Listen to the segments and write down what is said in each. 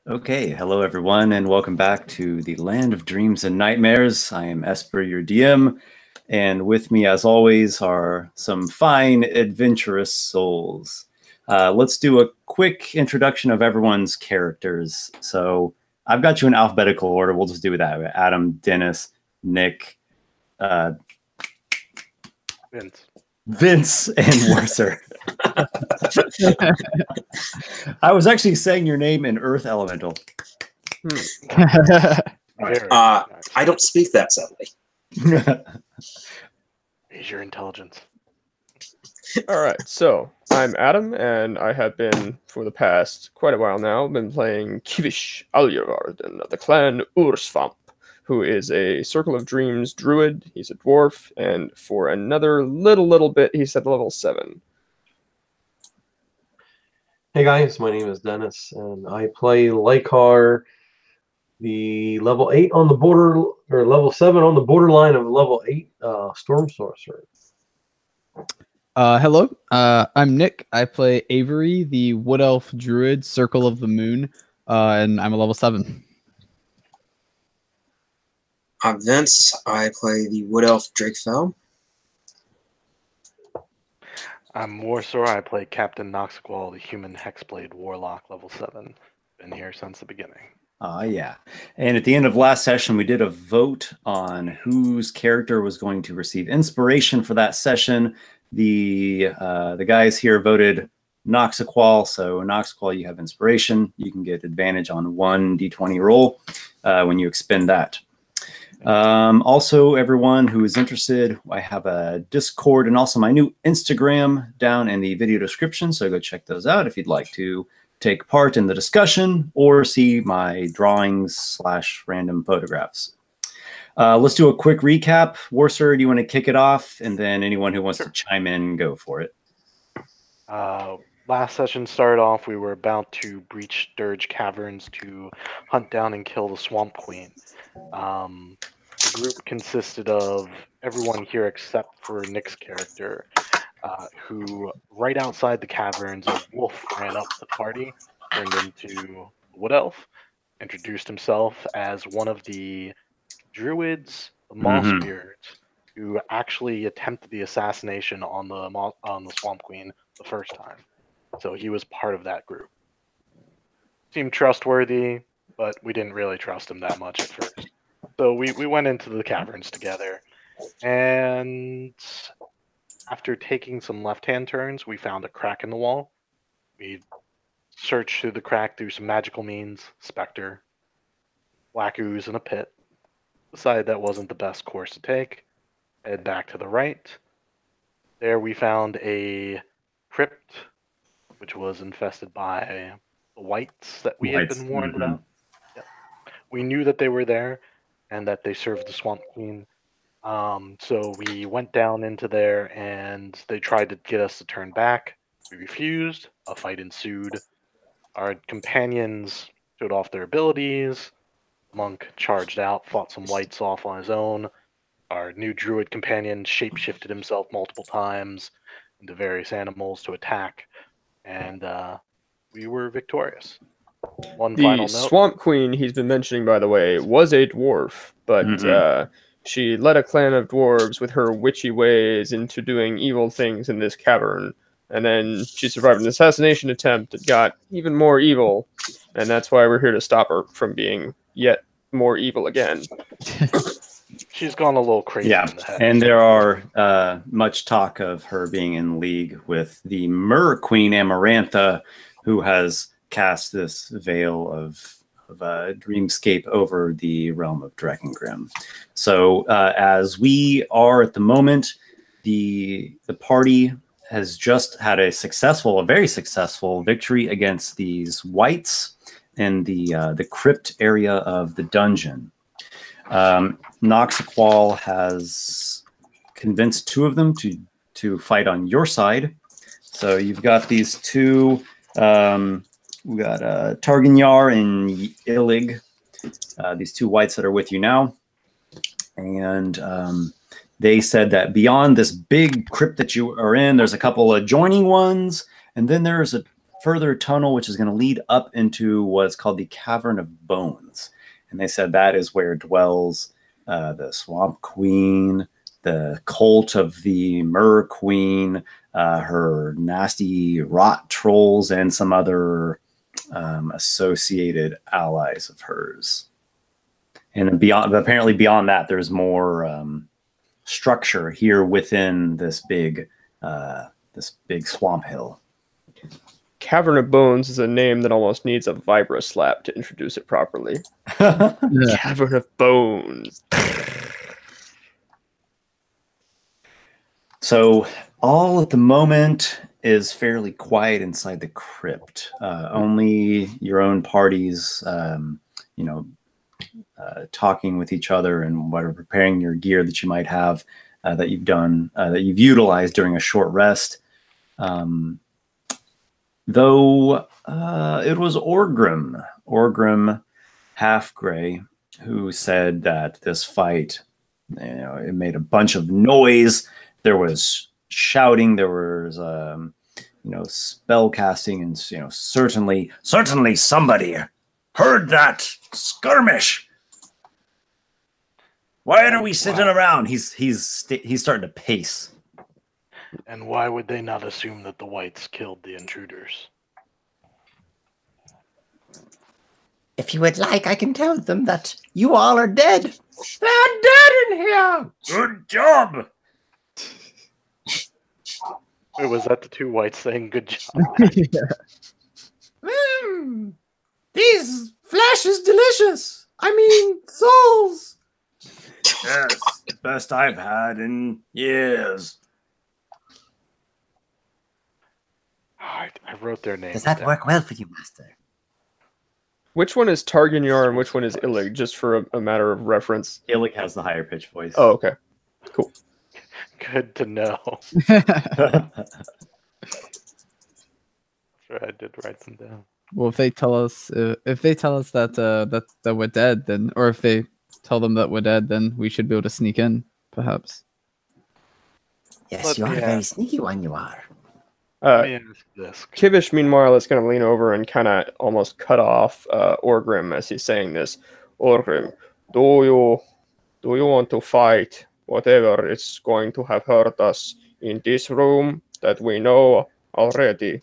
Okay, hello everyone, and welcome back to the Land of Dreams and Nightmares. I am Esper, your DM, and with me, as always, are some fine, adventurous souls. Let's do a quick introduction of everyone's characters. So I've got you in alphabetical order. We'll just do that. Adam, Dennis, Nick, Vince, and Warsor. I was actually saying your name in Earth Elemental. I don't speak that sadly. Raise your intelligence. All right, so I'm Adam, and I have been, for the past quite a while now, been playing Kivish Aljarvarden of the clan Ursvamp, who is a Circle of Dreams Druid. He's a Dwarf, and for another little bit, he's at level 7. Hey guys, my name is Dennis, and I play Lykar, the level 8 on the border, or level 7 on the borderline of level 8 Storm Sorcerer. Hello, I'm Nick. I play Avery, the Wood Elf Druid, Circle of the Moon, and I'm a level 7. I'm Vince. I play the Wood Elf Drakefell. I'm Warsor. I play Captain Noxiqual, the human Hexblade Warlock, level 7. Been here since the beginning. Yeah. And at the end of last session, we did a vote on whose character was going to receive inspiration for that session. The guys here voted Noxiqual. So Noxiqual, you have inspiration. You can get advantage on 1 d20 roll when you expend that. Also, everyone who is interested, I have a Discord and also my new Instagram down in the video description. So go check those out if you'd like to take part in the discussion or see my drawings / random photographs. Let's do a quick recap. Warsor, do you want to kick it off? And then anyone who wants to chime in, go for it. Last session started off, we were about to breach Dirge Caverns to hunt down and kill the Swamp Queen. The group consisted of everyone here except for Nick's character, who right outside the caverns, a wolf ran up the party, turned into a Wood Elf, introduced himself as one of the Druids, the Moss Beards, who actually attempted the assassination on the Swamp Queen the first time. So he was part of that group. Seemed trustworthy, but we didn't really trust him that much at first. So we went into the caverns together, and after taking some left-hand turns, we found a crack in the wall. We searched through the crack through some magical means, Spectre, Black Ooze, and a pit. Decided that wasn't the best course to take. Head back to the right. There we found a crypt, which was infested by the wights that we had been warned about. Yep. We knew that they were there and that they served the Swamp Queen. So we went down into there and they tried to get us to turn back. We refused. A fight ensued. Our companions showed off their abilities. Monk charged out, fought some wights off on his own. Our new druid companion shapeshifted himself multiple times into various animals to attack. And we were victorious. One final note. The Swamp Queen he's been mentioning, by the way, was a dwarf, but she led a clan of dwarves with her witchy ways into doing evil things in this cavern. And then she survived an assassination attempt that got even more evil. And that's why we're here to stop her from being yet more evil again. She's gone a little crazy in the head. And there are much talk of her being in league with the Mer Queen Amarantha, who has cast this veil of dreamscape over the realm of Drakengrim. So as we are at the moment, the party has just had a very successful victory against these wights in the crypt area of the dungeon. Noxiqual has convinced 2 of them to fight on your side. So you've got these 2. We got Targanyar and Illig, these 2 wights that are with you now. And they said that beyond this big crypt that you are in, there's a couple adjoining ones, and then there's a further tunnel, which is going to lead up into what's called the Cavern of Bones. And they said that is where dwells the Swamp Queen, the cult of the Mer Queen, her nasty rot trolls, and some other associated allies of hers. And apparently beyond that, there's more structure here within this big swamp hill. Cavern of Bones is a name that almost needs a vibra slap to introduce it properly. Yeah. Cavern of Bones. So all at the moment is fairly quiet inside the crypt. Only your own parties, talking with each other and preparing your gear that you might have that you've utilized during a short rest. Though it was Orgrim Half-Gray, who said that this fight, it made a bunch of noise. There was shouting, there was spell casting, and certainly somebody heard that skirmish. Why are we sitting around? He's starting to pace. And why would they not assume that the whites killed the intruders? If you would like, I can tell them that you all are dead. They're dead in here. Good job. Wait, was that the two whites saying good job? These flesh is delicious. I mean, souls. Yes, the best I've had in years. I wrote their names. Does that down. work well for you, Master? Which one is Targanyar and which one is Illig, just for a matter of reference? Illic has the higher pitch voice. Oh, okay. Cool. Good to know. Sure, I did write them down. Well, if they tell us that we're dead, then, or if they tell them that we're dead, then we should be able to sneak in, perhaps. Yes, you are a very sneaky one, you are. Let me ask this. Kivish, meanwhile, is going to lean over and kind of almost cut off Orgrim as he's saying this. Orgrim, do you want to fight whatever is going to have hurt us in this room that we know already?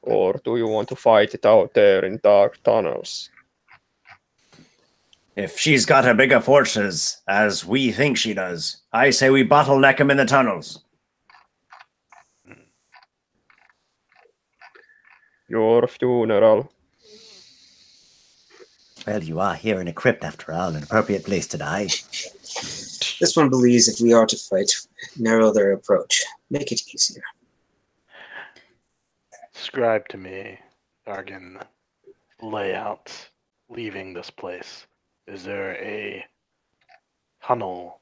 Or do you want to fight it out there in dark tunnels? If she's got a bigger forces, as we think she does, I say we bottleneck him in the tunnels. Your funeral. Well, you are here in a crypt, after all, an appropriate place to die. This one believes if we are to fight, narrow their approach. Make it easier. Describe to me, Dargan, layout leaving this place. Is there a tunnel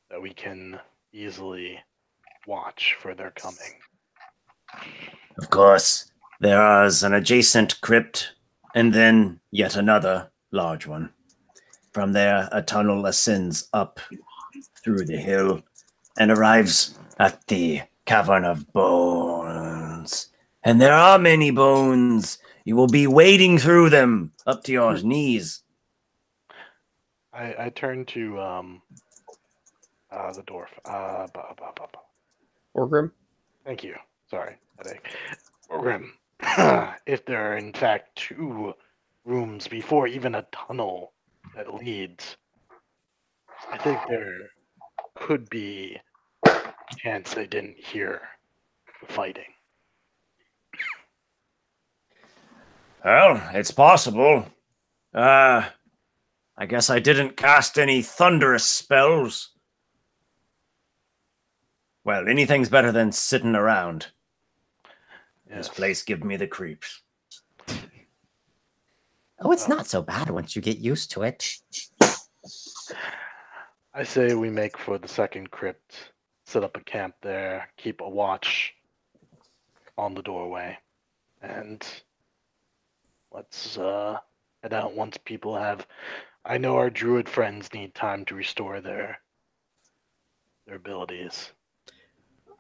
that we can easily watch for their coming? Of course. There is an adjacent crypt, and then yet another large one. From there, a tunnel ascends up through the hill and arrives at the Cavern of Bones. And there are many bones. You will be wading through them up to your knees. I turn to the dwarf. Orgrim? Thank you. Sorry, headache. Orgrim, if there are in fact two rooms before even a tunnel that leads, I think there could be a chance they didn't hear the fighting. Well, it's possible. I guess I didn't cast any thunderous spells. Well, anything's better than sitting around. Yes. This place gives me the creeps. Oh, it's not so bad once you get used to it. I say we make for the second crypt, set up a camp there, keep a watch on the doorway, and let's head out once people have... I know our druid friends need time to restore their abilities.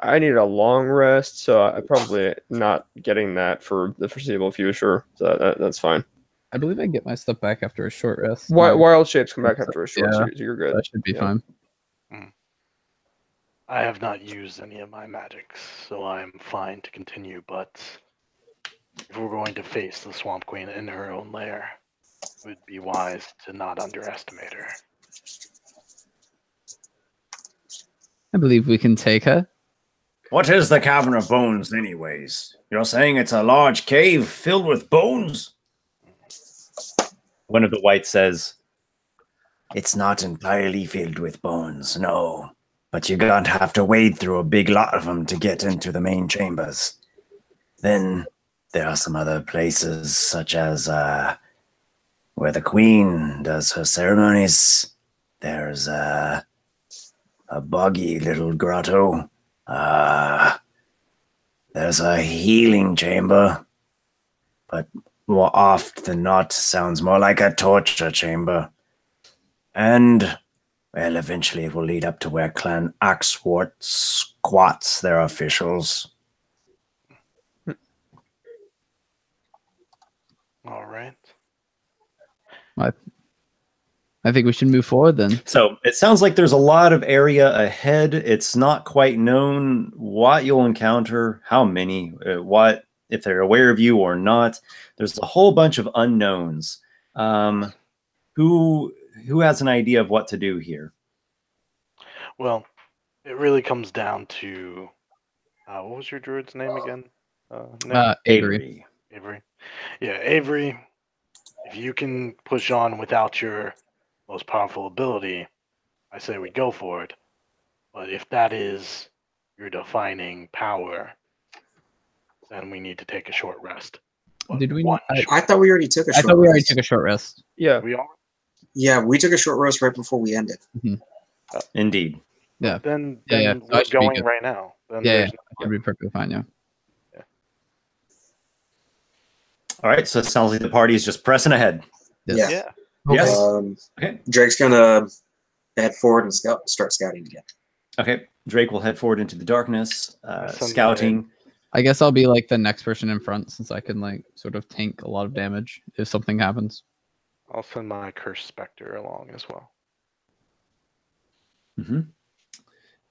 I need a long rest, so I'm probably not getting that for the foreseeable future. So that's fine. I believe I get my stuff back after a short rest. Wild shapes come back after a short Yeah. series. You're good. That should be fine. I have not used any of my magics, so I'm fine to continue, but if we're going to face the Swamp Queen in her own lair, it would be wise to not underestimate her. I believe we can take her. What is the Cavern of Bones, anyways? You're saying it's a large cave filled with bones? One of the whites says, it's not entirely filled with bones, no. But you're going to have to wade through a big lot of them to get into the main chambers. Then there are some other places, such as where the queen does her ceremonies. There's a boggy little grotto. There's a healing chamber, but more often than not sounds more like a torture chamber. And, well, eventually it will lead up to where Clan Axwort squats their officials. All right. I think we should move forward then. So it sounds like there's a lot of area ahead. It's not quite known what you'll encounter, how many, what, if they're aware of you or not. There's a whole bunch of unknowns. Who has an idea of what to do here? Well, it really comes down to what was your druid's name again? Nick? Avery. Avery. Yeah, Avery. If you can push on without your most powerful ability, I say we go for it. But if that is your defining power, then we need to take a short rest. But Did we? I thought we already took a short rest. I thought we already took a short rest. Yeah. We are? Yeah, we took a short rest right before we ended. Indeed. Yeah. Then Yeah. we're That should be going good. right now. Then Yeah, there's that would be perfectly fine. Yeah. All right, so it sounds like the party is just pressing ahead. Yeah. Yeah. Yes. Okay. Drake's gonna head forward and start scouting again. Okay. Drake will head forward into the darkness, Some scouting. I guess I'll be like the next person in front since I can like sort of tank a lot of damage if something happens. I'll send my Cursed Spectre along as well.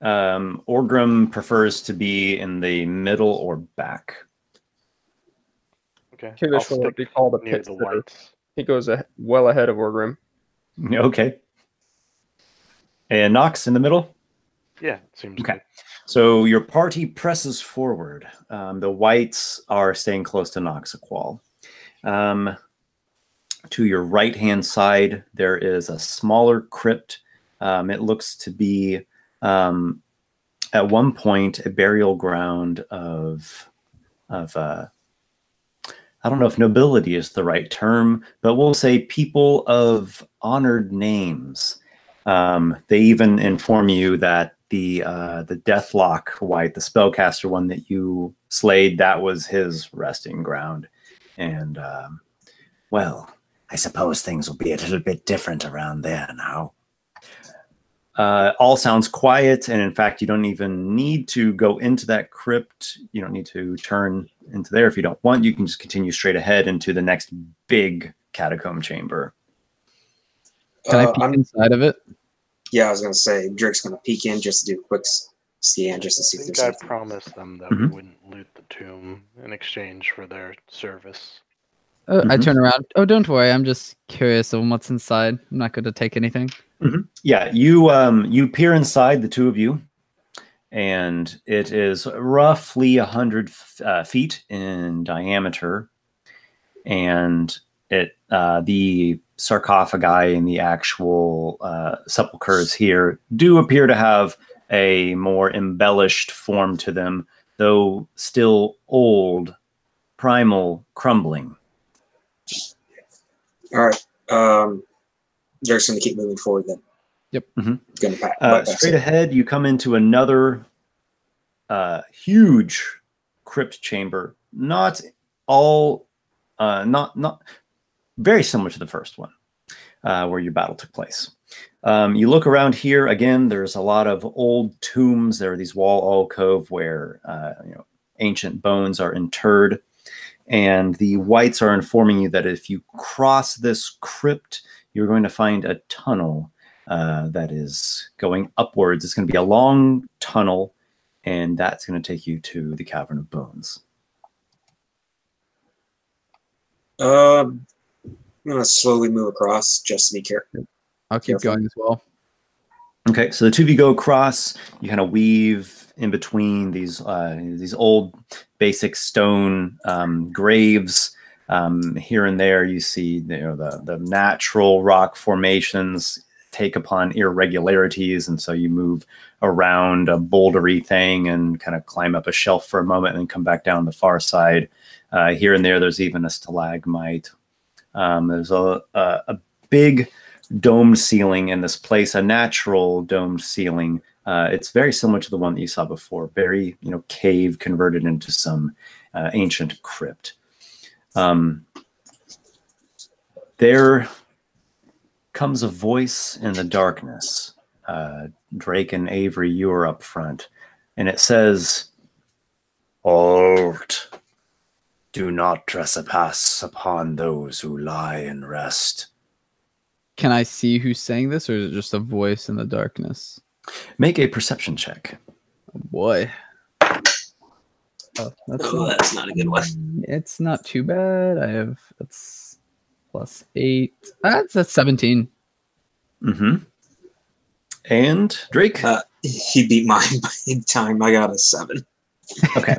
Orgrim prefers to be in the middle or back. Okay. Kivish will be called a near pit the sitter. whites. He goes well ahead of Orgrim. Okay. And Nox in the middle? Yeah, seems Okay. good. So your party presses forward. The whites are staying close to Noxiqual. To your right-hand side, there is a smaller crypt. It looks to be, at one point, a burial ground of I don't know if nobility is the right term, but we'll say people of honored names. They even inform you that the Deathlock White, the spellcaster one that you slayed, that was his resting ground. And, well, I suppose things will be a little bit different around there now. All sounds quiet, and in fact, you don't even need to go into that crypt. You don't need to turn into there if you don't want. You can just continue straight ahead into the next big catacomb chamber. Can I peek inside of it? Yeah, I was gonna say Drake's gonna peek in just to do a quick scan just to see I if think there's I anything. promised them that we wouldn't loot the tomb in exchange for their service. Oh, I turn around. Oh, don't worry. I'm just curious on what's inside. I'm not going to take anything. Yeah, you peer inside, the two of you, and it is roughly 100 feet in diameter, and the sarcophagi and the actual sepulchres here do appear to have a more embellished form to them, though still old, primal, crumbling. All right. Drake's gonna keep moving forward then. Yep. Gonna back Straight ahead, you come into another huge crypt chamber. Not very similar to the first one, where your battle took place. You look around here again. There's a lot of old tombs. There are these wall alcove where ancient bones are interred, and the whites are informing you that if you cross this crypt, you're going to find a tunnel that is going upwards. It's going to be a long tunnel, and that's going to take you to the Cavern of Bones. I'm gonna slowly move across just to be careful. I'll keep going as well. Okay, so the two of you go across. You kind of weave in between these old basic stone graves. Here and there, you see the natural rock formations take upon irregularities, and so you move around a bouldery thing and kind of climb up a shelf for a moment and then come back down the far side. Here and there, there's even a stalagmite. There's a big domed ceiling in this place, a natural domed ceiling. It's very similar to the one that you saw before, very cave converted into some ancient crypt. There comes a voice in the darkness. Drake and Avery, you are up front, and it says, "Halt! Do not trespass upon those who lie and rest." Can I see who's saying this, or is it just a voice in the darkness? Make a perception check. Oh boy. Oh, That's not a good one. It's not too bad. That's +8. That's 17. Mm-hmm. And Drake? He beat mine by time. I got a 7. Okay.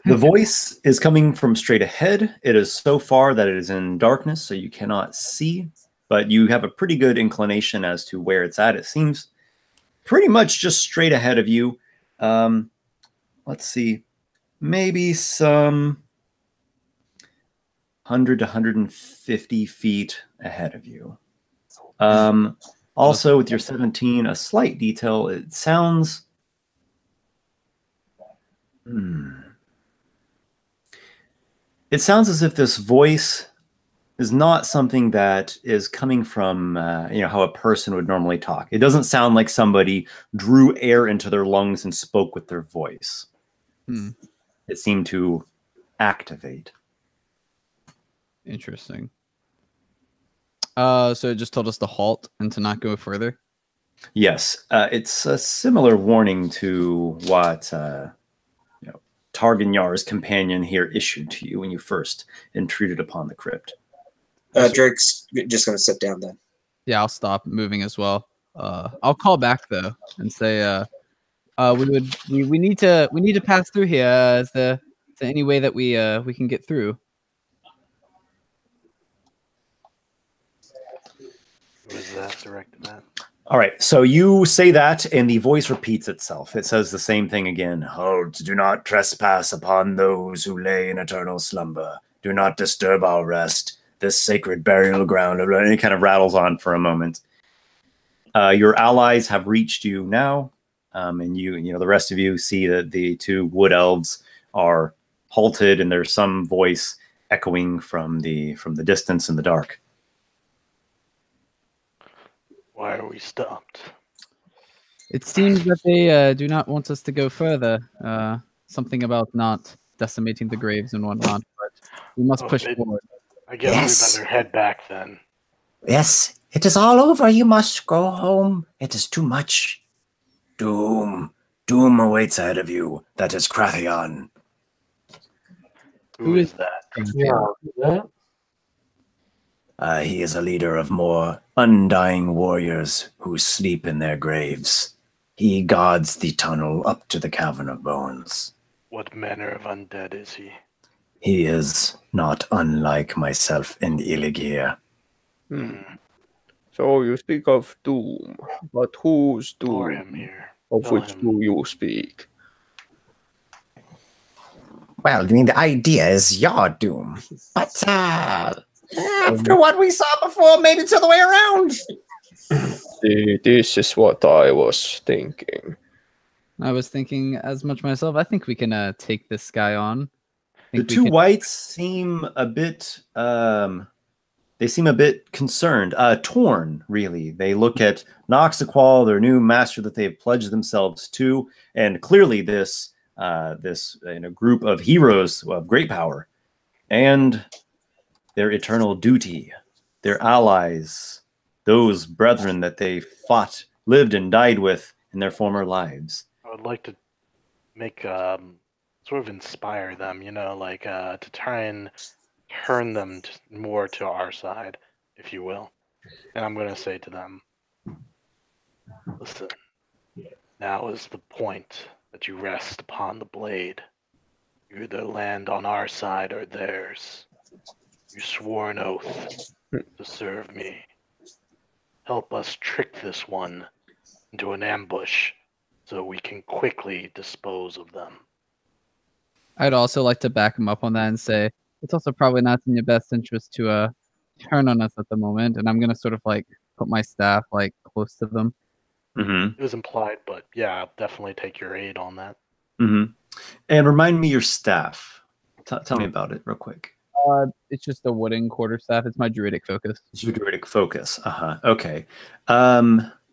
The voice is coming from straight ahead. It is so far that it is in darkness, so you cannot see, but you have a pretty good inclination as to where it's at. It seems pretty much just straight ahead of you. Let's see. Maybe some 100 to 150 feet ahead of you. Also, with your 17, a slight detail. It sounds... It sounds as if this voice is not something that is coming from, how a person would normally talk. It doesn't sound like somebody drew air into their lungs and spoke with their voice. It seemed to activate. Interesting. So it just told us to halt and to not go further? Yes. It's a similar warning to what Targanyar's companion here issued to you when you first intruded upon the crypt. Drake's just going to sit down then. Yeah, I'll stop moving as well. I'll call back though and say we need to pass through here. Is there any way that we can get through? Who is that directed at? All right, so you say that, and the voice repeats itself. It says the same thing again. "Halt, do not trespass upon those who lay in eternal slumber. Do not disturb our rest, this sacred burial ground." And it kind of rattles on for a moment. Your allies have reached you now, and the rest of you see that the two wood elves are halted, and there's some voice echoing from the distance in the dark. Why are we stopped? It seems that they do not want us to go further. Something about not decimating the graves and whatnot, but we must push forward. I guess we better head back then. Yes, it is all over. You must go home. It is too much. Doom awaits ahead of you. That is Krathion. Who is that? Yeah. He is a leader of more undying warriors who sleep in their graves. He guards the tunnel up to the Cavern of Bones. What manner of undead is he? He is not unlike myself and Iligir. So you speak of doom, but whose For doom? him here. Of Tell which him. do you speak? Well, I mean, the idea is your doom. But after what we saw before, maybe it's the other way around. See, this is what I was thinking. I was thinking as much myself. I think we can take this guy on. The two whites seem a bit... they they seem a bit concerned, torn, really. They look at Noxiqual, their new master that they've pledged themselves to, and clearly this group of heroes of great power, and their eternal duty, their allies, those brethren that they fought, lived, and died with in their former lives. I would like to make sort of inspire them, to try and turn them more to our side, if you will. And I'm going to say to them, listen, now is the point that you rest upon the blade. You either land on our side or theirs. You swore an oath to serve me. Help us trick this one into an ambush so we can quickly dispose of them. I'd also like to back him up on that and say it's also probably not in your best interest to turn on us at the moment. And I'm gonna sort of like put my staff like close to them. It was implied, but yeah, I'll definitely take your aid on that. And remind me your staff. Tell me about it real quick. It's just a wooden quarterstaff. It's my druidic focus. It's your druidic focus. Okay.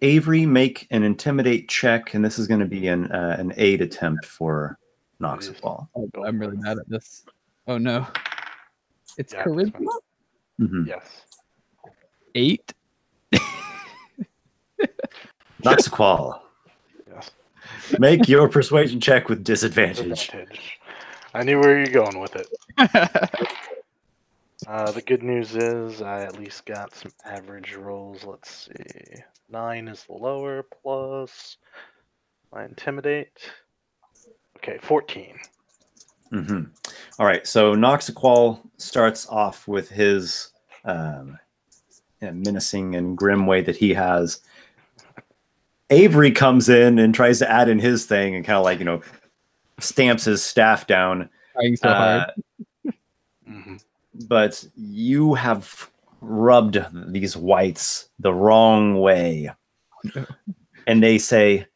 Avery, make an intimidate check, and this is going to be an aid attempt for Noxiqual. Oh, I'm really bad at this. Oh no. It's charisma? Yes. 8. Noxiqual. Yes. Make your persuasion check with disadvantage. I knew where you're going with it. The good news is I at least got some average rolls. Let's see. 9 is the lower plus my intimidate. Okay, 14. All right, so Noxiqual starts off with his menacing and grim way that he has. Avery comes in and tries to add in his thing and kind of like, stamps his staff down. Trying so hard. But you have rubbed these whites the wrong way. And they say,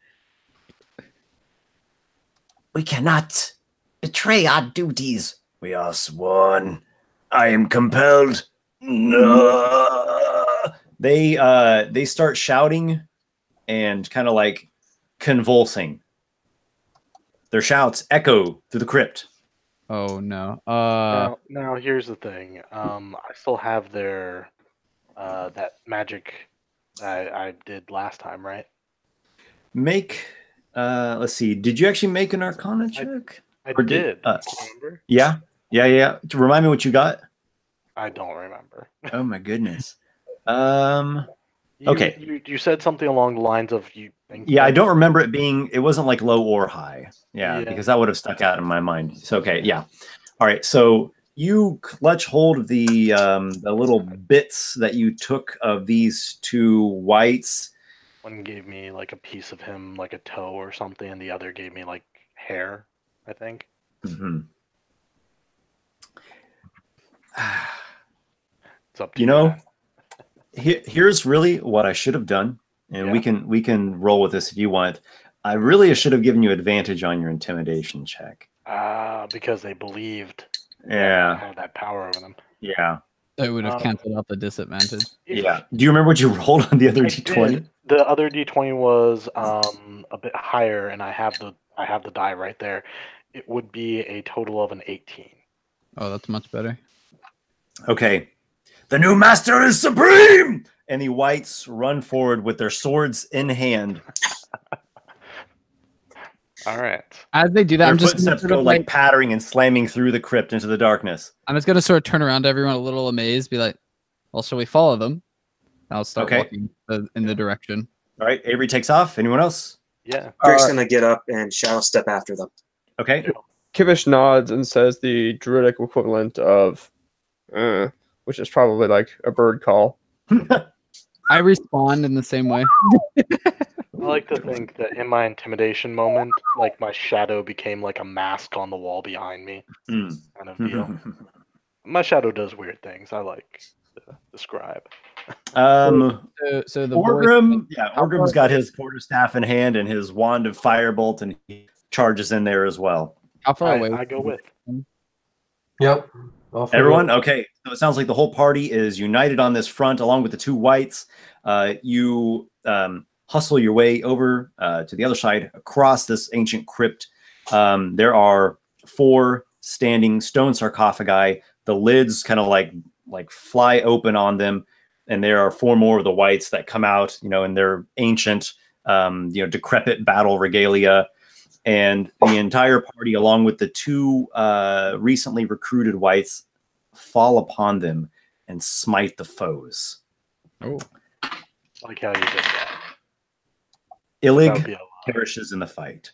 we cannot betray our duties. we are sworn. I am compelled. No. They start shouting and kind of like convulsing. Their shouts echo through the crypt. Oh no. Now here's the thing. I still have their that magic I did last time, right? Make let's see. Did you actually make an Arcana check? I did. Remember? Yeah. Remind me what you got. I don't remember. Oh my goodness. Okay. You said something along the lines of you think. Yeah, I don't remember it being. It wasn't like low or high. Yeah, because that would have stuck out in my mind. So okay, yeah. All right. So you clutch hold of the little bits that you took of these two whites. One gave me like a piece of him, like a toe or something, and the other gave me like hair, I think. It's up to you. Here's really what I should have done, and we can roll with this if you want. I really should have given you advantage on your intimidation check. Because they believed. I had that power over them. Yeah. It would have canceled out the disadvantage. Yeah. Do you remember what you rolled on the other D20? The other D20 was a bit higher, and I have the die right there. It would be a total of an 18. Oh, that's much better. Okay. The new master is supreme! And the whites run forward with their swords in hand. All right. As they do that, Their footsteps go like pattering and slamming through the crypt into the darkness. I'm just going to sort of turn around to everyone a little amazed, be like, well, shall we follow them? I'll start walking in the direction. All right. Avery takes off. Anyone else? Yeah. Drake's going to get up and shadow step after them. Okay. Kivish nods and says the druidic equivalent of, which is probably like a bird call. I respond in the same way. I like to think that in my intimidation moment, like my shadow became like a mask on the wall behind me. Kind of deal. My shadow does weird things. I like to describe. So the Orgrim, Orgrim's got his quarterstaff in hand and his wand of firebolt, and he charges in there as well. How far away? I go with. Yep. Everyone? Okay. So it sounds like the whole party is united on this front, along with the two whites. You hustle your way over to the other side across this ancient crypt. There are 4 standing stone sarcophagi. The lids kind of like fly open on them, and there are 4 more of the whites that come out, in their ancient, decrepit battle regalia. And the entire party, along with the 2 recently recruited whites, fall upon them and smite the foes. Oh, I like how you did that. Illig perishes in the fight.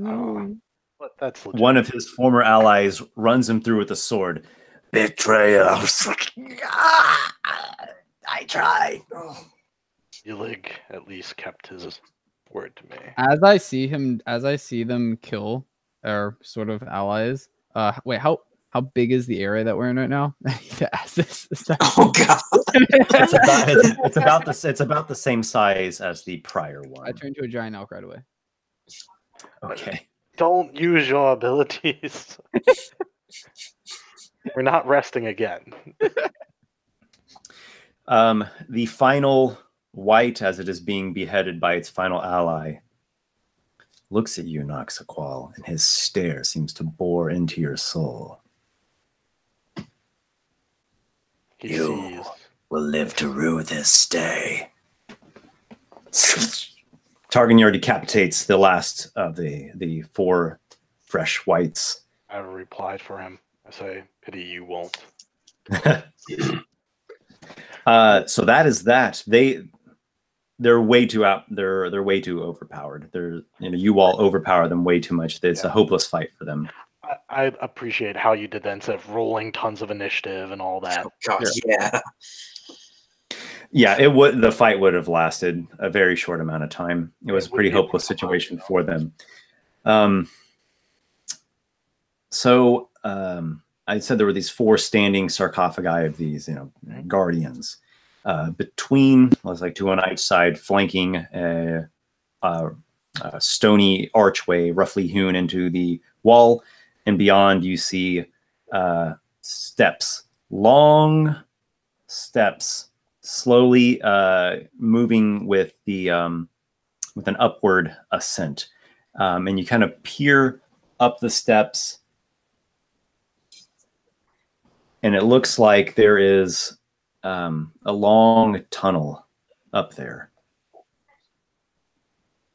Oh, but that's legit. One of his former allies runs him through with a sword. Betrayal. I tried. Illig at least kept his word to me. as I see them kill our sort of allies. Wait, how big is the area that we're in right now? I need to ask this. Oh god. It's about the same size as the prior one. I turned to a giant elk right away. Okay. Don't use your abilities. We're not resting again. The final white, as it is being beheaded by its final ally, looks at you, Noxiqual, and his stare seems to bore into your soul. You will live to rue this day. Targanier decapitates the last of the 4 fresh whites. I have a reply for him. I say, pity you won't. So that is that. They're way too they're way too overpowered. You all overpower them way too much. It's a hopeless fight for them. I appreciate how you did that instead of rolling tons of initiative and all that. Oh god, yeah. Yeah, the fight would have lasted a very short amount of time. It was a pretty hopeless situation for them. I said there were these 4 standing sarcophagi of these, guardians. Between, was like 2 on each side, flanking a stony archway roughly hewn into the wall, and beyond you see steps, long steps, slowly moving with an upward ascent, and you kind of peer up the steps, and it looks like there is a long tunnel up there.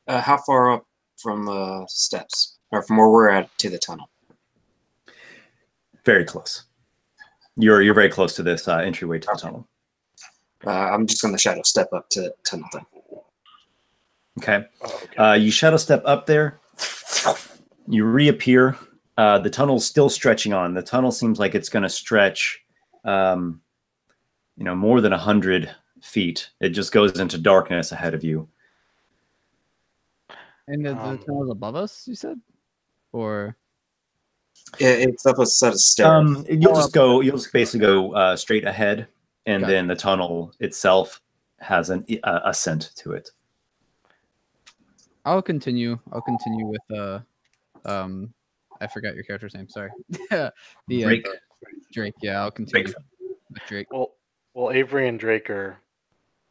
How far up from steps, or from where we're at to the tunnel? Very close. You're very close to this entryway to the tunnel. I'm just going to shadow step up to the tunnel then. Okay. You shadow step up there. You reappear. The tunnel's still stretching on. The tunnel seems like it's going to stretch, more than 100 feet. It just goes into darkness ahead of you. And the tunnel's above us, you said? Or it's up a set of stairs. You'll just basically go straight ahead, and then the tunnel itself has an ascent to it. I'll continue with I forgot your character's name, sorry. Drake. Drake, yeah, I'll continue with Drake. Well, Avery and Drake are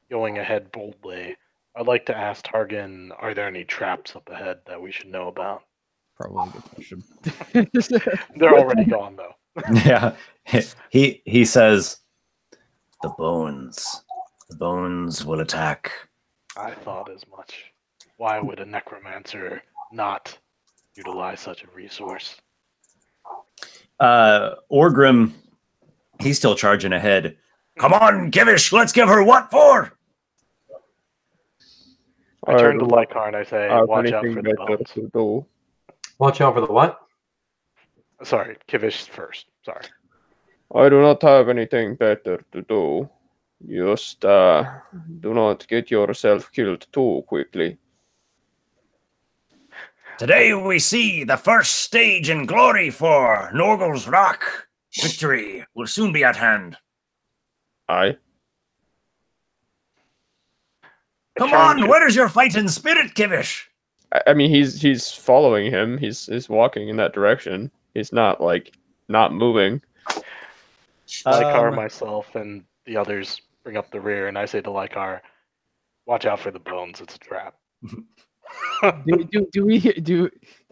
going ahead boldly. I'd like to ask Targan, are there any traps up ahead that we should know about? Probably a good question. They're already gone, though. Yeah. He says, the bones will attack. I thought as much. Why would a necromancer not utilize such a resource? Orgrim, he's still charging ahead. Come on, Kivish, let's give her what for? I turn to Lykar and I say, watch out for the bones. Watch out for the what? Sorry, Kivish first. Sorry. I do not have anything better to do. Just do not get yourself killed too quickly. Today we see the first stage in glory for Norgal's Rock. Victory will soon be at hand. Aye. Come on, where is your fighting spirit, Kivish? I mean, he's following him. He's walking in that direction. He's not not moving. Lykar, myself, and the others bring up the rear, and I say to Lykar, "Watch out for the bones. It's a trap."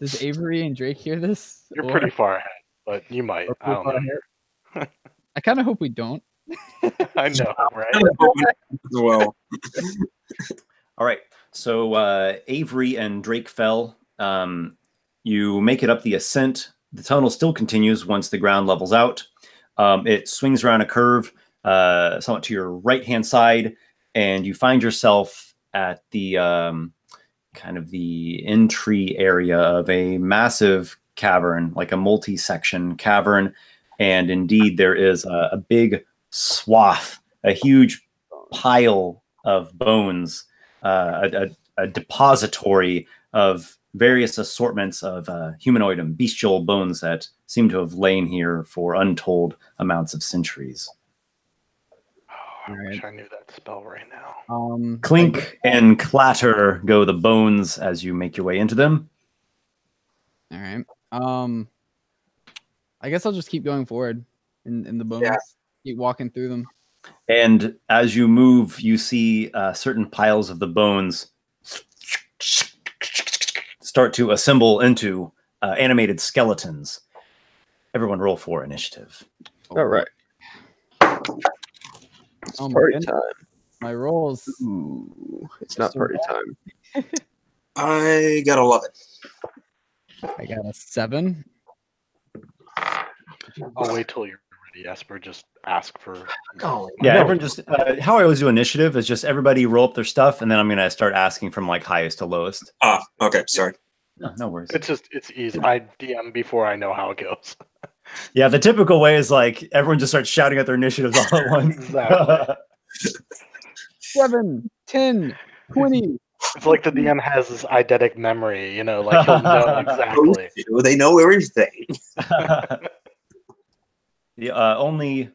Does Avery and Drake hear this? You're pretty far ahead, but you might. I don't know. I kind of hope we don't. I know, right? Well, All right. So Avery and Drake fell. You make it up the ascent. The tunnel still continues once the ground levels out. It swings around a curve somewhat to your right-hand side, and you find yourself at the kind of the entry area of a massive cavern, like a multi-section cavern. And indeed, there is a big swath, a huge pile of bones, a depository of various assortments of humanoid and bestial bones that seem to have lain here for untold amounts of centuries. Oh, I wish I knew that spell right now. Clink and clatter go the bones as you make your way into them. All right. I guess I'll just keep going forward in the bones. Yeah. Keep walking through them. And as you move, you see certain piles of the bones start to assemble into animated skeletons. Everyone roll for initiative. All right. Oh my Party goodness. time. My rolls. Ooh, it's not party time. I got 11. I got a 7. I'll wait till you're ready, Esper. Just ask for. Oh, Yeah, no. everyone just how I always do initiative is just everybody roll up their stuff, and then I'm gonna start asking from like highest to lowest. Ah, okay, sorry. No worries. It's easy. I DM before I know how it goes. Yeah, the typical way is like everyone just starts shouting at their initiatives all at once. Exactly. 7, 10, 20. It's like the DM has this eidetic memory, like he'll know exactly. They know everything. The only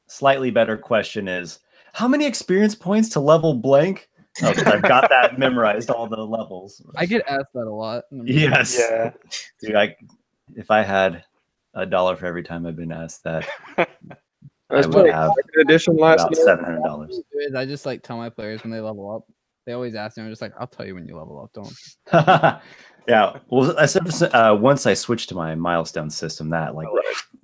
slightly better question is, how many experience points to level blank? Oh, 'cause I've got that memorized, all the levels. I get asked that a lot. Yes. Yeah. Dude, if I had $1 for every time I've been asked that, I I was would playing have second edition last about night. $700. I just like tell my players when they level up. They always ask me. I'm just like, I'll tell you when you level up. Don't. Yeah. Well, once I switched to my milestone system, that like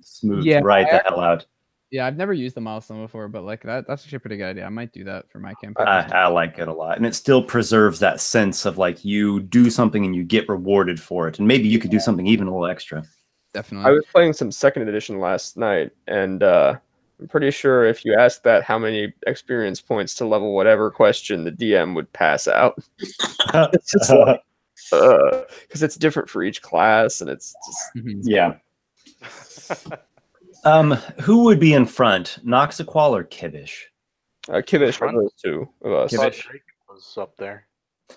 smoothed Yeah, right the hell out. Yeah, I've never used the milestone before, but like that's actually a pretty good idea. I might do that for my campaign. I like it a lot, and it still preserves that sense of like you do something and you get rewarded for it, and maybe you could do something even a little extra. Definitely. I was playing some second edition last night, and I'm pretty sure if you asked that how many experience points to level whatever question, the DM would pass out. It's just like, because it's different for each class, and it's just Yeah. Who would be in front, Noxiqual or Kivish? Kivish are those two of us. Kivish. I thought Drake was up there.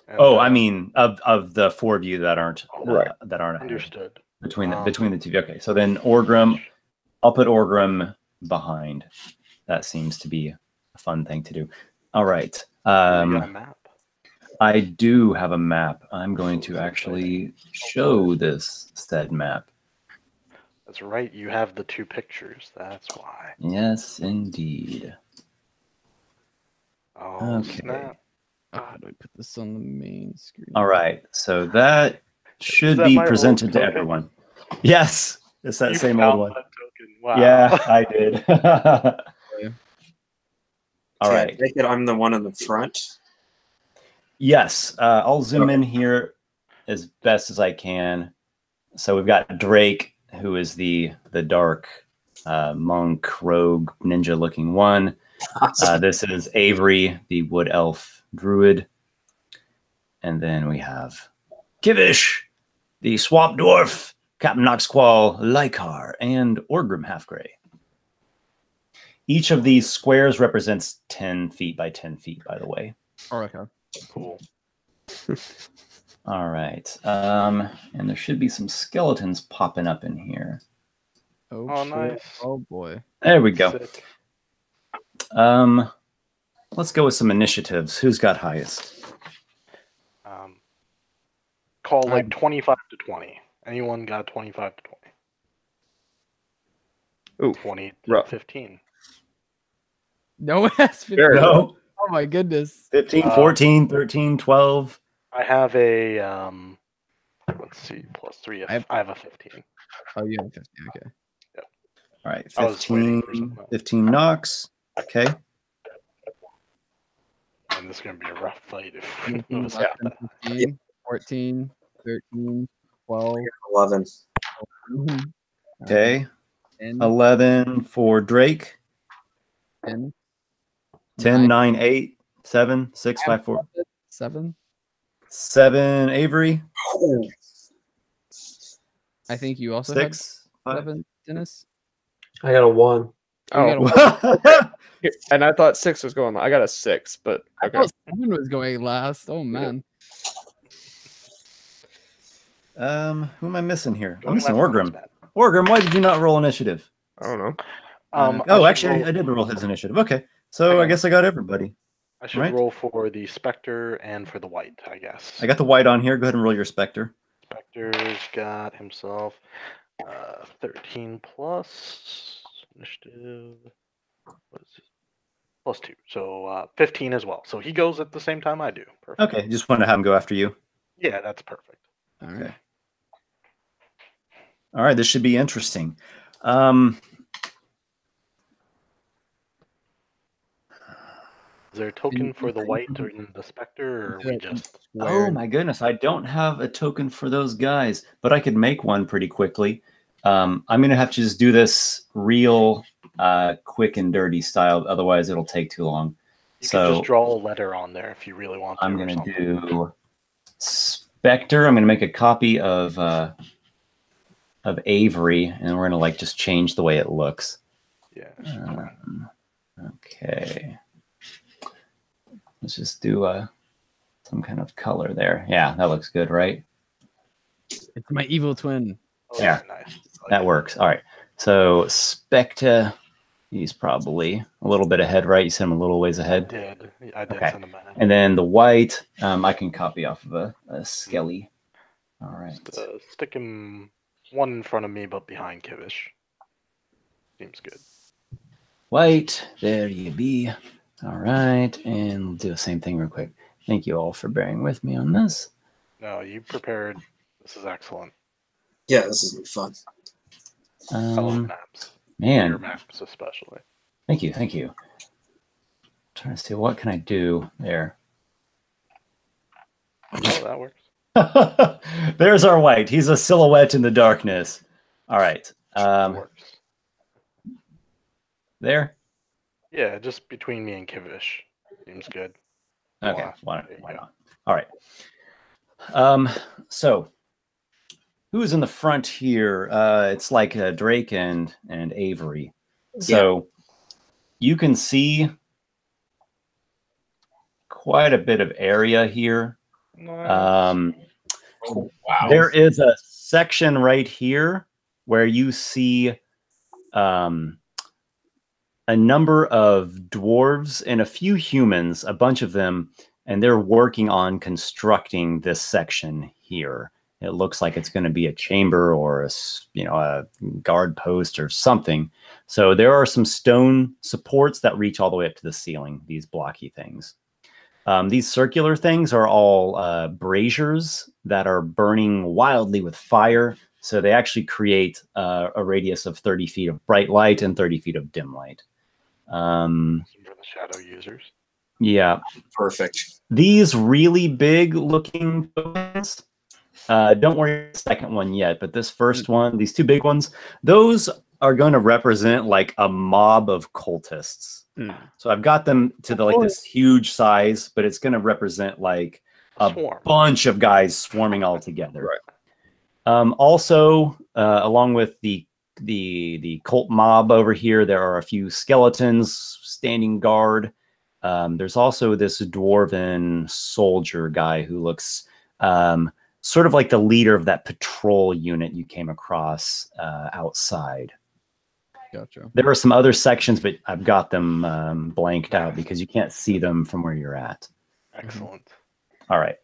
And, I mean, of the four of you that aren't Right. that aren't ahead. Understood. between the two. Okay, so then Orgrim, I'll put Orgrim behind. That seems to be a fun thing to do. All right. You got a map. I do have a map. I'm going to actually show this said map. That's right. You have the two pictures. That's why. Yes, indeed. Oh, Okay. snap. How do I put this on the main screen? All right. So that should that be my old presented to token? everyone. Yes, it's that You same found old one. that token. Wow. Yeah, I did. All right. I take it I'm the one in the front. Yes, I'll zoom in here as best as I can. So we've got Drake, who is the dark monk, rogue, ninja-looking one. This is Avery, the wood elf druid. And then we have Kivish, the swamp dwarf, Captain Noxiqual, Lykar, and Orgrim Halfgrey. Each of these squares represents 10 feet by 10 feet, by the way. Oh, okay. Cool. All right. And there should be some skeletons popping up in here. Oh, Oh, shit. nice. Oh boy. There we go. Sick. Let's go with some initiatives. Who's got highest? Call like 25 to 20. Anyone got 25 to Ooh, 20 to rough. 15. No one has 15. Very No. Oh my goodness. 15, 14, 13, 12. I have a let's see, +3. I I have a 15. Oh, you have 15. Okay. All right, I was waiting 15, for something else. 15 knocks. Okay. And this is gonna be a rough fight if it 17, was less half than that. 15, 14, 13, 12, 11. 11, Okay. 10, 11 for Drake. 10, 10, 9, 9, 8, 7, 6, 5, 4. 7. 7, Avery. Ooh. I think you also 6, had 5. 7, Dennis. I got a 1. Oh, you Oh, got a here- and I thought 6 was going. I got a 6, but I okay. thought 7 was going last. Oh man. Who am I missing here? I'm Going missing last one is Orgrim. bad. Orgrim, why did you not roll initiative? I don't know. Actually, I did roll his initiative. Okay, so Okay. I guess I got everybody. I should right. roll for the Spectre and for the White, I guess. I got the white on here. Go ahead and roll your Spectre. Spectre's got himself 13 plus initiative. What is it? +2, so 15 as well. So he goes at the same time I do. Perfect. Okay, just wanted to have him go after you. Yeah, that's perfect. All right. Okay. All right, this should be interesting. Is there a token for the White or the Spectre, or we just? Oh my goodness, I don't have a token for those guys, but I could make one pretty quickly. I'm going to have to just do this real quick and dirty style. Otherwise, it'll take too long. You So can just draw a letter on there if you really want to. I'm going to do Spectre. I'm going to make a copy of Avery, and we're going to like just change the way it looks. Yeah. Okay. Let's just do some kind of color there. Yeah, that looks good, right? It's my evil twin. Oh, Yeah. nice. That works. All right. So Spectre, he's probably a little bit ahead, right? You sent him a little ways ahead. I did Okay. send him ahead. And then the white, I can copy off of a Skelly. All right. Stick him one in front of me, but behind Kivish. Seems good. White, there you be. All right. And we'll do the same thing real quick. Thank you all for bearing with me on this. No, you prepared. This is excellent. Yeah, this is gonna be fun. I love maps. Your Man, maps especially. thank you. Thank you. Trying to see what can I do there. Oh, that works. There's our white. He's a silhouette in the darkness. All right. Works. There. Yeah, just between me and Kivish. Seems good. Okay. Why There you not? go. All right. So who's in the front here? It's like Drake and Avery. So you can see quite a bit of area here. Nice. Oh, wow. There is a section right here where you see a number of dwarves and a few humans, a bunch of them, and they're working on constructing this section here. It looks like it's going to be a chamber or a guard post or something. So there are some stone supports that reach all the way up to the ceiling, these blocky things. These circular things are all braziers that are burning wildly with fire. So they actually create a radius of 30 feet of bright light and 30 feet of dim light. For the shadow users. Yeah. Perfect. These really big looking tokens, don't worry about the second one yet, but this first one, these two big ones, those are going to represent like a mob of cultists. So I've got them to this huge size, but it's going to represent like a Swarm. bunch of guys swarming all together. Right. Also, along with the cult mob over here, there are a few skeletons standing guard. There's also this dwarven soldier guy who looks sort of like the leader of that patrol unit you came across outside. Gotcha. There are some other sections, but I've got them blanked out because you can't see them from where you're at. Excellent. All right.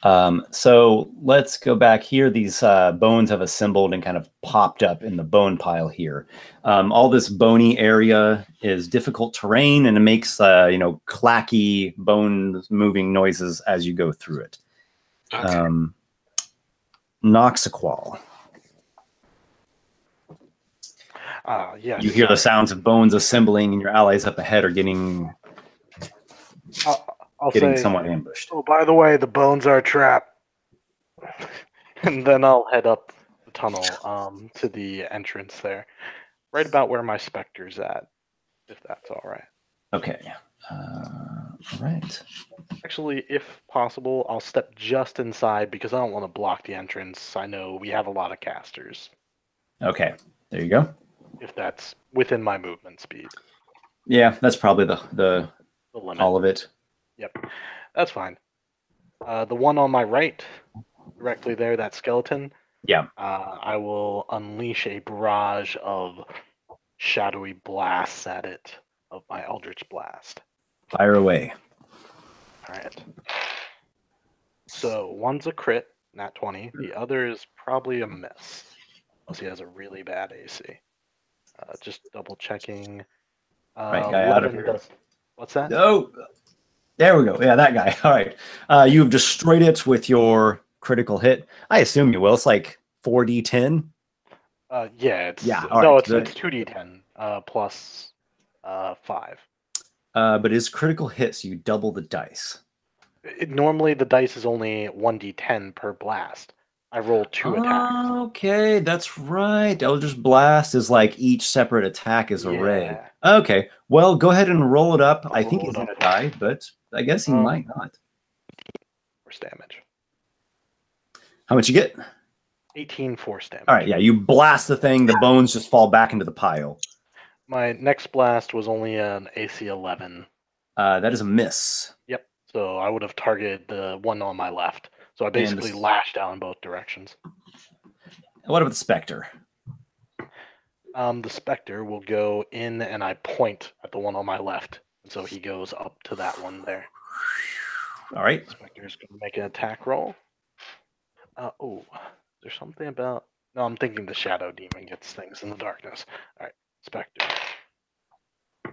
So let's go back here. These bones have assembled and kind of popped up in the bone pile here. All this bony area is difficult terrain, and it makes clacky bone moving noises as you go through it. Okay. Noxiqual. Yes. You hear the sounds of bones assembling, and your allies up ahead are getting I'll say, somewhat ambushed. oh, by the way, the bones are a trap. And then I'll head up the tunnel to the entrance there, right about where my specter's at, if that's all right. Okay. All right. Actually, if possible, I'll step just inside because I don't want to block the entrance. I know we have a lot of casters. Okay. There you go. If that's within my movement speed. Yeah, that's probably the limit. all of it. Yep, that's fine. The one on my right, directly there, that skeleton. Yeah. I will unleash a barrage of shadowy blasts at it of my Eldritch Blast. Fire away. All right. So one's a crit, nat 20. The other is probably a miss, unless he has a really bad AC. Just double checking. Right guy out of here. What's that? Oh, there we go. Yeah, that guy. All right. You've destroyed it with your critical hit. I assume you will. It's like 4d10. Yeah. It's yeah. No, right. it's 2d10 plus 5. But his critical hits, you double the dice. Normally the dice is only 1d10 per blast. I roll 2 attacks. Okay, that's right. Eldritch Blast is like each separate attack is a ray. Okay, well, go ahead and roll it up. I think he's going to die, but I guess he might not. Force damage. How much you get? 18 force damage. All right, yeah, you blast the thing. The bones just fall back into the pile. My next blast was only an AC 11. That is a miss. Yep, so I would have targeted the one on my left. So I basically lashed out in both directions. What about the Spectre? The Spectre will go in and I point at the one on my left. And so he goes up to that one there. All right. The Spectre is going to make an attack roll. There's something about... No, I'm thinking the Shadow Demon gets things in the darkness. All right, Spectre.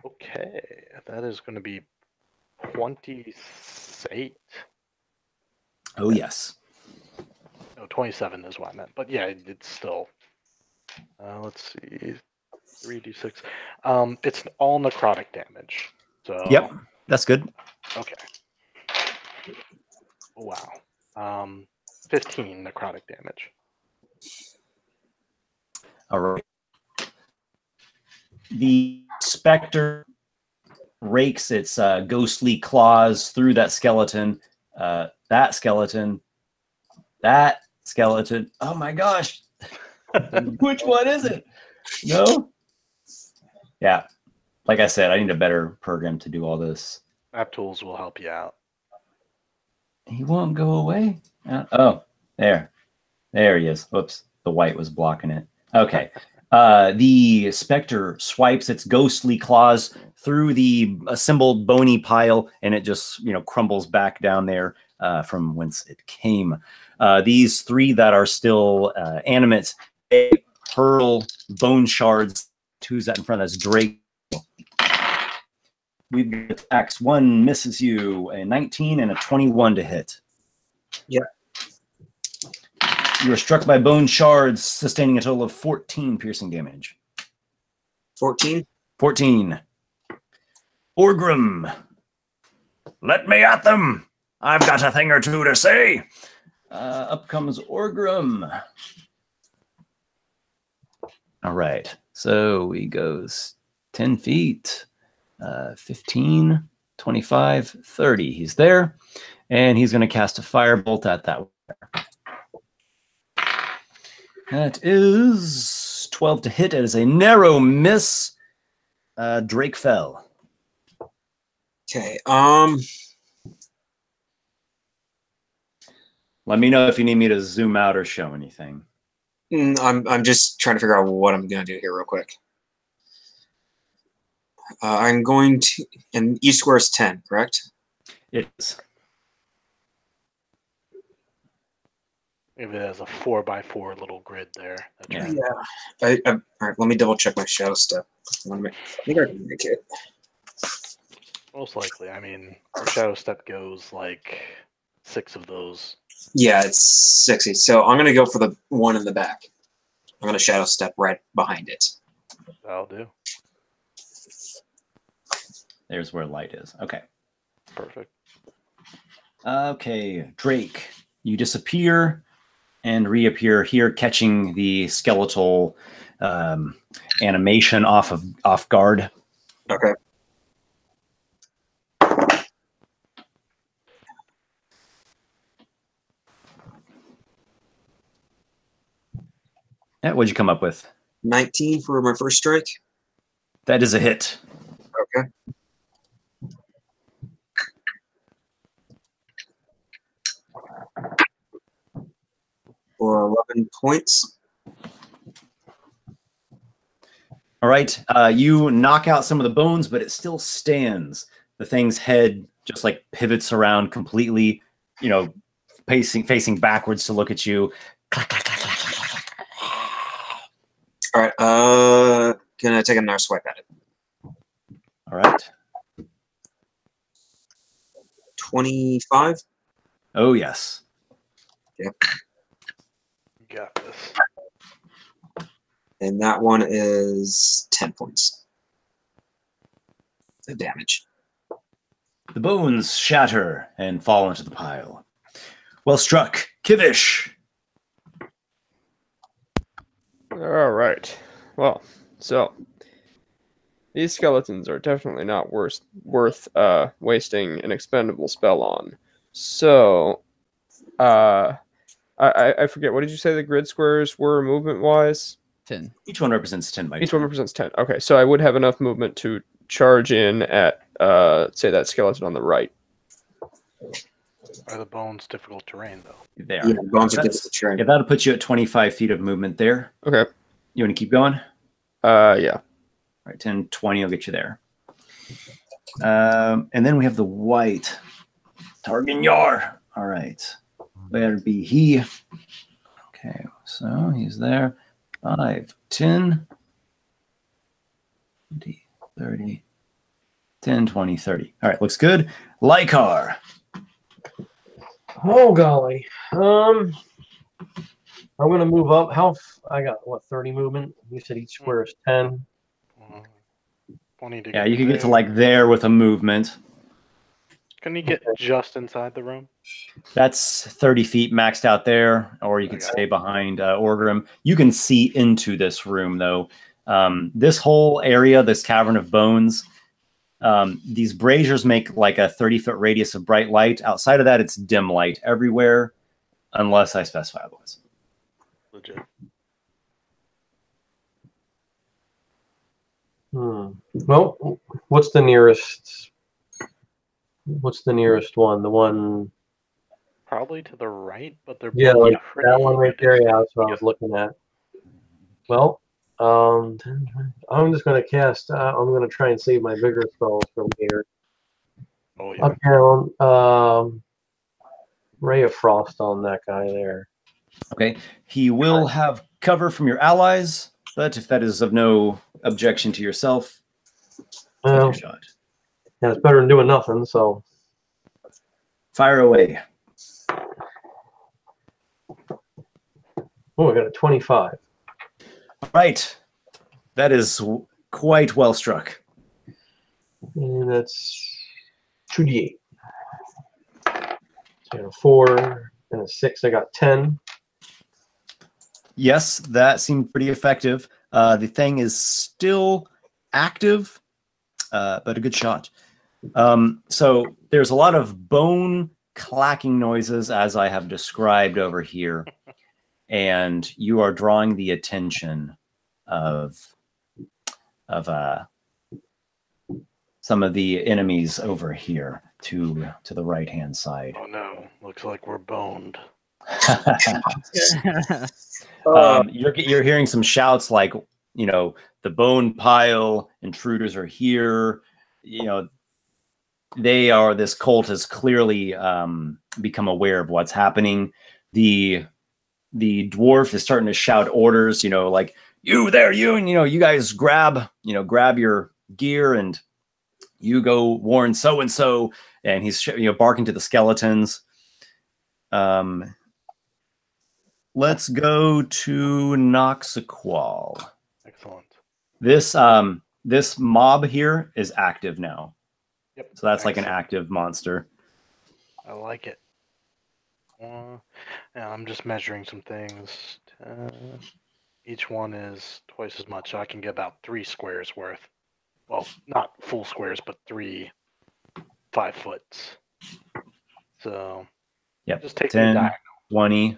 Okay, that is going to be 28. Oh, yes. No, 27 is what I meant. But yeah, it's still... let's see. 3d6. It's all necrotic damage. So... Yep, that's good. Okay. Oh, wow. 15 necrotic damage. All right. The Spectre rakes its ghostly claws through that skeleton. That skeleton. Oh my gosh. Which one is it? No? Yeah. Like I said, I need a better program to do all this. App tools will help you out. He won't go away. Oh, there. There he is. Whoops. The white was blocking it. Okay. The Spectre swipes its ghostly claws through the assembled bony pile, and it just, crumbles back down there from whence it came. These three that are still animate, they hurl bone shards. Who's that in front of us? Drake. We've got attacks. One misses you, a 19 and a 21 to hit. Yeah. You are struck by bone shards, sustaining a total of 14 piercing damage. 14? 14. Orgrim. Let me at them. I've got a thing or two to say. Up comes Orgrim. All right. So he goes 10 feet, 15, 25, 30. He's there. And he's going to cast a firebolt at that one. That is 12 to hit. It is a narrow miss. Drake fell. Okay. Let me know if you need me to zoom out or show anything. I'm just trying to figure out what I'm going to do here real quick. I'm going to... And each square is 10, correct? It is. Maybe there's a 4x4 little grid there. Yeah. All right, let me double check my shadow step. I think I can make it. Most likely. I mean, our shadow step goes like 6 of those. Yeah, it's 60. So I'm going to go for the one in the back. I'm going to shadow step right behind it. That'll do. There's where light is. Okay. Perfect. Okay, Drake, you disappear and reappear here, catching the skeletal animation off guard. Okay. Yeah, what'd you come up with? 19 for my first strike. That is a hit. Okay. For 11 points. All right, you knock out some of the bones, but it still stands. The thing's head just like pivots around completely, you know, facing backwards to look at you. Clack, clack, clack, clack, clack, clack, clack. All right. Gonna take another swipe at it. All right. 25. Oh, yes. Yep. You got this. And that one is 10 points of damage. The bones shatter and fall into the pile. Well struck. Kivish. All right. Well, so these skeletons are definitely not worth wasting an expendable spell on. So, I forget, what did you say the grid squares were movement wise? 10. Each one represents 10 by 10. Each one represents 10. Okay, so I would have enough movement to charge in at, say, that skeleton on the right. Are the bones difficult terrain, though? There. Yeah, bones are difficult to train. Yeah, that'll put you at 25 feet of movement there. Okay. You want to keep going? Yeah. All right, 10, 20 will get you there. And then we have the white. Targanyar. All right. Better be he. Okay, so he's there. 5, 10, 20, 30, 10, 20, 30. All right, looks good. Lykar. Oh golly. I'm gonna move up. I got what, 30 movement? You said each square is 10. 20 to Yeah, you could get to like there with a movement. Can you get just inside the room? That's 30 feet maxed out there, or you could stay behind Orgrim. You can see into this room, though. This whole area, this Cavern of Bones, these braziers make like a 30-foot radius of bright light. Outside of that, it's dim light everywhere, unless I specify otherwise. Legit. Well, what's the nearest? What's the nearest one? The one? Probably to the right, but they're Yeah, both like pretty that one right there. Yeah, that's what I Yep. was looking at. Well, I'm just gonna cast. I'm gonna try and save my vigor spells from here. Oh yeah. Up down. Ray of Frost on that guy there. Okay. He will have cover from your allies, but if that is of no objection to yourself, take Well, your shot. yeah, it's better than doing nothing. So Fire away. oh, I got a 25. All right. That is quite well struck. And that's 2d8. So I got a 4 and a 6. I got 10. Yes, that seemed pretty effective. The thing is still active, but a good shot. So there's a lot of bone clacking noises, as I have described over here, and you are drawing the attention of some of the enemies over here to the right hand side. Oh no, looks like we're boned. You're hearing some shouts like, you know, the bone pile intruders are here. You know, this cult has clearly become aware of what's happening. The the dwarf is starting to shout orders, like, you there, you, and, you guys grab your gear and you go warn so-and-so. And he's, barking to the skeletons. Let's go to Noxiqual. Excellent. This mob here is active now. Yep. So that's like an active monster. I like it. Yeah, I'm just measuring some things. Each one is twice as much, so I can get about 3 squares worth. Well, not full squares, but 3 5-foots. So, yep. Just take 10, me diagonal. 20,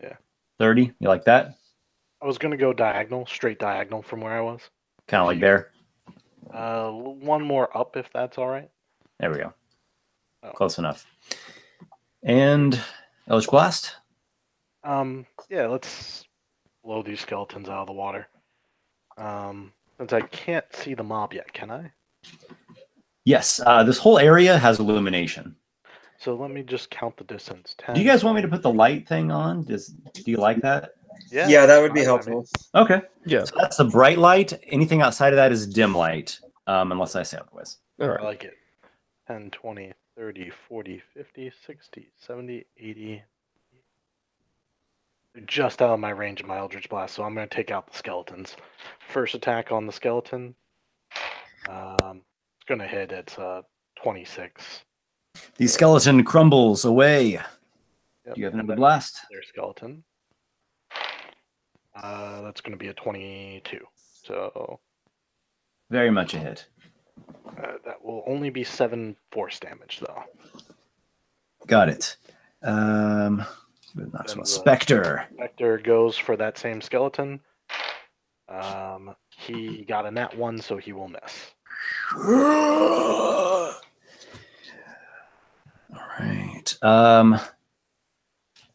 yeah, 30. You like that? I was gonna go diagonal, straight diagonal from where I was. Kind of like there. One more up, if that's all right. There we go. Oh. Close enough. And Eldritch Blast? Yeah, let's blow these skeletons out of the water. Since I can't see the mob yet, can I? Yes, this whole area has illumination. So let me just count the distance. 10, Do you guys want me to put the light thing on? Do you like that? Yeah, that would be helpful. Okay. Yeah. So that's the bright light. Anything outside of that is dim light, unless I say otherwise. All I right. like it. 10, 20, 30, 40, 50, 60, 70, 80. They're just out of my range of my Eldritch Blast, so I'm going to take out the skeletons. First attack on the skeleton. It's going to hit. It's 26. The skeleton crumbles away. Yep. Do you have another blast? Their skeleton. That's going to be a 22. So very much a hit. That will only be 7 force damage, though. Got it. Spectre. Spectre goes for that same skeleton. He got a nat 1, so he will miss. All right.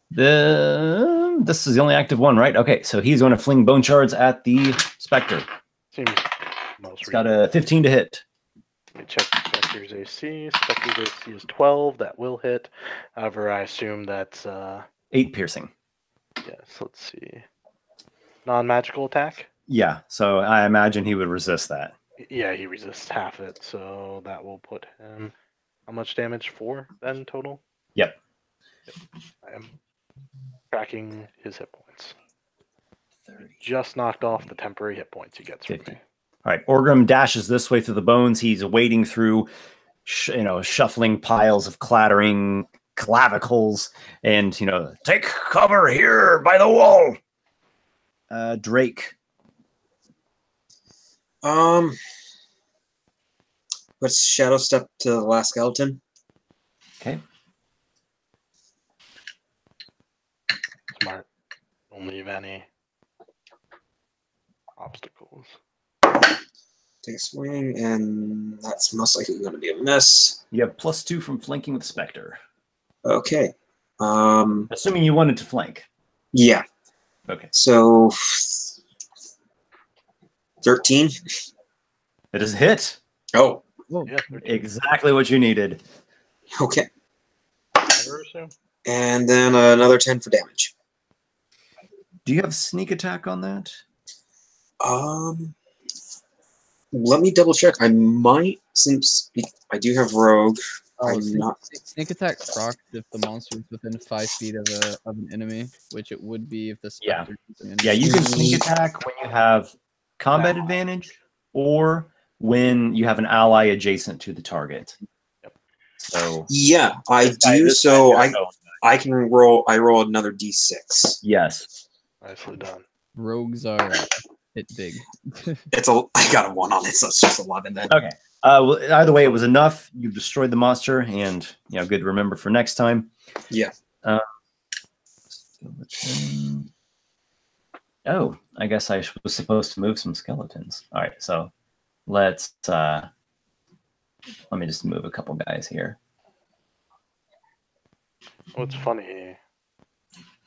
This is the only active one, right? Okay, so he's going to fling bone shards at the Spectre. Seems most He's got a 15 to hit. Let me check the Spectre's AC. Spectre's AC is 12. That will hit. However, I assume that's 8 piercing. Yes, let's see. Non-magical attack? Yeah, so I imagine he would resist that. Yeah, he resists half it, so that will put him... How much damage? 4 then total? Yep. I am tracking his hit points. 30. Just knocked off the temporary hit points he gets from 50. me. All right, Orgrim dashes this way through the bones. He's wading through, shuffling piles of clattering clavicles, and take cover here by the wall. Drake. Let's shadow step to the last skeleton. Okay. Smart. Don't leave any obstacles. Take a swing, and that's most likely going to be a miss. You have +2 from flanking with Spectre. Okay. Assuming you wanted to flank. Yeah. Okay. So 13. It is a hit. Oh. Yeah, Exactly what you needed. Okay. Never assume. And then another 10 for damage. Do you have sneak attack on that? Let me double check. I might, since I do have rogue. Sneak attack procs if the monster is within 5 feet of an enemy, which it would be if the Spectre is an enemy. Yeah, you can sneak attack when you have combat advantage or when you have an ally adjacent to the target. Yep. So yeah, I do. So I can roll. I roll another d6. Yes. Nicely done. Rogues are hit big. I got a 1 on it, so it's just 11 then. Okay. Well, either way, it was enough. You've destroyed the monster, and good to remember for next time. Yeah. Oh, I guess I was supposed to move some skeletons. All right, so let me just move a couple guys here. What's funny,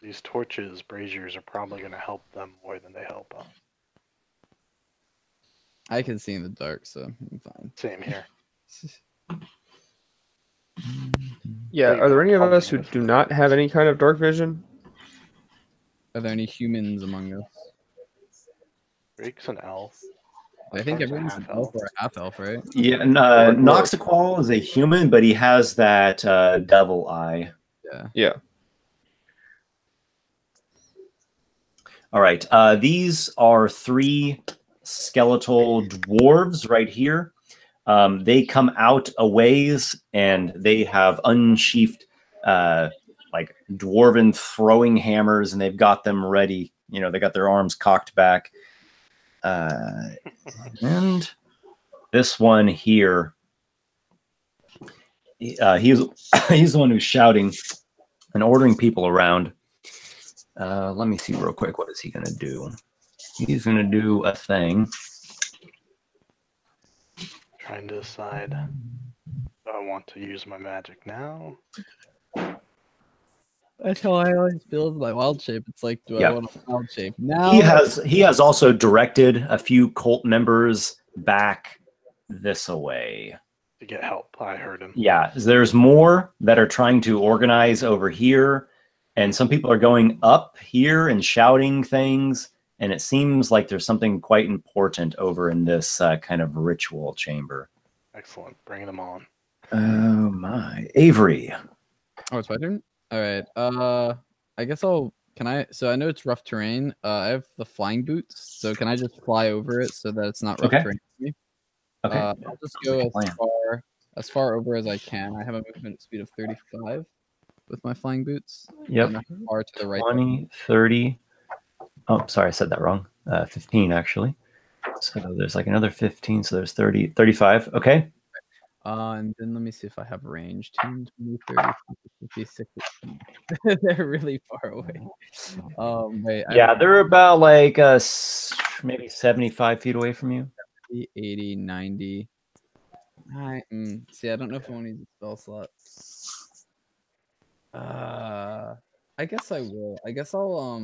these torches, braziers, are probably going to help them more than they help us. I can see in the dark, so I'm fine. Same here. Yeah, are there any of us who do not have any kind of dark vision? Are there any humans among us? Drake's an elf. I think Lykar's a everyone's an elf or a half elf, right? Yeah, and Or dwarf. Noxiqual is a human, but he has that devil eye. Yeah. Yeah. All right. These are 3 skeletal dwarves right here. They come out a ways, and they have unsheathed like dwarven throwing hammers, and they've got them ready. You know, they got their arms cocked back. And this one here, he's he's the one who's shouting and ordering people around. Let me see real quick. What is he going to do? He's going to do a thing. Trying to decide. Do I want to use my magic now? That's how I always feel with my wild shape. It's like, do I want a wild shape now? He has also directed a few cult members back this way To get help. I heard him. Yeah, there's more that are trying to organize over here, and some people are going up here and shouting things, and it seems like there's something quite important over in this kind of ritual chamber. Excellent. Bringing them on. Oh my. Avery. Oh, it's my turn? All right. I guess I'll. Can I? So I know it's rough terrain. I have the flying boots. So can I just fly over it so that it's not rough terrain for me? Okay. I'll just go as far over as I can. I have a movement speed of 35 with my flying boots. Yep. And how far to the right? 20, 30. Oh, sorry, I said that wrong. 15 actually. So there's like another 15. So there's 30, 35. Okay. And then let me see if I have range. 10, 20, 30, 50, 60. They're really far away. Wait, Yeah, they're about like maybe 75 feet away from you. 80, 90. See, I don't know if I want to use a spell slot. I guess I will. I guess I'll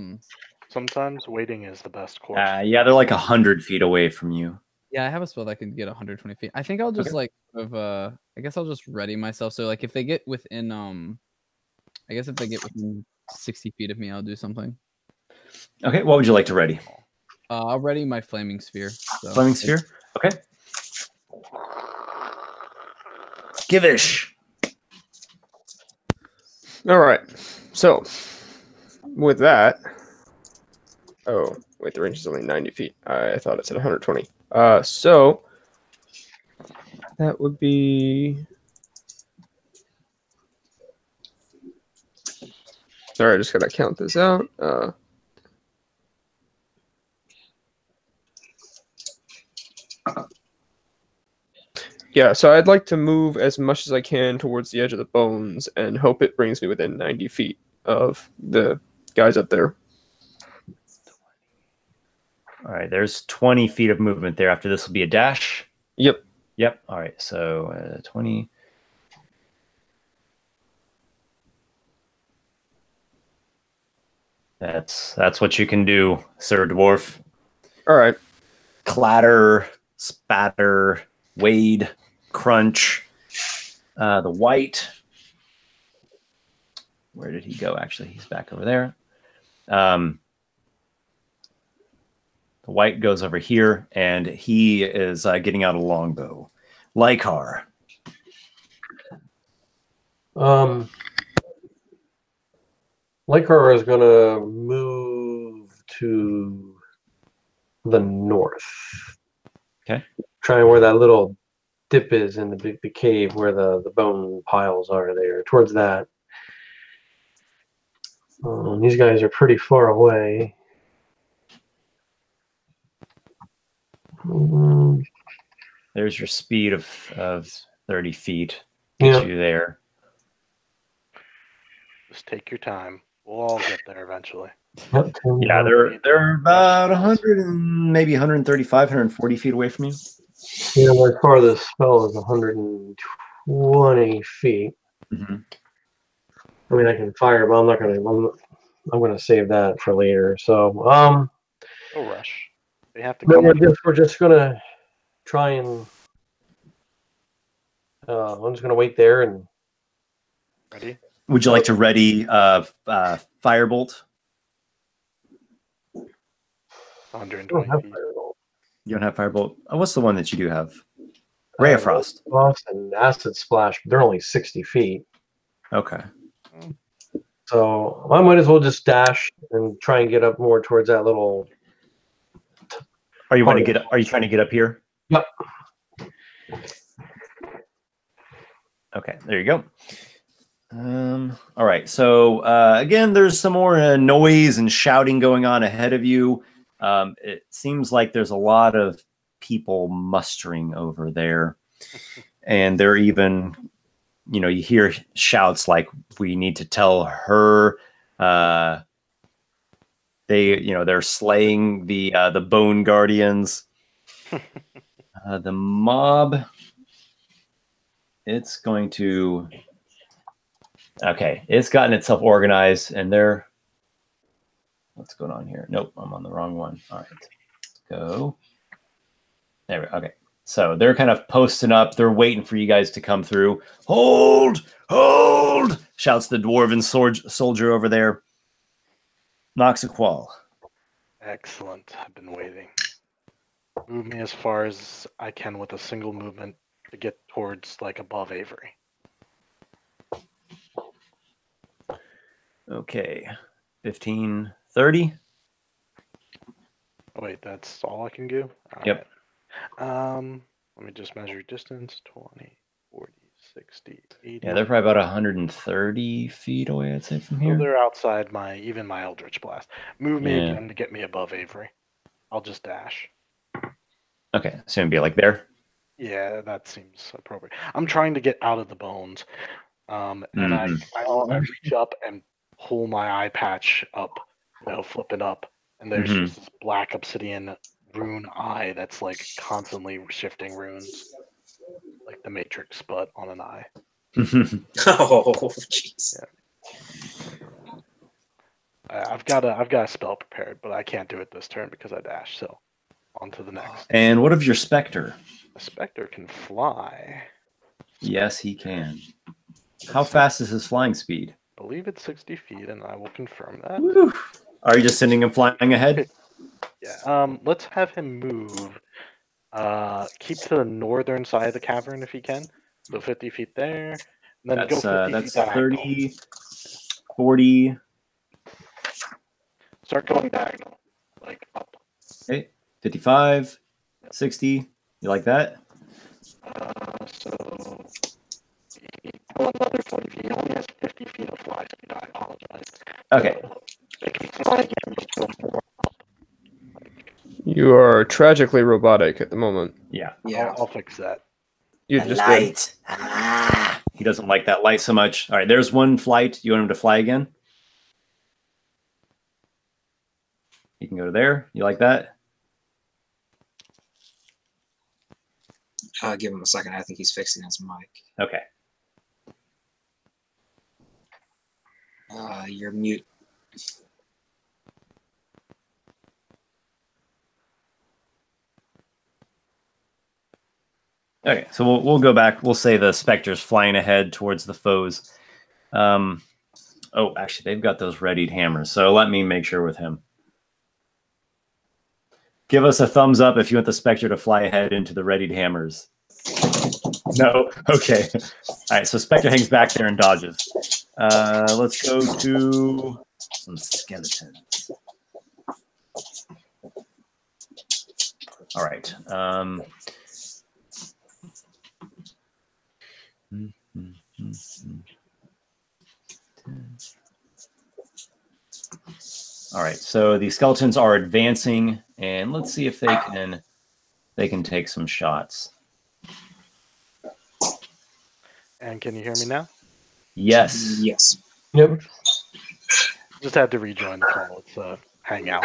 Sometimes waiting is the best course. Yeah, they're like 100 feet away from you. Yeah, I have a spell that can get 120 feet. I think I'll just I guess I'll just ready myself. So like if they get within I guess if they get within 60 feet of me, I'll do something. Okay, what would you like to ready? I'll ready my flaming sphere. So. Flaming sphere? Okay. Kivish. All right. So with that, oh wait, the range is only 90 feet. I thought it said 120. So that would be. Sorry, I just gotta count this out. Yeah, so I'd like to move as much as I can towards the edge of the bones and hope it brings me within 90 feet of the guys up there. All right, there's 20 feet of movement there. After this will be a dash. Yep. Yep. All right, so 20. That's what you can do, Sir Dwarf. All right. Clatter, spatter, wade, crunch. The white. Where did he go? Actually, he's back over there. The white goes over here, and he is getting out a longbow. Lykar. Lykar is going to move to the north. Okay. Trying where that little dip is in the cave where the bone piles are there, towards that. These guys are pretty far away. There's your speed of 30 feet. Get you there. Just take your time. We'll all get there eventually. Yeah, they're about 100 and maybe 135, 140 feet away from you. Yeah, my farthest spell is 120 feet. Mm-hmm. I mean, I can fire, but I'm gonna save that for later. So, no rush. They have to. No, we're just gonna try and. I'm just gonna wait there and. Ready? Would you like to ready firebolt? 120 feet. You don't have Firebolt? Oh, what's the one that you do have? Ray of Frost. Frost and Acid Splash. They're only 60 feet. Okay. So I might as well just dash and try and get up more towards that little. Are you trying to get up here? Yep. Okay, there you go. All right. So again, there's some more noise and shouting going on ahead of you. It seems like there's a lot of people mustering over there, and they're even, you hear shouts like, "We need to tell her." They're slaying the Bone Guardians. The mob. It's going to. Okay, it's gotten itself organized, and they're. What's going on here? Nope, I'm on the wrong one. All right, let's go. There we go. Okay, so they're kind of posting up. They're waiting for you guys to come through. Hold! Hold! Shouts the dwarven soldier over there. Noxiqual. Excellent. I've been waiting. Move me as far as I can with a single movement to get towards, like, above Avery. Okay, 15, 30. Oh, wait, that's all I can do? All Yep. right. Let me just measure distance. 20, 40, 60, 80. Yeah, they're probably about 130 feet away, I'd say, from So here. they're outside even my Eldritch Blast. Move me Yeah. again to get me above Avery. I'll just dash. Okay, so it'd be like there. Yeah, that seems appropriate. I'm trying to get out of the bones. And I reach up and pull my eye patch up, flipping up. And there's just this black obsidian rune eye that's like constantly shifting runes. Like the Matrix, but on an eye. Oh, jeez. Yeah. I've got a spell prepared, but I can't do it this turn because I dashed. So on to the next. And what of your Spectre? A Spectre can fly. Yes, he can. How fast is his flying speed? I believe it's 60 feet, and I will confirm that. Woo. Are you just sending him flying ahead? Yeah. Let's have him move. Keep to the northern side of the cavern if he can. So 50 feet there. And then That's go 50 feet diagonal. 30, 40. Start going diagonal, like up. Okay, 55, 60. You like that? So another 40 feet. He only has 50 feet of fly speed. I apologize. Okay. You are tragically robotic at the moment. Yeah. Yeah. I'll fix that. You The just light. He doesn't like that light so much. All right, there's one flight. You want him to fly again? You can go to there. You like that? Give him a second. I think he's fixing his mic. Okay. You're mute. Okay, so we'll go back. We'll say the Spectre's flying ahead towards the foes. Oh, actually, they've got those readied hammers. So let me make sure with him. Give us a thumbs up if you want the Spectre to fly ahead into the readied hammers. No? Okay. All right, so Spectre hangs back there and dodges. Let's go to some skeletons. All right. All right, so the skeletons are advancing, and let's see if they can take some shots. And can you hear me now? Yes. Yes. Yep. Just had to rejoin the call. It's Hangout.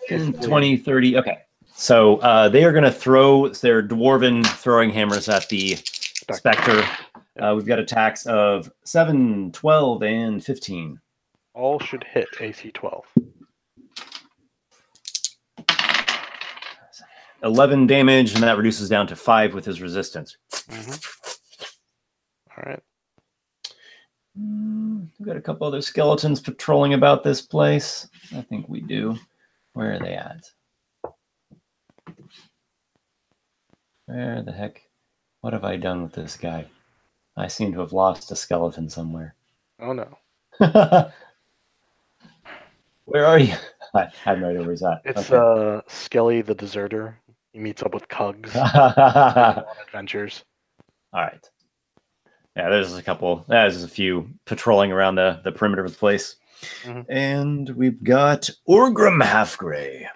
20, 30. Okay. So they are going to throw their dwarven throwing hammers at the Spectre. We've got attacks of 7, 12, and 15. All should hit AC 12. 11 damage, and that reduces down to 5 with his resistance. All right. We've got a couple other skeletons patrolling about this place. I think we do. Where are they at? Where the heck? What have I done with this guy? I seem to have lost a skeleton somewhere. Oh no. Where are you? I have no idea where he's at. It's Okay. Skelly the deserter. He meets up with Cugs All on adventures. right. Yeah, there's a few patrolling around the perimeter of the place. Mhm. And we've got Orgrim Halfgrey.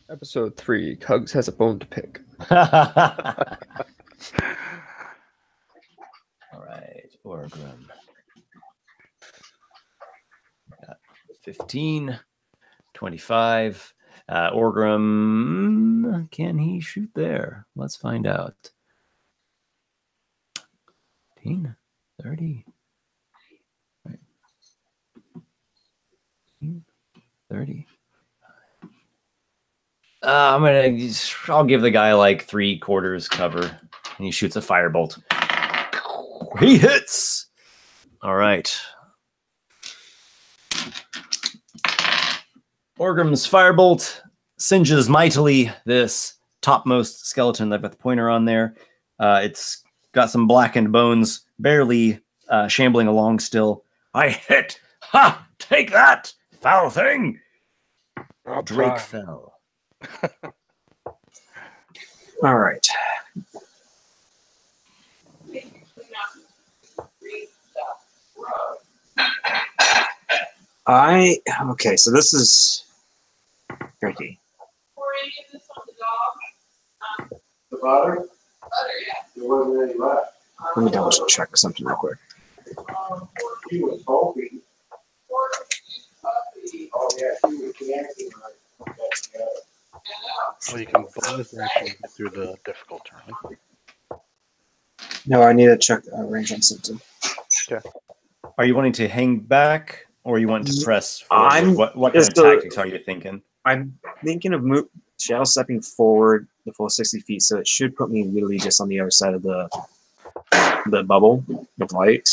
Episode 3, Cugs has a bone to pick. All right, Orgrim. Got 15, 25. Orgrim, can he shoot there? Let's find out. 15, 30. Right. 15, 30. I'll give the guy like 3/4 cover, and he shoots a firebolt. He hits. All right. Orgrim's firebolt singes mightily this topmost skeleton. I've got the pointer on there. It's got some blackened bones, barely shambling along still. I hit. Ha! Take that, foul thing. Drake fell. All right. Okay, so this is tricky. The butter? There wasn't any left. Let me double check something real quick. She was hoping. Oh, yeah, she was dancing. Well, you can bonus action get through the difficult terrain. No, I need to check range on something. Are you wanting to hang back, or you want to press I'm- forward? What kind of tactics are you thinking? I'm thinking of shadow stepping forward the full 60 feet, so it should put me literally just on the other side of the bubble with light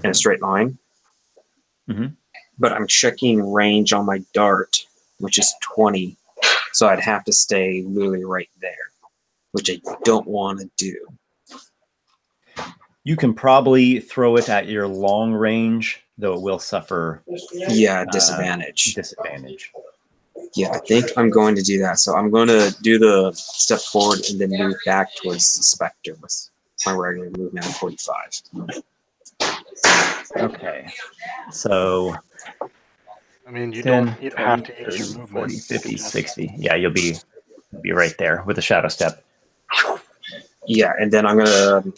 in a straight line. Mhm. But I'm checking range on my dart, which is 20, so I'd have to stay literally right there, which I don't want to do. You can probably throw it at your long range, though it will suffer Yeah, disadvantage. disadvantage. Yeah, I think I'm going to do that. So I'm going to do the step forward and then move back towards the Spectre with my regular movement of 45. Okay. So I mean, you 10, don't have to use your 30, movement. 40, You 50, could just- 60. Yeah, you'll be right there with a shadow step. Yeah, and then I'm going to...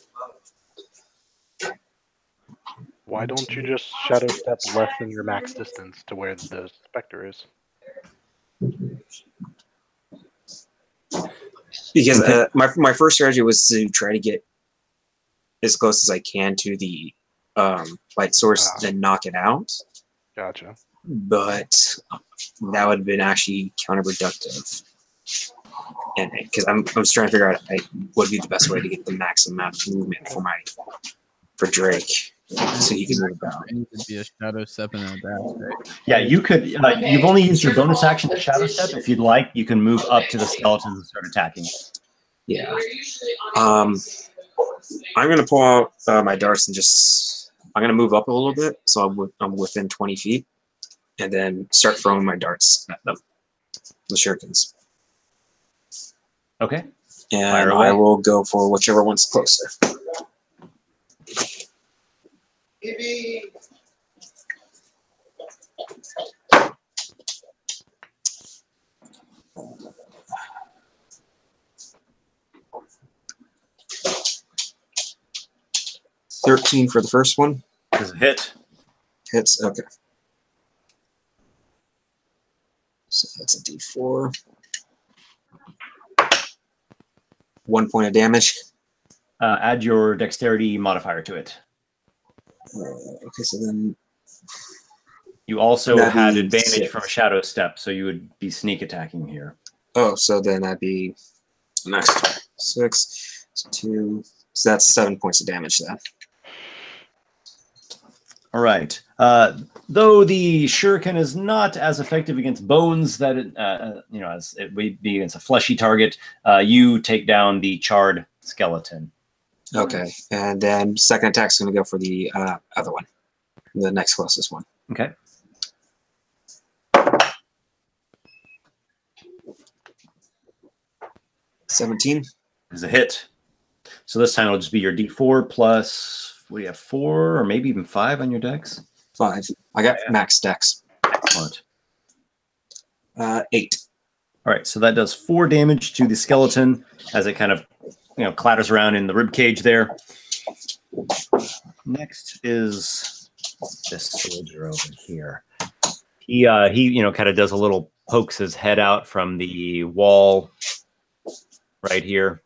Why don't you just shadow step less than your max distance to where the Spectre is? Because my first strategy was to try to get as close as I can to the light source, then knock it out. Gotcha. But that would have been actually counterproductive. And because I'm just trying to figure out what would be the best way to get the maximum amount of movement for Drake, so he can move about. It could be a shadow step and a dash, right? Yeah, you could. You've only used your bonus action to shadow step. If you'd like, you can move up to the skeletons and start attacking. Yeah. I'm going to pull out my darts and I'm going to move up a little bit, so I'm within 20 feet, and then start throwing my darts at them, the shurikens. Okay. And Fire away. I will go for whichever one's closer. $13 for the first one. Does it hit? Hits, okay. So that's a D4. 1 point of damage. Add your dexterity modifier to it. Okay, so then You also That'd had be advantage 6. from a shadow step, so you would be sneak attacking here. so then that'd be next 6, 2. So that's 7 points of damage then. All right. Though the shuriken is not as effective against bones that it, as it would be against a fleshy target, you take down the charred skeleton. Okay, and then second attack's going to go for the other one, the next closest one. Okay. $17 is a hit. So this time it'll just be your D4 plus, what do you have, 4 or maybe even 5 on your dex? 5. I got max dex. Excellent. 8. All right, so that does 4 damage to the skeleton as it kind of, clatters around in the rib cage there. Next is this soldier over here. He kind of does a little, pokes his head out from the wall right here.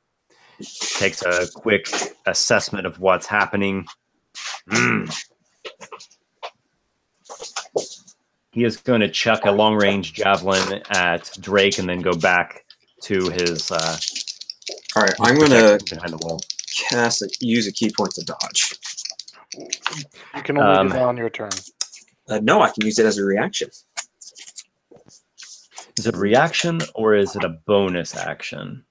Takes a quick assessment of what's happening. He is going to chuck a long-range javelin at Drake and then go back to his. All right, I'm going to behind the wall. Use a key point to dodge. You can only do that on your turn. No, I can use it as a reaction. Is it a reaction or is it a bonus action?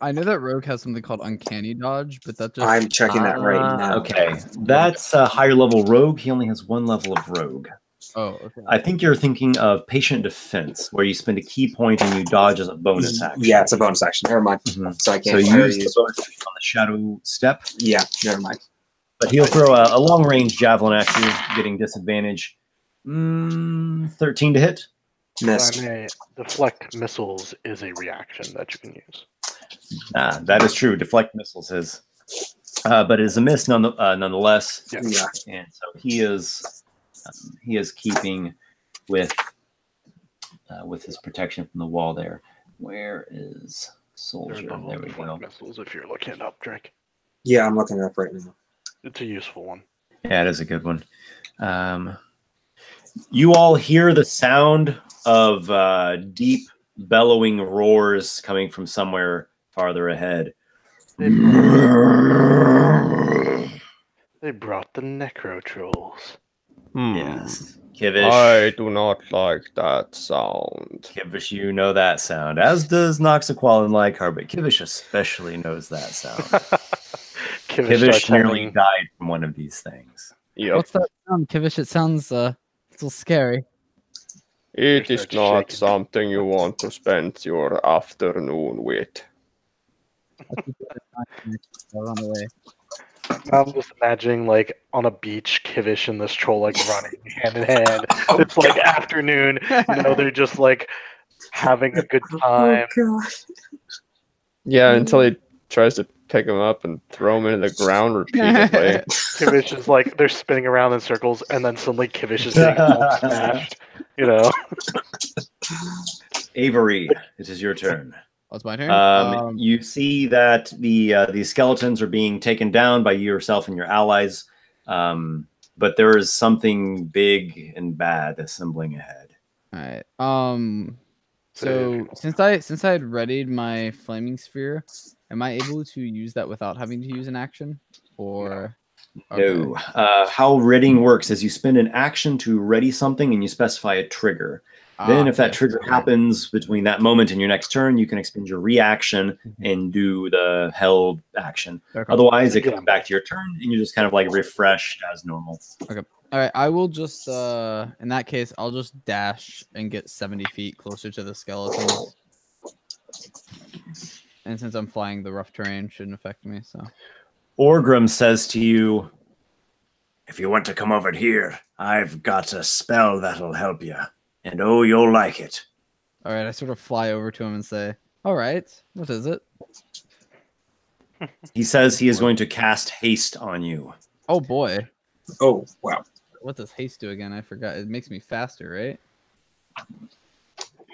I know that rogue has something called uncanny dodge, but that just I'm checking that right now. Okay, that's a higher level rogue. He only has 1 level of rogue. Oh, okay. I think you're thinking of patient defense, where you spend a key point and you dodge as a bonus action. Yeah, it's a bonus action. Never mind. So I can't. So you use the bonus action on the shadow step. Yeah, never mind. But he'll throw a long range javelin at you, getting disadvantage. 13 to hit. Missed. Deflect missiles is a reaction that you can use. That is true. Deflect missiles is, but it is a miss nonetheless. Yeah. And so he is keeping with his protection from the wall there. Where is soldier? There we go. Missiles, if you're looking it up, Drake. Yeah, I'm looking it up right now. It's a useful one. Yeah, it is a good one. You all hear the sound of deep bellowing roars coming from somewhere farther ahead. They brought the necro trolls. Yes. Kivish. I do not like that sound. Kivish, you know that sound, as does Noxiqual and Lykar, but Kivish especially knows that sound. Kivish nearly died from one of these things. Yep. What's that sound, Kivish? It sounds a little scary. It is not something you want to spend your afternoon with. Run away. I'm just imagining, on a beach, Kivish and this troll, running hand in hand. It's, afternoon. They're just, having a good time. Oh, God. Yeah, until he tries to pick him up and throw him into the ground repeatedly. Kivish is, they're spinning around in circles, and then suddenly Kivish is getting smashed. Avery, it is your turn. That's my turn. You see that the skeletons are being taken down by yourself and your allies, but there is something big and bad assembling ahead. All right. So since I had readied my flaming sphere, am I able to use that without having to use an action? Or no. How readying works is you spend an action to ready something and you specify a trigger. Then if that trigger happens between that moment and your next turn, you can expend your reaction and do the held action. Okay. Otherwise, it comes back to your turn and you're just kind of refreshed as normal. Okay. All right. I will just, in that case, I'll just dash and get 70 feet closer to the skeletons. And since I'm flying, the rough terrain shouldn't affect me. So, Orgrim says to you, "If you want to come over here, I've got a spell that'll help you. And oh, you'll like it." All right, I sort of fly over to him and say, "All right, what is it?" He says he is going to cast haste on you. Oh boy. Oh, wow. What does haste do again? I forgot. It makes me faster, right?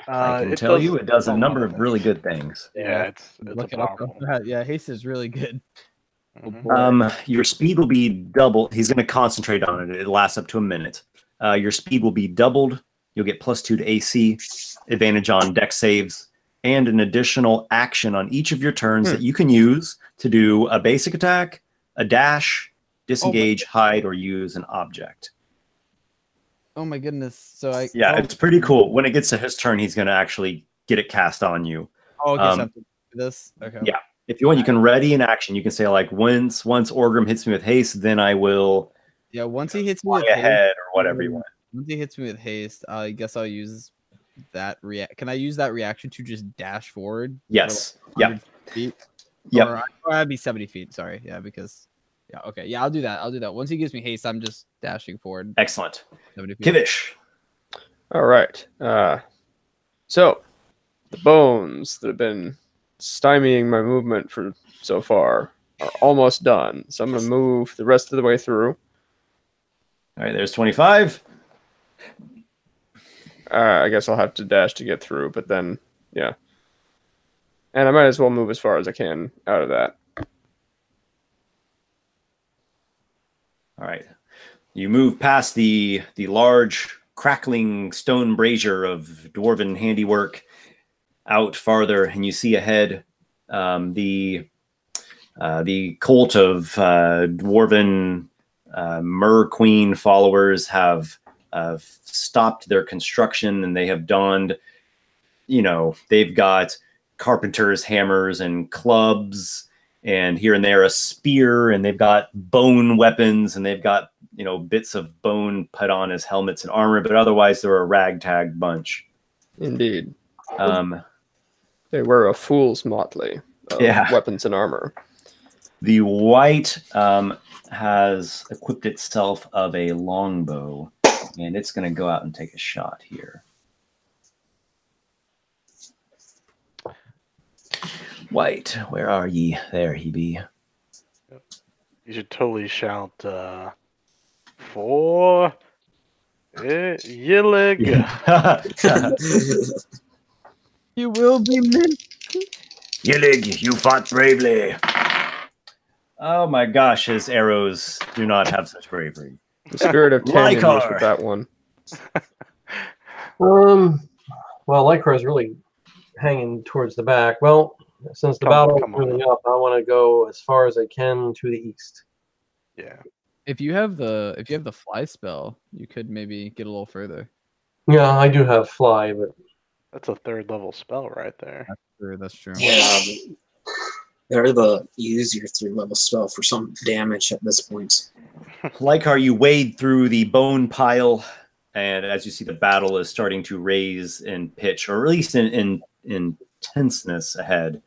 I can tell you it does a number of really good things. Yeah, it's look it up. Yeah, haste is really good. Your speed will be doubled. He's going to concentrate on it. It lasts up to a minute. Your speed will be doubled. You'll get +2 to AC, advantage on dex saves, and an additional action on each of your turns that you can use to do a basic attack, a dash, disengage, hide, or use an object. Oh my goodness. So Yeah, it's pretty cool. When it gets to his turn, he's going to actually get it cast on you. Oh, okay, so I have to do this. Okay. Yeah. If you want, you can ready in action. You can say like, once Orgrim hits me with haste, then I will. Yeah, once he hits me with ahead haste, or whatever you want. Once he hits me with haste, I guess I'll use that react. Can I use that reaction to just dash forward? Yes. Like 100 feet? Yep. Or I'd be 70 feet. Sorry. Yeah, because. Yeah. Okay. Yeah, I'll do that. I'll do that. Once he gives me haste, I'm just dashing forward. Excellent. 70 feet. Kivish. All right. So the bones that have been stymieing my movement for so far are almost done. So I'm going to move the rest of the way through. All right, there's 25. I guess I'll have to dash to get through, but then, yeah. And I might as well move as far as I can out of that. All right. You move past the large crackling stone brazier of dwarven handiwork out farther, and you see ahead the cult of dwarven Mer Queen followers have stopped their construction, and they have donned, they've got carpenter's hammers and clubs, and here and there a spear, and they've got bone weapons, and they've got bits of bone put on as helmets and armor, but otherwise they're a ragtag bunch. Indeed. They wear a fool's motley of weapons and armor. The white has equipped itself of a longbow, and it's going to go out and take a shot here. White, where are ye? There he be. You should totally shout for Yillig. You will be mint. Yillig, you fought bravely. Oh my gosh, his arrows do not have such bravery. The spirit of Tanyan was Lykar. with that one. Well, Lykar is really hanging towards the back. Well, since the battle is moving up, I want to go as far as I can to the east. Yeah. If you have the fly spell, you could maybe get a little further. Yeah, I do have fly, but that's a 3rd level spell right there. That's true. Yeah, they're the easier 3rd level spell for some damage at this point. Lykar, you wade through the bone pile, and as you see, the battle is starting to raise in pitch, or at least in tenseness ahead.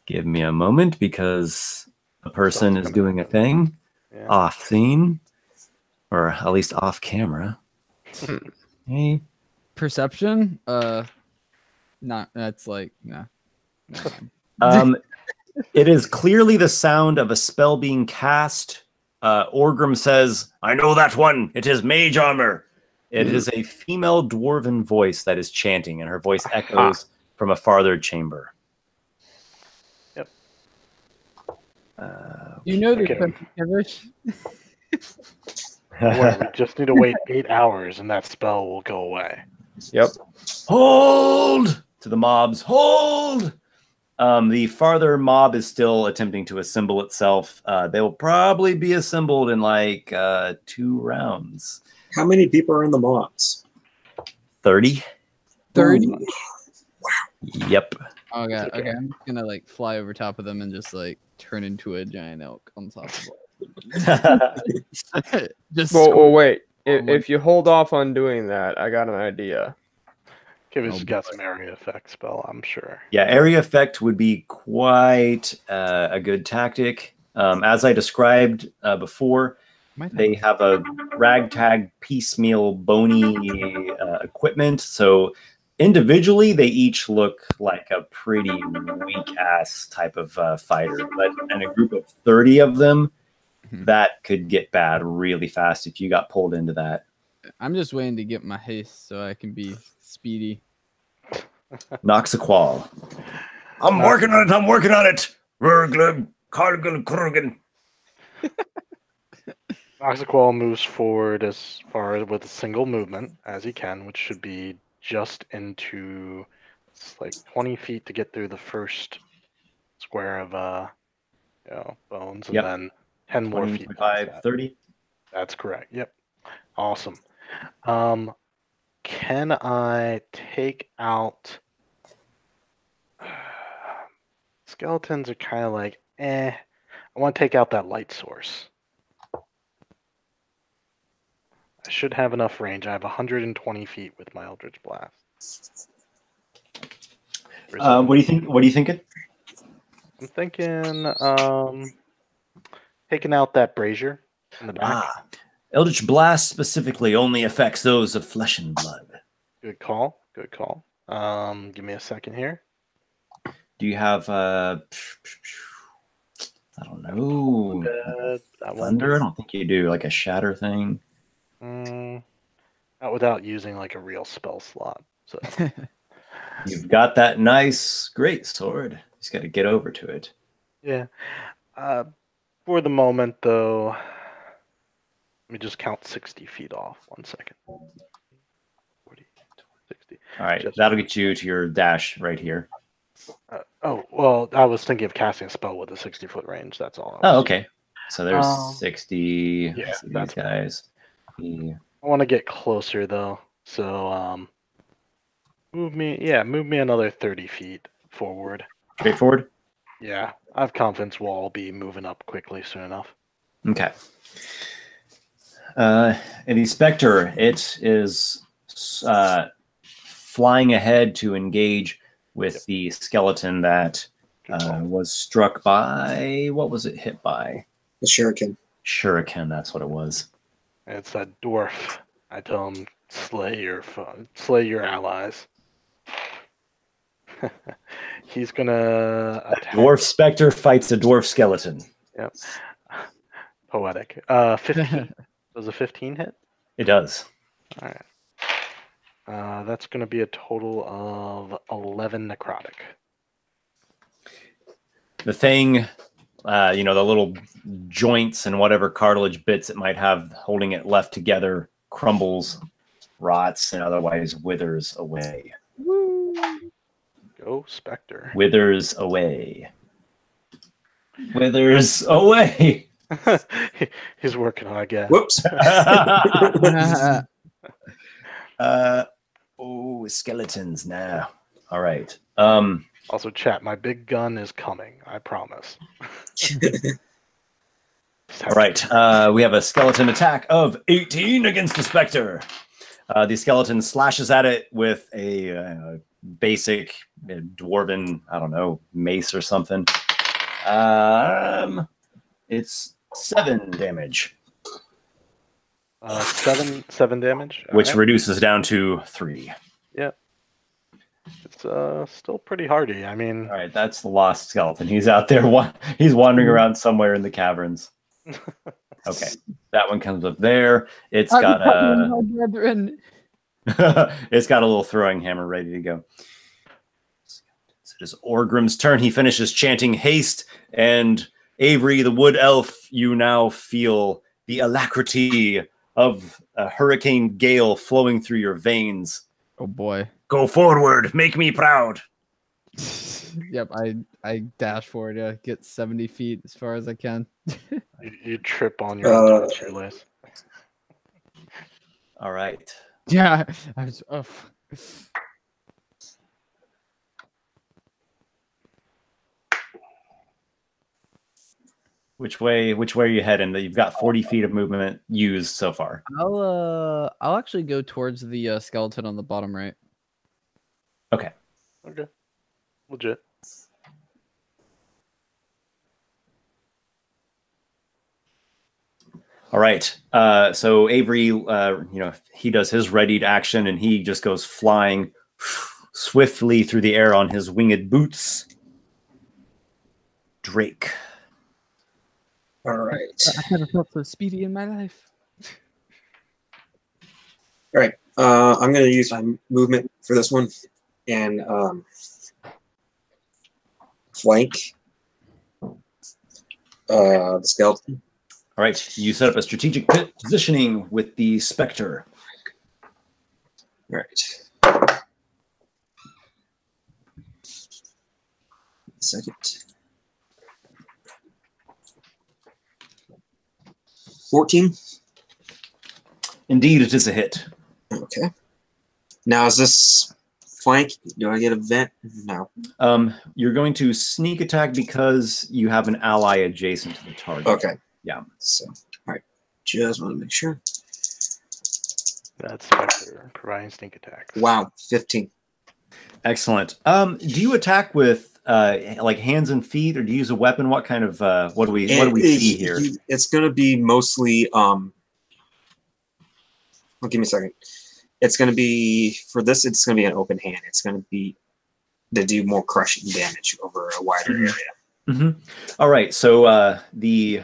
Give me a moment, because a person is doing a thing off scene, or at least off camera. Hey, perception? Not. That's like no. It is clearly the sound of a spell being cast. Orgrim says, "I know that one. It is mage armor." It is a female dwarven voice that is chanting, and her voice echoes from a farther chamber. Yep. You know the Kivish? We just need to wait 8 hours, and that spell will go away. Yep. Hold to the mobs. Hold. The farther mob is still attempting to assemble itself. They will probably be assembled in like 2 rounds. How many people are in the mobs? 30. 30? Wow. Yep. Oh god. Okay, I'm just gonna like fly over top of them and just like turn into a giant elk on top of it. Well, wait. If you hold off on doing that, I got an idea. Kivish got some area effect spell, I'm sure. Yeah, area effect would be quite a good tactic. As I described before, they have a ragtag piecemeal bony equipment. So individually, they each look like a pretty weak-ass type of fighter. But in a group of 30 of them, that could get bad really fast if you got pulled into that. I'm just waiting to get my haste so I can be speedy. Noxiqual. I'm working on it. I'm working on it. Noxiqual moves forward as far as with a single movement as he can, which should be just into it's like 20 feet to get through the first square of bones, and then 10 more 20, feet. 25, 30. That's correct. Yep. Awesome. Can I take out... Skeletons are kind of like, I want to take out that light source. I should have enough range. I have 120 feet with my Eldritch Blast. What do you think? What are you thinking? I'm thinking taking out that brazier in the back. Eldritch Blast specifically only affects those of flesh and blood. Good call. Good call. Give me a second here. Do you have I don't know. Thunder? I don't think you do. Like a shatter thing. Not without using like a real spell slot. So you've got that nice great sword. Just got to get over to it. Yeah. For the moment, though, let me just count 60 feet off. 1 second. 40, 60. All right, that'll get you to your dash right here. Well, I was thinking of casting a spell with a 60-foot range. That's all. Okay. So there's 60. Yeah, these guys. I want to get closer though, so move me another 30 feet forward. Straight forward? Yeah, I have confidence we'll all be moving up quickly soon enough. Okay. And the Spectre, it is flying ahead to engage with the skeleton that was struck by, what was it hit by? The shuriken. Shuriken, that's what it was. It's that dwarf. I tell him, slay your allies. He's gonna attack. Dwarf Spectre fights a dwarf skeleton. Yep. Poetic. 15. Does a 15 hit? It does. All right. That's gonna be a total of 11 necrotic. The thing, the little joints and whatever cartilage bits it might have holding it left together crumbles, rots, and otherwise withers away. Woo! Go Spectre. Withers away. Withers away. He's working on it again. Whoops. Skeletons now. All right. Also, chat, my big gun is coming. I promise. All right. We have a skeleton attack of 18 against the Spectre. The skeleton slashes at it with a basic dwarven, I don't know, mace or something. It's 7 damage. 7 damage. Which reduces down to 3. Yep. It's still pretty hardy. I mean, all right, that's the lost skeleton. He's out there. He's wandering around somewhere in the caverns. Okay, that one comes up there. It's got it's got a little throwing hammer ready to go. It is Orgrim's turn. He finishes chanting haste, and Avery, the wood elf, you now feel the alacrity of a hurricane gale flowing through your veins. Oh boy. Go forward, make me proud. Yep, I dash forward, get 70 feet as far as I can. You trip on your own shoelace. All right. Yeah. I was, Which way are you heading? You've got 40 feet of movement used so far. I'll actually go towards the skeleton on the bottom right. Okay. Okay. Legit. All right. So Avery, he does his readied action and he just goes flying swiftly through the air on his winged boots. Drake. All right. I've never felt so speedy in my life. All right. I'm going to use my movement for this one and flank the skeleton. All right. You set up a strategic positioning with the Spectre. All right. Second. 14. Indeed, it is a hit. Okay. Now is this flank? Do I get a vent? No. You're going to sneak attack because you have an ally adjacent to the target. Okay. Yeah. So, all right. Just want to make sure. That's Spectre, providing sneak attacks. Wow, 15. Excellent. Do you attack with like hands and feet, or do you use a weapon? What kind of what do we see here? It's going to be mostly well, give me a second. It's going to be for this. It's going to be an open hand. It's going to be to do more crushing damage over a wider area. Mm-hmm. All right. So the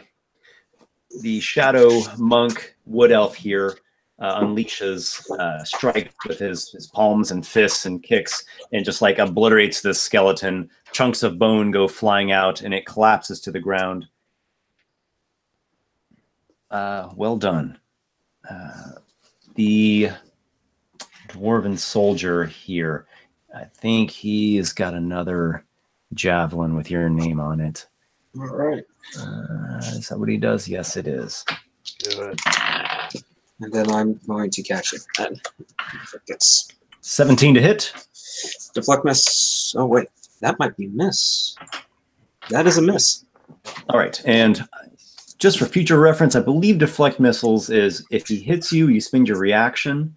shadow monk wood elf here unleashes strike with his palms and fists and kicks, and just like obliterates this skeleton. Chunks of bone go flying out, and it collapses to the ground. Well done. The dwarven soldier here, I think he's got another javelin with your name on it. All right. Is that what he does? Yes, it is. Good. And then I'm going to catch it. And if it gets 17 to hit. deflect miss. Oh wait, that might be miss. That is a miss. All right, and just for future reference, I believe deflect missiles is if he hits you, you spend your reaction.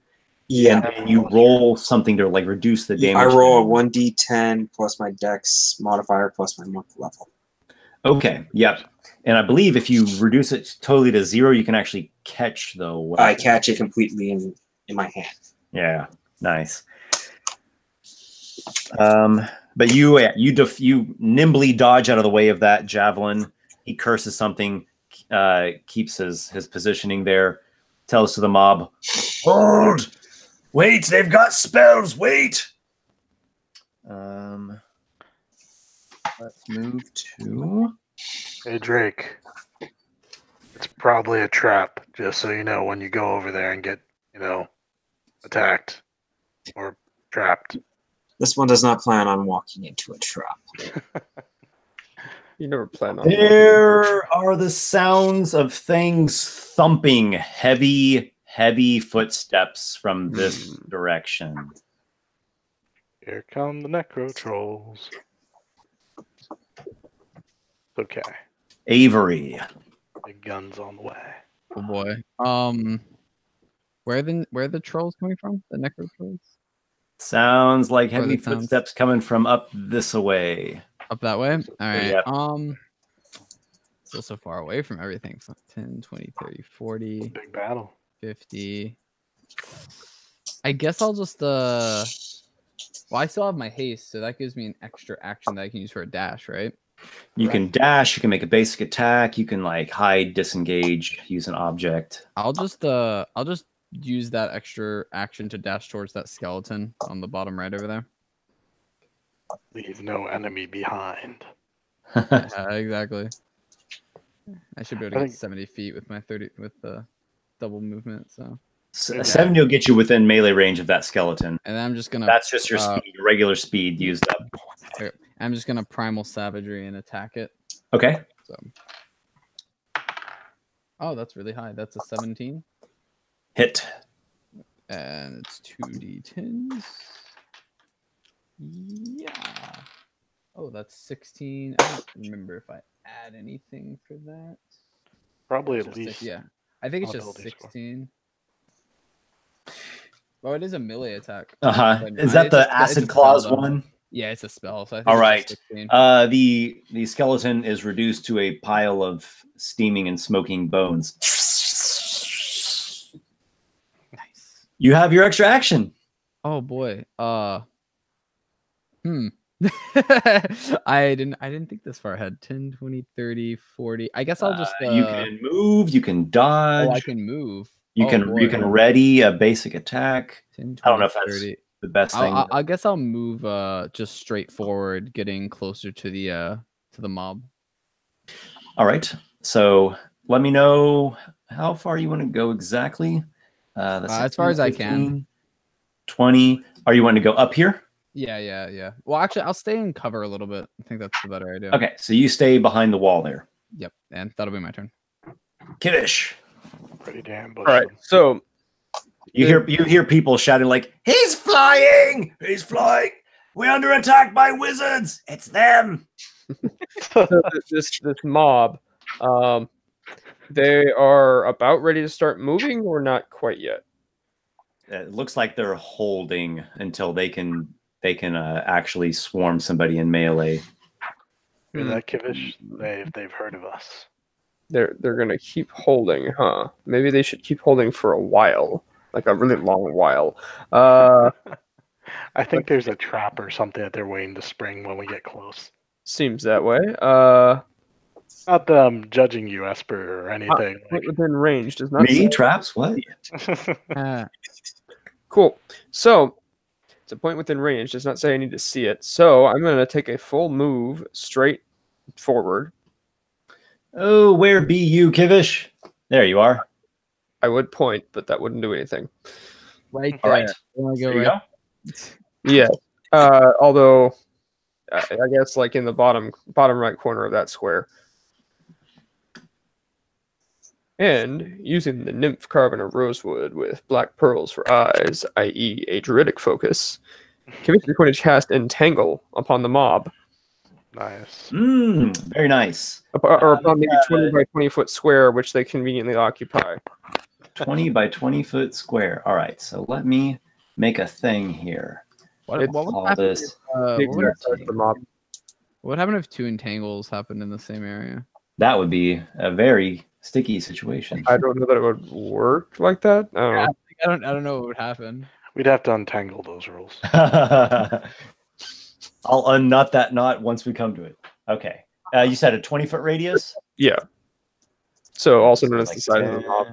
Yeah. And you roll something to like reduce the damage. I roll a 1d10 plus my dex modifier plus my monk level. Okay, yep. And I believe if you reduce it totally to 0, you can actually catch the weapon. I catch it completely in my hand. Yeah, nice. But you nimbly dodge out of the way of that javelin. He curses something, keeps his positioning there, tells to the mob, "Hold! Wait, they've got spells, wait!" Let's move to... Hey, Drake. It's probably a trap, just so you know when you go over there and get, attacked or trapped. This one does not plan on walking into a trap. You never plan on. There are the sounds of things thumping, heavy footsteps from this direction. Here come the necro trolls. Okay. Avery. Big guns on the way. Oh boy. Where are the trolls coming from? The necro trolls? Sounds like Or heavy the sounds- footsteps coming from up this way. Up that way? All right. Yeah. Still so far away from everything. 10, 20, 30, 40, Big battle. 50. I guess I'll just well, I still have my haste, so that gives me an extra action that I can use for a dash, right? You can dash, you can make a basic attack, you can like hide, disengage, use an object. I'll just use that extra action to dash towards that skeleton on the bottom right over there. Leave no enemy behind. Yeah, exactly. I should be able to I get think- 70 feet with my 30 with the double movement. So, 70 will get you within melee range of that skeleton. and then I'm just gonna. That's just your speed, regular speed used up. I'm just gonna primal savagery and attack it. Okay. So. Oh, that's really high. That's a 17. Hit. And it's 2d10s. Yeah. Oh, that's 16. I don't remember if I add anything for that. Probably at Just least. yeah. I think it's on just ability score. 16. Oh, it is a melee attack. Uh-huh. But Is it's that the a- it's a acid spell, claws though. one? Yeah, it's a spell. So I think All it's right. just 16. The skeleton is reduced to a pile of steaming and smoking bones. Nice. You have your extra action. Oh boy. I didn't think this far ahead. 10, 20, 30, 40. I guess I'll just You can move, you can dodge. I can move. You Oh, can boy. you can ready a basic attack. 10, 20, I don't know if that's 30. the best thing. I guess I'll move just straight forward, getting closer to the mob. All right. So let me know how far you want to go exactly. That's As far as I 15, can. 20. Are you wanting to go up here? Yeah. Well, actually, I'll stay in cover a little bit. I think that's the better idea. Okay. So you stay behind the wall there. Yep, and that'll be my turn. Kivish. Ready to ambush All right, them. so You hear people shouting like, "He's flying! He's flying! We're under attack by wizards! It's them!" this mob, they are about ready to start moving, or not quite yet. It looks like they're holding until they can actually swarm somebody in melee. Hear that, Kivish? They've heard of us. They're gonna keep holding, huh? Maybe they should keep holding for a while, like a really long while. I think there's a trap or something that they're waiting to spring when we get close. Seems that way. Not that I'm judging you, Esper, or anything. Point within range does not Me say. traps? What? Cool. So it's a point within range. Does not say I need to see it. So I'm gonna take a full move straight forward. Oh, where be you, Kivish? There you are. I would point, but that wouldn't do anything. Right All right. there. I wanna go There you right- go. Yeah. Although I guess like in the bottom right corner of that square. And using the nymph carving of rosewood with black pearls for eyes, i.e. a druidic focus, Kivish is going to cast Entangle upon the mob. Nice. Very nice. Or upon the 20 by 20 foot square, which they conveniently occupy. 20 by 20 foot square. All right, so let me make a thing here. What All would happen this. The what would exact size of the mob. what happened if two entangles happened in the same area? That would be a very sticky situation. I don't know that it would work like that. I don't know. I don't know what would happen. We'd have to untangle those rules. I'll unknot that knot once we come to it. Okay. You said a 20-foot radius? Yeah. So also known as Like the size of the mob.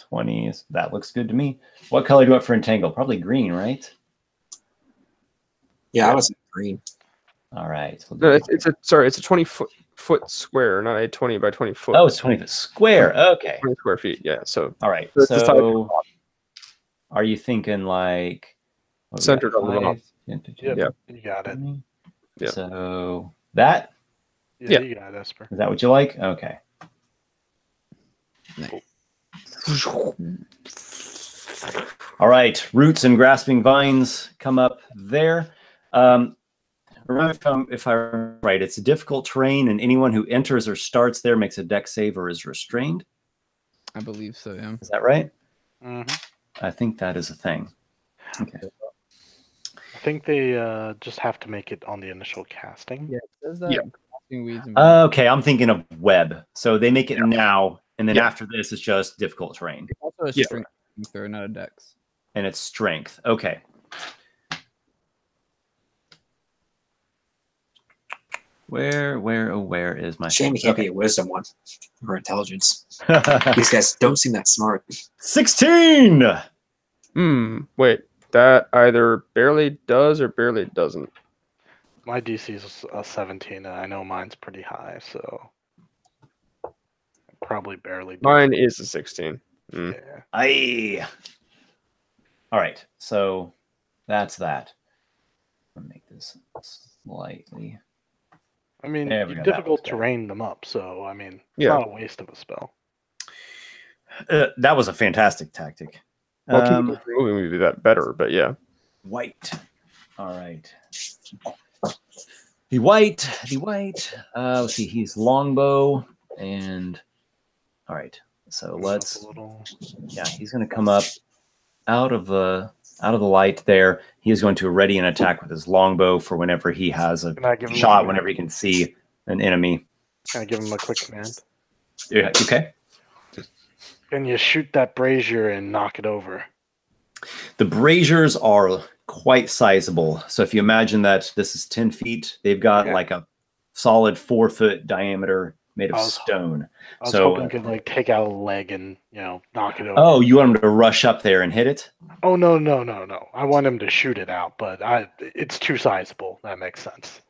20. That looks good to me. What color do you want for entangle? Probably green, right? Yeah, I was green. All right. No, it's a 20 foot square, not a 20 by 20 foot. Oh, it's 20 foot square. Okay. 20 square feet. Yeah. So All right. That's the size of the So mob. are you thinking like what was Centered that, on the mob. 5, 10, Yep. Yeah. You got it. 20? Yeah. So that Yeah, Yeah. you got it, Esper. is that what you like? Okay. All right, roots and grasping vines come up there. Remember, if I'm right, it's a difficult terrain, and anyone who enters or starts there makes a dex save or is restrained. I believe so, yeah. Is that right? Mm-hmm. I think that is a thing. Okay. I think they just have to make it on the initial casting. Yeah, it says that. Yeah. Casting weeds and Okay, I'm thinking of web. So they make it now, and then Yeah. after this, it's just difficult terrain, also a Yeah. strength throw, not a dex. and it's strength. Okay. Where is my Shame you can't be okay. a wisdom one or intelligence. These guys don't seem that smart. 16. Wait. That either barely does or barely doesn't. My DC is a 17, and I know mine's pretty high, so probably barely. do. Mine is a 16. Yeah. Aye. All right, so that's that. I'll make this slightly. I mean, There we you're go, that difficult looks to better. rain them up, so I mean, it's Yeah. not a waste of a spell. That was a fantastic tactic. Well, keep it moving would be that better, but yeah. White. All right. The white. Let's see. He's longbow, and all right. So let's. A little. Yeah, he's going to come up out of the light there. He is going to ready an attack with his longbow for whenever he has a Can I give him shot. a, Whenever he can see an enemy. Can I give him a quick command? Yeah, okay. Can you shoot that brazier and knock it over? The braziers are quite sizable. So if you imagine that this is 10 feet, they've got Okay. like a solid 4-foot diameter made of I was- stone. I was So- hoping you could like take out a leg and knock it over. Oh, you want him to rush up there and hit it? Oh no. I want him to shoot it out, but it's too sizable. That makes sense.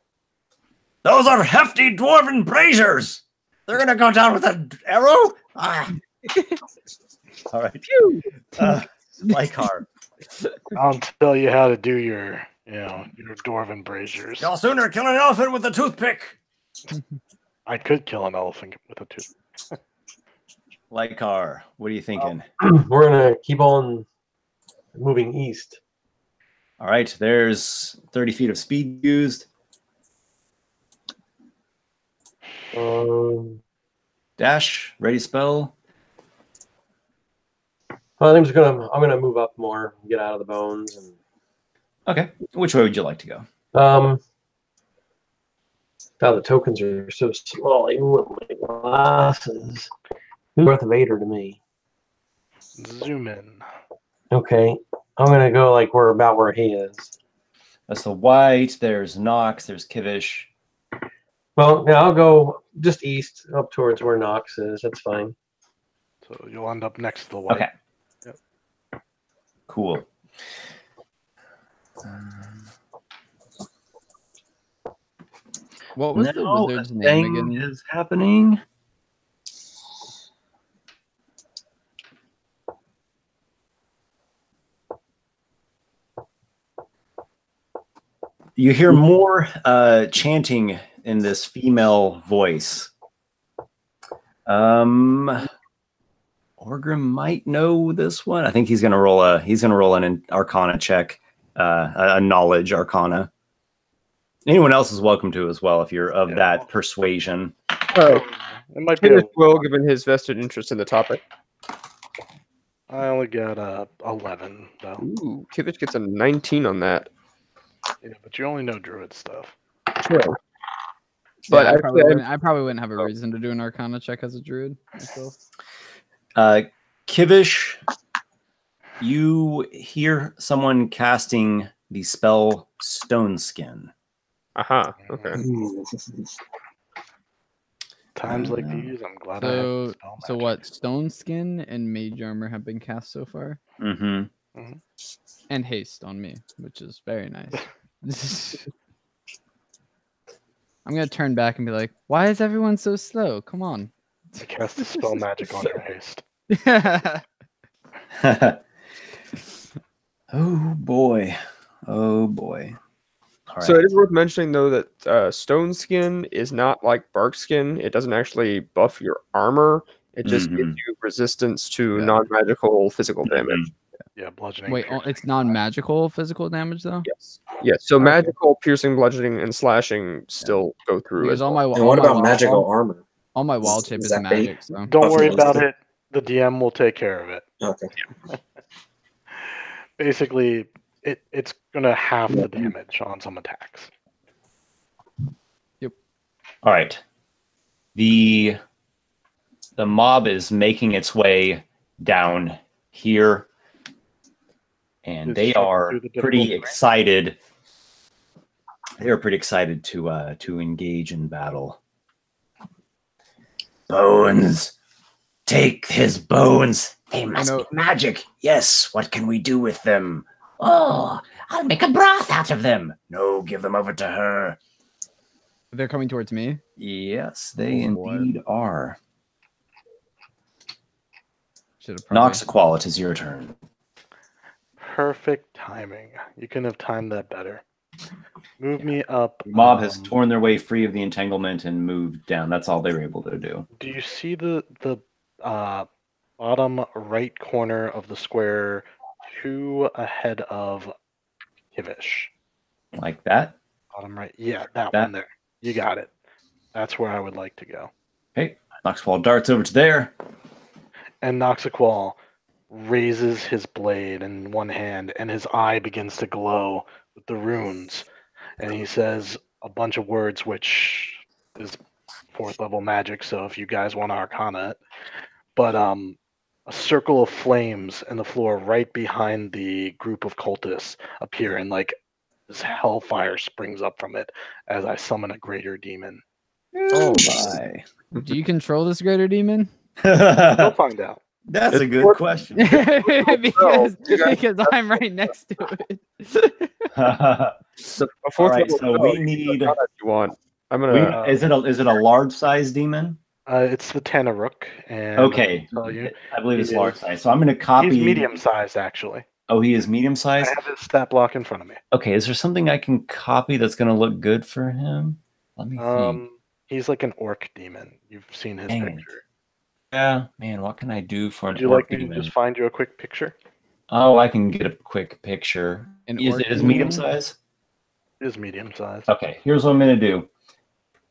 Those are hefty dwarven braziers. They're gonna go down with an arrow. Ah. All right. Lykar. I'll tell you how to do your dwarven braziers. Y'all sooner kill an elephant with a toothpick. I could kill an elephant with a tooth. Lykar, what are you thinking? We're gonna keep on moving east. All right, there's 30 feet of speed used. Dash, ready spell. I'm gonna move up more, get out of the bones, and Okay, which way would you like to go? God, the tokens are so small, even with my glasses. Who's Breath of Vader to me? Zoom in. Okay, I'm gonna go like where he is. That's the white. There's Nox. There's Kivish. Well, yeah, I'll go just east, up towards where Nox is. That's fine. So you'll end up next to the white. Okay. Yep. Cool. What was the Now wizard's a name thing again? is happening. You hear more chanting in this female voice. Orgrim might know this one. I think he's gonna roll an Arcana check, a knowledge Arcana. Anyone else is welcome to as well if you're of that persuasion. It might be. Kivish will, given his vested interest in the topic. I only got 11 though. Ooh, Kivish gets a 19 on that. Yeah, but you only know Druid stuff. True. But But I probably wouldn't have a reason to do an Arcana check as a druid myself. Kivish, you hear someone casting the spell Stone Skin. Okay. Times like these, I'm glad I have So, spell so magic. what? Stone Skin and Mage Armor have been cast so far, Mm-hmm. and Haste on me, which is very nice. I'm gonna turn back and be like, "Why is everyone so slow? Come on!" I cast the spell magic on your haste. Oh boy. Oh boy. All So right. it is worth mentioning, though, that Stone Skin is not like Bark Skin. It doesn't actually buff your armor. It just gives you resistance to non-magical physical damage. Yeah, bludgeoning. Wait, piercing. it's non-magical physical damage though. Yes. Yes. So Okay. magical, piercing, bludgeoning, and slashing still go through. Because As all well. my And what about magical all, armor? all my wild shape Is is that bait? magic. So Don't worry Buffalo. about it. The DM will take care of it. Okay. Basically, it's gonna half the damage on some attacks. All right. The mob is making its way down here, and they are pretty excited. They are pretty excited to engage in battle. Bones, take his bones. They must be magic. Yes, what can we do with them? Oh, I'll make a broth out of them. No, give them over to her. they're coming towards me. Yes, they Oh, boy. indeed are. Should have probably. Noxiqual, it is your turn. Perfect timing. You couldn't have timed that better. Move me up. The mob has torn their way free of the entanglement and moved down. That's all they were able to do. Do you see the bottom right corner of the square, 2 ahead of Kivish? Like that? Bottom right. Yeah, that That- one there. You got it. That's where I would like to go. Okay. Noxiqual darts over to there. And Noxiqual raises his blade in one hand, and his eye begins to glow with the runes. And he says a bunch of words, which is 4th level magic. So if you guys want to Arcana it, but a circle of flames in the floor right behind the group of cultists appear, and like this hellfire springs up from it as I summon a greater demon. Oh my. Do you control this greater demon? We'll find out. That's a good question. because I'm right next to it. So a All fourth right, level so spell, we you can need. Arcana if you want. I'm gonna. Is it a large size demon? It's the Tanaruk, and Okay, I'll tell you, I believe it's he large is- size. So I'm going to copy. he's medium-sized actually. Oh, he is medium I sized. have his stat block in front of me. Okay, is there something I can copy that's going to look good for him? Let me think. He's like an orc demon. You've seen his Dang it. picture. Yeah, man, what can I do for an Would you orc like me to demon? just find you a quick picture? Oh, I can get a quick picture. Is orc it is demon? medium size? It is medium sized. Okay, here's what I'm gonna do.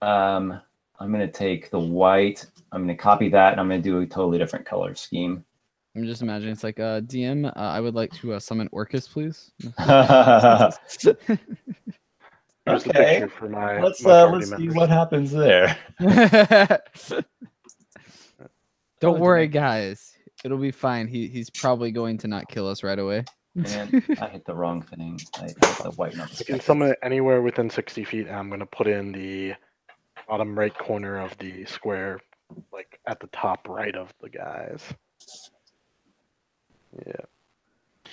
I'm gonna take the white. I'm gonna copy that, and I'm gonna do a totally different color scheme. I'm just imagining it's like DM. I would like to summon Orcus, please. Here's the Okay, picture for my let's party see members. what happens there. Don't worry, guys. It'll be fine. He's probably going to not kill us right away. Man, I hit the wrong thing. I hit the white, not the You can spectre. summon it anywhere within 60 feet, and I'm going to put in the bottom right corner of the square, like at the top right of the guys. Yeah.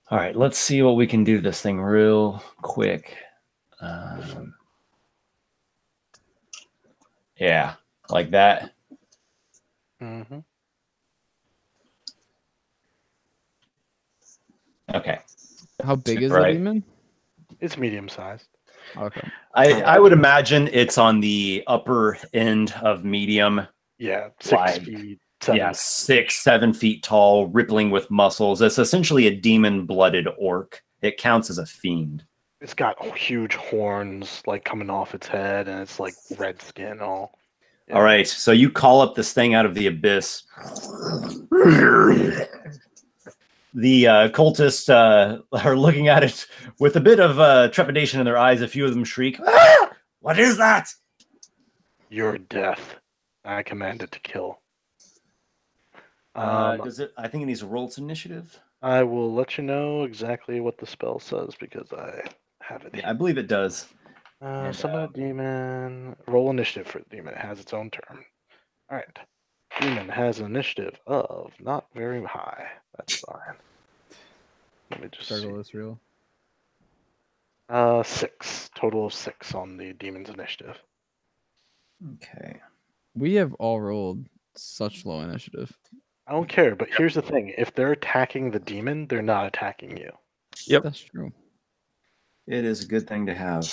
All right, let's see what we can do this thing real quick. Yeah, like that. Mm-hmm. Okay. How big is the Right. demon? It's medium sized. Okay. I would imagine it's on the upper end of medium. Yeah, 6 Like, feet, 7 Yeah, 6, 7 feet tall, rippling with muscles. It's essentially a demon-blooded orc. It counts as a fiend. It's got huge horns like coming off its head, and it's like red skin all. Yeah. All right, so you call up this thing out of the abyss. The cultists are looking at it with a bit of trepidation in their eyes. A few of them shriek, "Ah! What is that?" Your death. I command it to kill. Does it? I think it needs to roll its initiative. I will let you know exactly what the spell says because I have it. Yeah, I believe it does. And, Summon a demon. Roll initiative for the demon. It has its own turn. All right. Demon has an initiative of not very high. That's fine. Let me just Struggle is real. 6. Total of 6 on the demon's initiative. Okay. We have all rolled such low initiative. I don't care, but here's the thing. If they're attacking the demon, they're not attacking you. Yep. That's true. It is a good thing to have.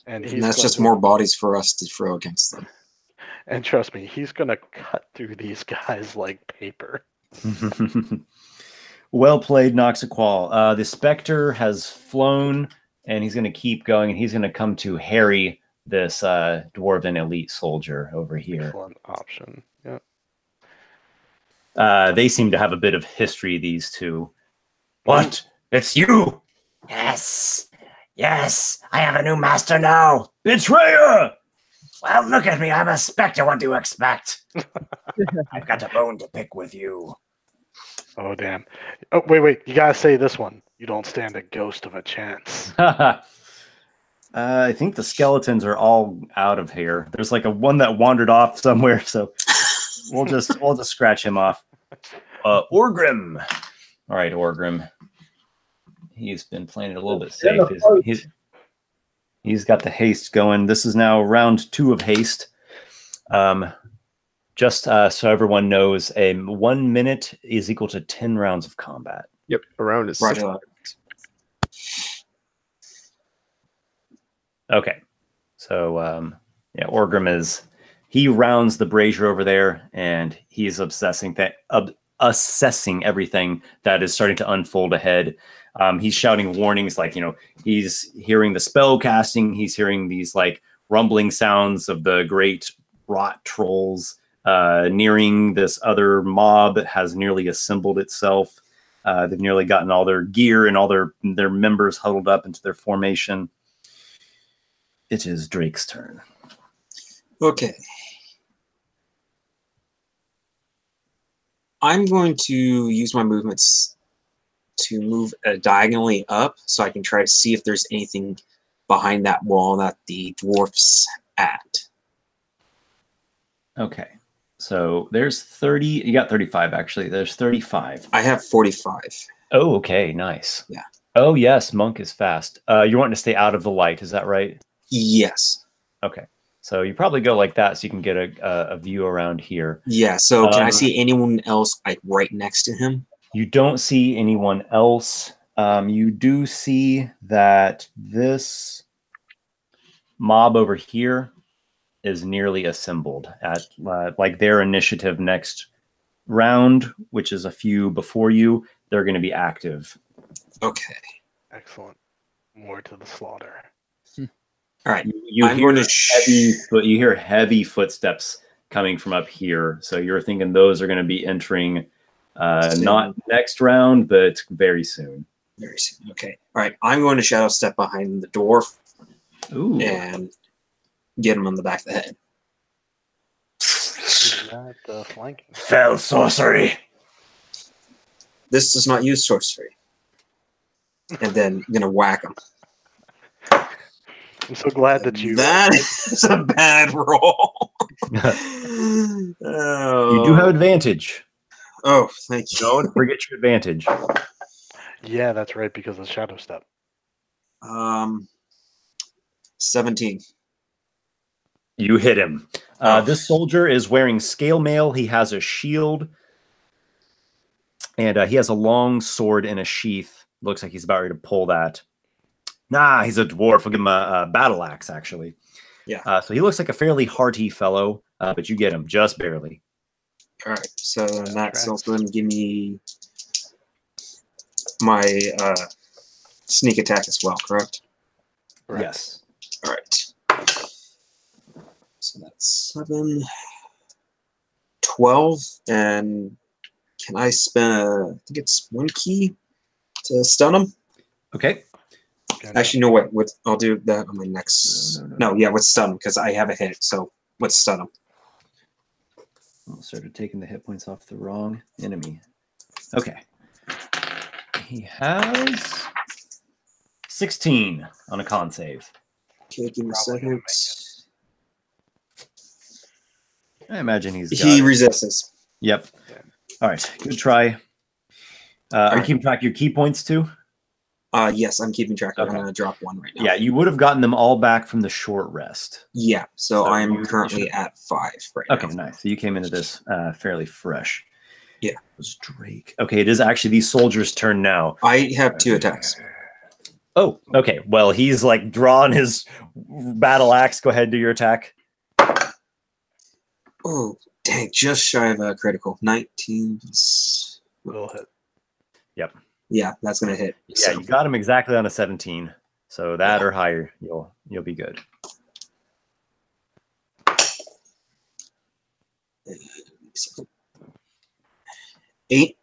And And that's just more bodies for us to throw against them. And trust me, he's going to cut through these guys like paper. Well played, Noxiqual. The Spectre has flown, and he's going to keep going, and he's going to come to harry this Dwarven elite soldier over here. Excellent option. Yeah. They seem to have a bit of history, these two. What? It's you! Yes. Yes. I have a new master now. Betrayer! Well, look at me. I'm a spectre. What do you expect? I've got a bone to pick with you. Oh, damn. Oh, wait. You got to say this one. You don't stand a ghost of a chance. I think the skeletons are all out of here. There's like a one that wandered off somewhere, so we'll just scratch him off. Orgrim. All right, Orgrim. He's been playing it a little bit safe. He's got the haste going. This is now round 2 of haste. Just so everyone knows, 1 minute is equal to 10 rounds of combat. Yep, around is Roger 6. that. Okay. So, yeah, Orgrim he rounds the brazier over there, and he's assessing everything that is starting to unfold ahead. He's shouting warnings, like, he's hearing the spell casting. He's hearing these like rumbling sounds of the great rot trolls nearing this other mob that has nearly assembled itself. They've nearly gotten all their gear and all their members huddled up into their formation. It is Drake's turn. Okay. I'm going to use my movements to move diagonally up so I can try to see if there's anything behind that wall that the dwarf's at. Okay. So there's 30. You got 35, actually. There's 35. I have 45. Oh, okay. Nice. Yeah. Oh, yes. Monk is fast. You're wanting to stay out of the light. Is that right? Yes. Okay. So you probably go like that so you can get a view around here. Yeah, so can I see anyone else like right next to him? You don't see anyone else. You do see that this mob over here is nearly assembled at like their initiative next round, which is a few before you. They're going to be active. Okay. Excellent. More to the slaughter. All right. You I'm hear going to you hear heavy footsteps coming from up here. So you're thinking those are going to be entering not next round, but very soon. Very soon. Okay. All right. I'm going to shadow step behind the dwarf. Ooh. And get him on the back of the head. Is that flanking? Fell sorcery. This does not use sorcery. And then I'm gonna whack him. I'm so glad that you. That is a bad roll. Oh. You do have advantage. Oh, thank you. Don't forget your advantage. Yeah, that's right, because of shadow step. 17. You hit him. This soldier is wearing scale mail. He has a shield. And he has a long sword in a sheath. Looks like he's about ready to pull that. Nah, he's a dwarf. We'll give him a battle axe, actually. Yeah. So he looks like a fairly hearty fellow, but you get him just barely. All right. So that's also going to give me my sneak attack as well, correct? Correct. Yes. All right. So that's 7, 12, and can I spend I think it's 1 key to stun him? Okay. Actually, no, wait. I'll do that on my next. No, yeah, with stun, because I have a hit, so let's stun him. I started taking the hit points off the wrong enemy. Okay. He has 16 on a con save. Okay, give me a second. I imagine he's He got it. resists. Yep. All right. Good try. Are you keeping track of your key points too? Yes, I'm keeping track. I'm Okay. going to drop 1 right now. Yeah, you would have gotten them all back from the short rest. Yeah, so So I'm you currently should- at 5 right Okay, now. nice. So you came into this fairly fresh. Yeah. It was Drake. Okay, it is actually these soldiers' turn now. I have 2 attacks. Oh, okay. Well, he's like drawn his battle axe. Go ahead and do your attack. Oh, dang, just shy of a critical. 19. Will hit. Yep. Yeah, that's going to hit. Yeah, So. you got him exactly on a 17. So that or higher, you'll be good. Eight.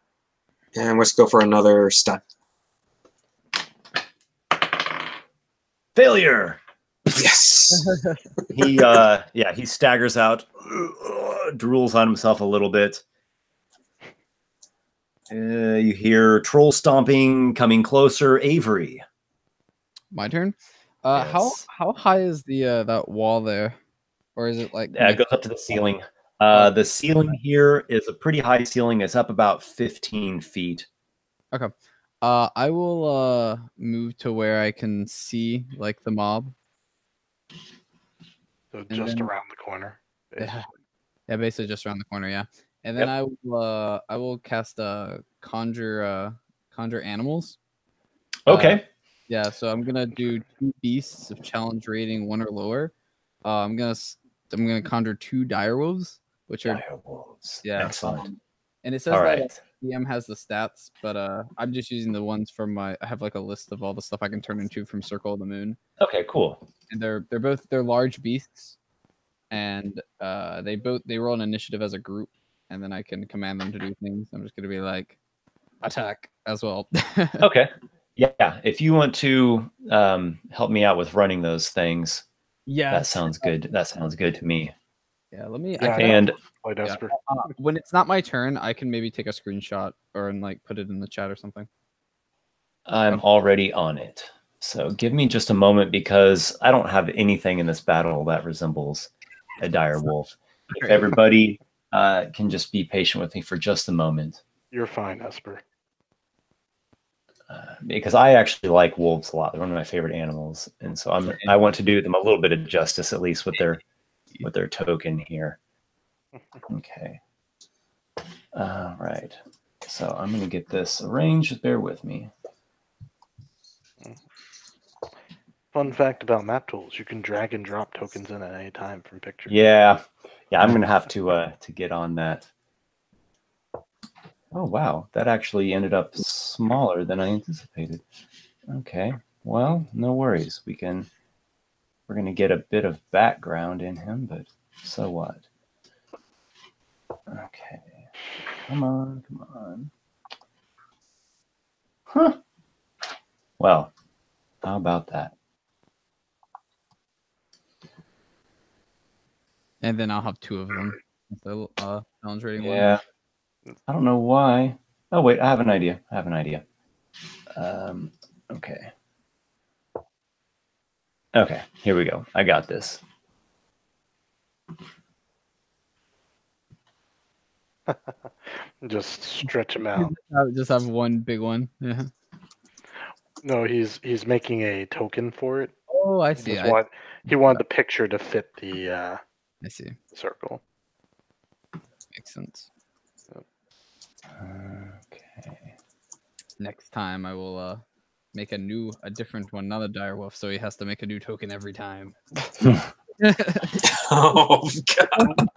And let's go for another stun. Failure. Yes. He staggers out, drools on himself a little bit. You hear troll stomping coming closer. Avery. My turn. Yes. How high is the that wall there, or is it like? Yeah, it goes up to the ceiling. The ceiling here is a pretty high ceiling. It's up about 15 feet. Okay. I will move to where I can see like the mob. So just then- around the corner. Yeah, basically just around the corner. Yeah, and then I will cast conjure animals. Okay. Yeah, so I'm gonna do 2 beasts of challenge rating 1 or lower. I'm gonna conjure 2 direwolves, which are Direwolves. yeah. Excellent. And it says All that right. DM has the stats, but I'm just using the ones from I have like a list of all the stuff I can turn into from Circle of the Moon. Okay, cool. And they're large beasts, and they roll an initiative as a group, and then I can command them to do things. I'm just gonna be like attack as well. Okay. Yeah, if you want to help me out with running those things, Yeah, that sounds good. That sounds good to me. Yeah, let me. Yeah, I can, And Played yeah, Esper. when it's not my turn, I can maybe take a screenshot and like put it in the chat or something. I'm already on it. So give me just a moment because I don't have anything in this battle that resembles a dire wolf. If everybody can just be patient with me for just a moment. You're fine, Esper. Because I actually like wolves a lot. They're one of my favorite animals. And so I want to do them a little bit of justice, at least with their token here. Okay. All right. So I'm going to get this arranged. Just bear with me. Fun fact about map tools: you can drag and drop tokens in at any time from pictures. Yeah, I'm gonna have to get on that. Oh wow, that actually ended up smaller than I anticipated. Okay, well, no worries. We're gonna get a bit of background in him, but so what? Okay, come on. Huh. Well, how about that? And then I'll have 2 of them. So, challenge rating 1. Yeah. I don't know why. Oh wait, I have an idea. Okay. Okay, here we go. I got this. Just stretch him out. Just have one big one. Yeah. No, he's making a token for it. Oh, I He see. he wanted the picture to fit the I see. circle. Makes sense. Okay. Next time I will make a different one, not a direwolf, so he has to make a new token every time. Oh god.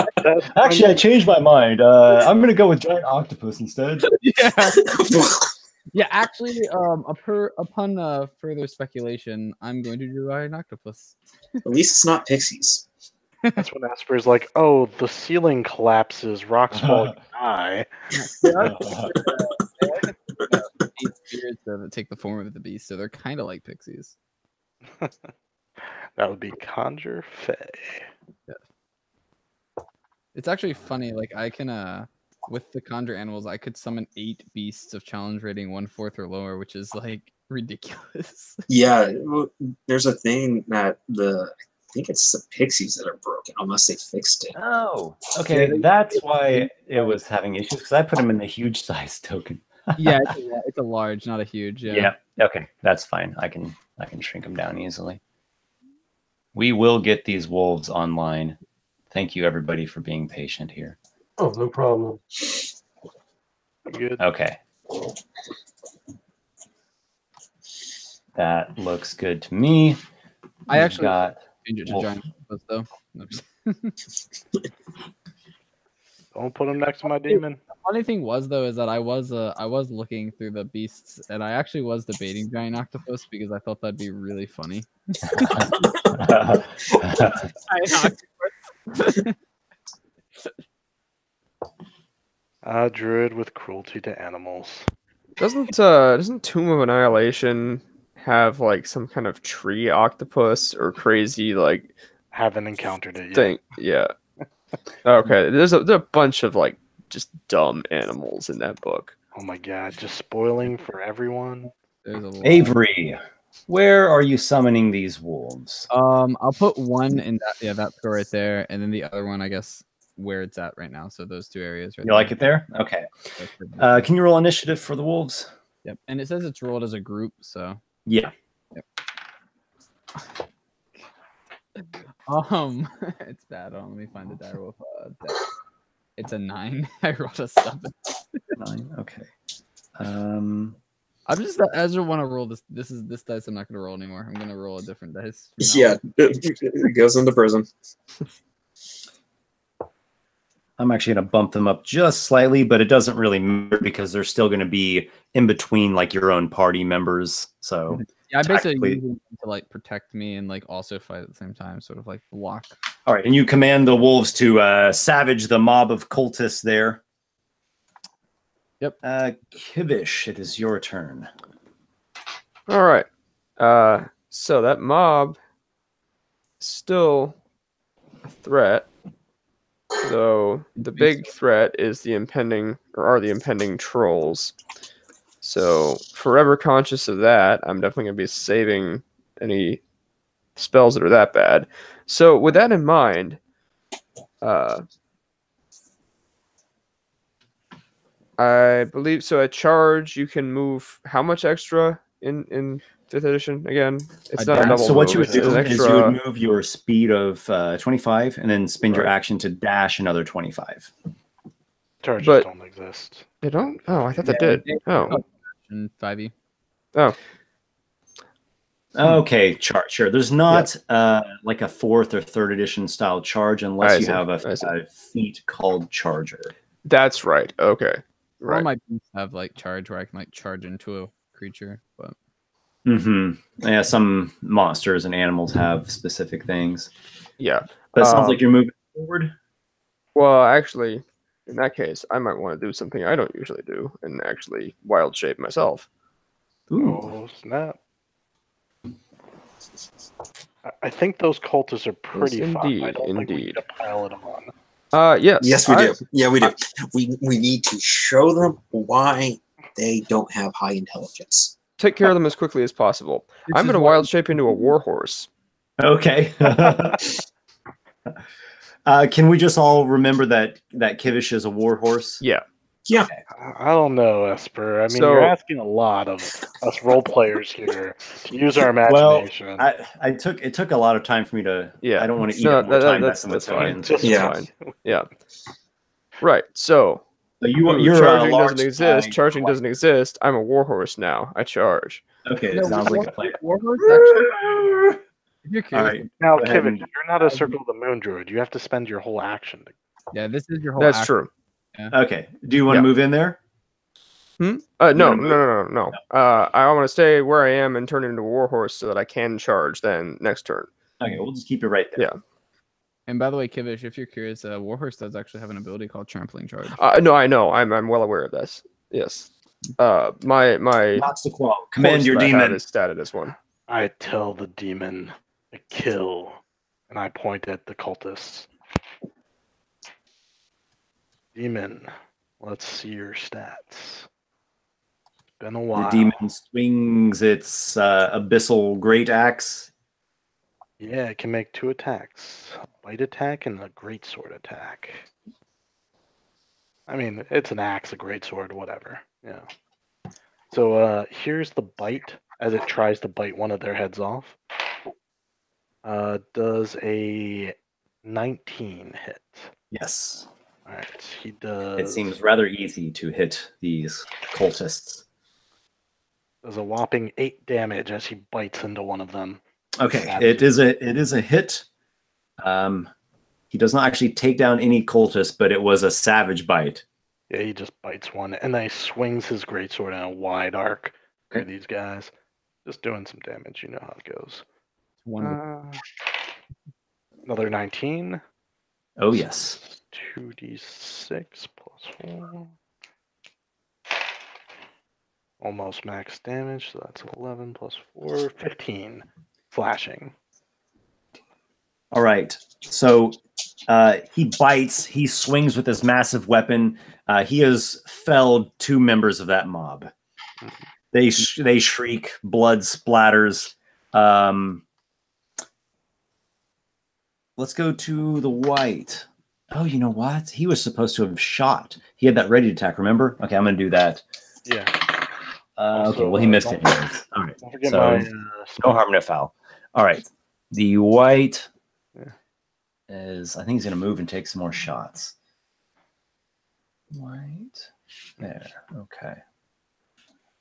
Actually, I changed my mind. I'm gonna go with giant octopus instead. Yeah. Yeah, actually, upon further speculation, I'm going to do an octopus. At least it's not pixies. That's when Esper's like, "Oh, the ceiling collapses, rocks fall, you die." Eight spirits that take the form of the beast, so they're kind of like pixies. That would be Conjure Fey. It's actually funny. Like I can with the conjure animals, I could summon 8 beasts of challenge rating 1/4 or lower, which is like ridiculous. Yeah, there's a thing that I think it's the pixies that are broken, unless they fixed it. Oh, okay. That's why it was having issues because I put him in the huge size token. Yeah, it's a large, not a huge. Yeah. Okay, that's fine. I can shrink them down easily. We will get these wolves online. Thank you, everybody, for being patient here. Oh, no problem. Good. Okay. That looks good to me. I actually got change it to wolf. giant octopus, though. Don't put him next to my demon. The funny thing was though is that I was looking through the beasts and I actually was debating giant octopus because I thought that'd be really funny. Giant octopus. Druid with cruelty to animals. Doesn't Tomb of Annihilation have like some kind of tree octopus or crazy like Haven't encountered it yet. thing? Yeah. Okay, there's a bunch of like just dumb animals in that book. Oh my god, just spoiling for everyone. There's a lot. Avery, where are you summoning these wolves? I'll put one in that score right there, and then the other one, I guess, where it's at right now. So those 2 areas right You like it there? Okay. Can you roll initiative for the wolves? Yep. And it says it's rolled as a group, so Yeah. yep. It's bad. Let me find the direwolf deck. It's a 9. I rolled a 7. 9. Okay. I'm just I just want to roll this. This dice. I'm not gonna roll anymore. I'm gonna roll a different dice. Yeah, it goes into prison. I'm actually going to bump them up just slightly, but it doesn't really matter because they're still going to be in between like your own party members. So yeah, I basically use them to like protect me and like also fight at the same time, sort of like block. All right, and you command the wolves to savage the mob of cultists there. Yep. Kivish, it is your turn. All right. So that mob is still a threat. So the big threat is the impending trolls. So forever conscious of that, I'm definitely gonna be saving any spells that are that bad. So with that in mind, I believe so. At charge, you can move how much extra in 5th edition? Again, it's not a double. So what you would move, it's do an is you would move your speed of 25 and then spend your action to dash another 25. Charges But- don't exist. They don't? Oh, I thought they did. Oh. And 5e. Oh. Okay, charge. Sure. There's not like a 4th or 3rd edition style charge unless you have a feat called Charger. That's right. Okay. All my beasts have like charge where I can like charge into a creature, but yeah, some monsters and animals have specific things. Yeah. But it sounds like you're moving forward. Well, actually, in that case, I might want to do something I don't usually do and actually wild shape myself. Ooh. Oh, snap. I think those cultists are pretty fun. I don't think we need to pile them on. Yes. Yes, we do. Yeah, we do. We need to show them why they don't have high intelligence. Take care of them as quickly as possible. I'm going to wild shape into a warhorse. Okay. Can we just all remember that Kivish is a warhorse? Yeah. Yeah. Okay. I don't know, Esper. I mean, you're asking a lot of us role players here to use our imagination. Well, it took a lot of time for me to. Yeah. I don't want to eat up more time. That's fine. Just fine. Yeah. Right. So you're charging doesn't exist. Charging doesn't exist. I'm a warhorse now. I charge. Okay. It sounds like a plan. Warhorse actually. If you're curious. All right. Now, Kivish, you're not a Circle of the Moon druid. You have to spend your whole action. Yeah, this is your whole. That's action. true. Yeah. Okay. Do you want to move in there? No. I want to stay where I am and turn into a warhorse so that I can charge then next turn. Okay, we'll just keep it right there. Yeah. And by the way, Kivish, if you're curious, Warhorse does actually have an ability called Trampling Charge. No, I know. I'm well aware of this. Yes. My Noxiqual, command your horse that I have demon. is statted as one. I tell the demon to kill, and I point at the cultists. Demon, let's see your stats. Been a while. The demon swings its abyssal great axe. Yeah, it can make 2 attacks. A bite attack and a greatsword attack. I mean, it's an axe, a greatsword, whatever. Yeah. So here's the bite as it tries to bite one of their heads off. Does a 19 hit? Yes. All right, he does. It seems rather easy to hit these cultists. Does a whopping 8 damage as he bites into one of them. Okay, it is a hit. He does not actually take down any cultist, but it was a savage bite. Yeah, he just bites one, and then he swings his greatsword in a wide arc through these guys. Just doing some damage, you know how it goes. Another 19. Oh, yes. 2d6 plus 4. Almost max damage, so that's 11 plus 4, 15 slashing. All right. So he bites, he swings with his massive weapon. He has felled 2 members of that mob. They shriek, blood splatters. Let's go to the white. Oh, you know what? He was supposed to have shot. He had that ready to attack, remember? Okay, I'm going to do that. Yeah. Okay, well, he missed it anyways. All right. Don't forget So, my... no harm, no foul. All right. The white is, I think he's going to move and take some more shots. White. There. Okay.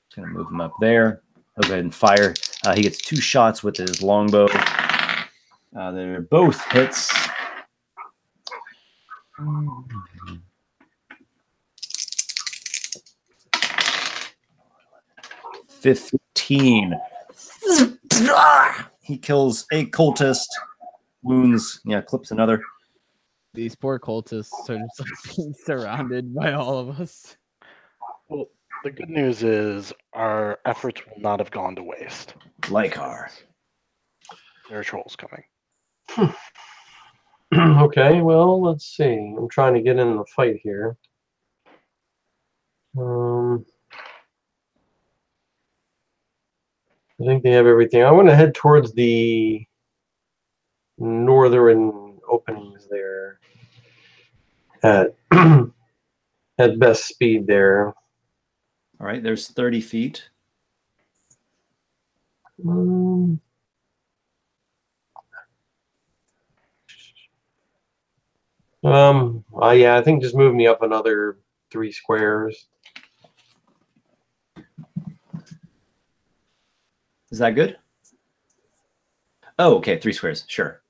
Just going to move him up there. He'll go ahead and fire. He gets 2 shots with his longbow. They're both hits. 15. He kills a cultist. Wounds. Yeah, clips another. These poor cultists are just like being surrounded by all of us. Well, the good news is our efforts will not have gone to waste. Lykar. There are trolls coming. Okay, well, let's see. I'm trying to get in the fight here. I think they have everything. I want to head towards the northern openings there at at best speed there. All right, there's 30 feet. Yeah, I think just move me up another 3 squares. Is that good? Oh, okay, 3 squares. Sure.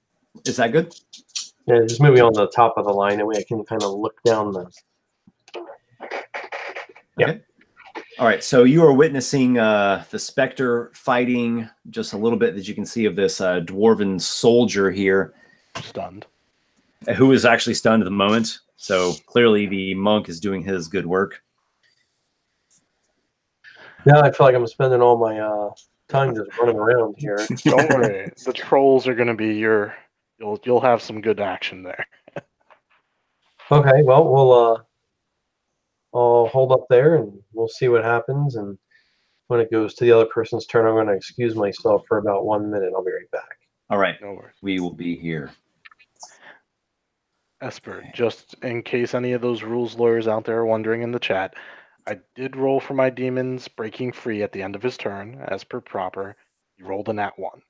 Is that good? Yeah, just maybe on the top of the line, and I can kind of look down the. Yeah. Okay. All right. So you are witnessing the Spectre fighting just a little bit that you can see of this dwarven soldier here. Stunned. Who is actually stunned at the moment. So clearly the monk is doing his good work. Yeah, I feel like I'm spending all my time just running around here. Don't worry, the trolls are going to be your. You'll have some good action there. Okay, well, we'll I'll hold up there and we'll see what happens. And when it goes to the other person's turn, I'm going to excuse myself for about 1 minute. I'll be right back. All right. No worries. We will be here. Esper, just in case any of those rules lawyers out there are wondering in the chat, I did roll for my demons breaking free at the end of his turn, as per proper. He rolled a nat 1.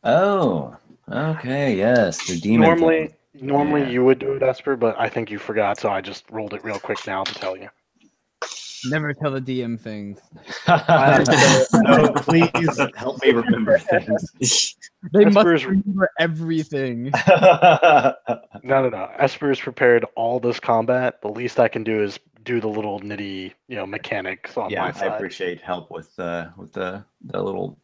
Oh, okay. Yes, the demon. Normally Yeah. you would do it, Esper, but I think you forgot, so I just rolled it real quick now to tell you. Never tell the DM things. No, please help me remember things. They Esper's- must remember everything. No. Esper's prepared all this combat. The least I can do is do the little nitty, mechanics on my Yeah, I side. appreciate help with the little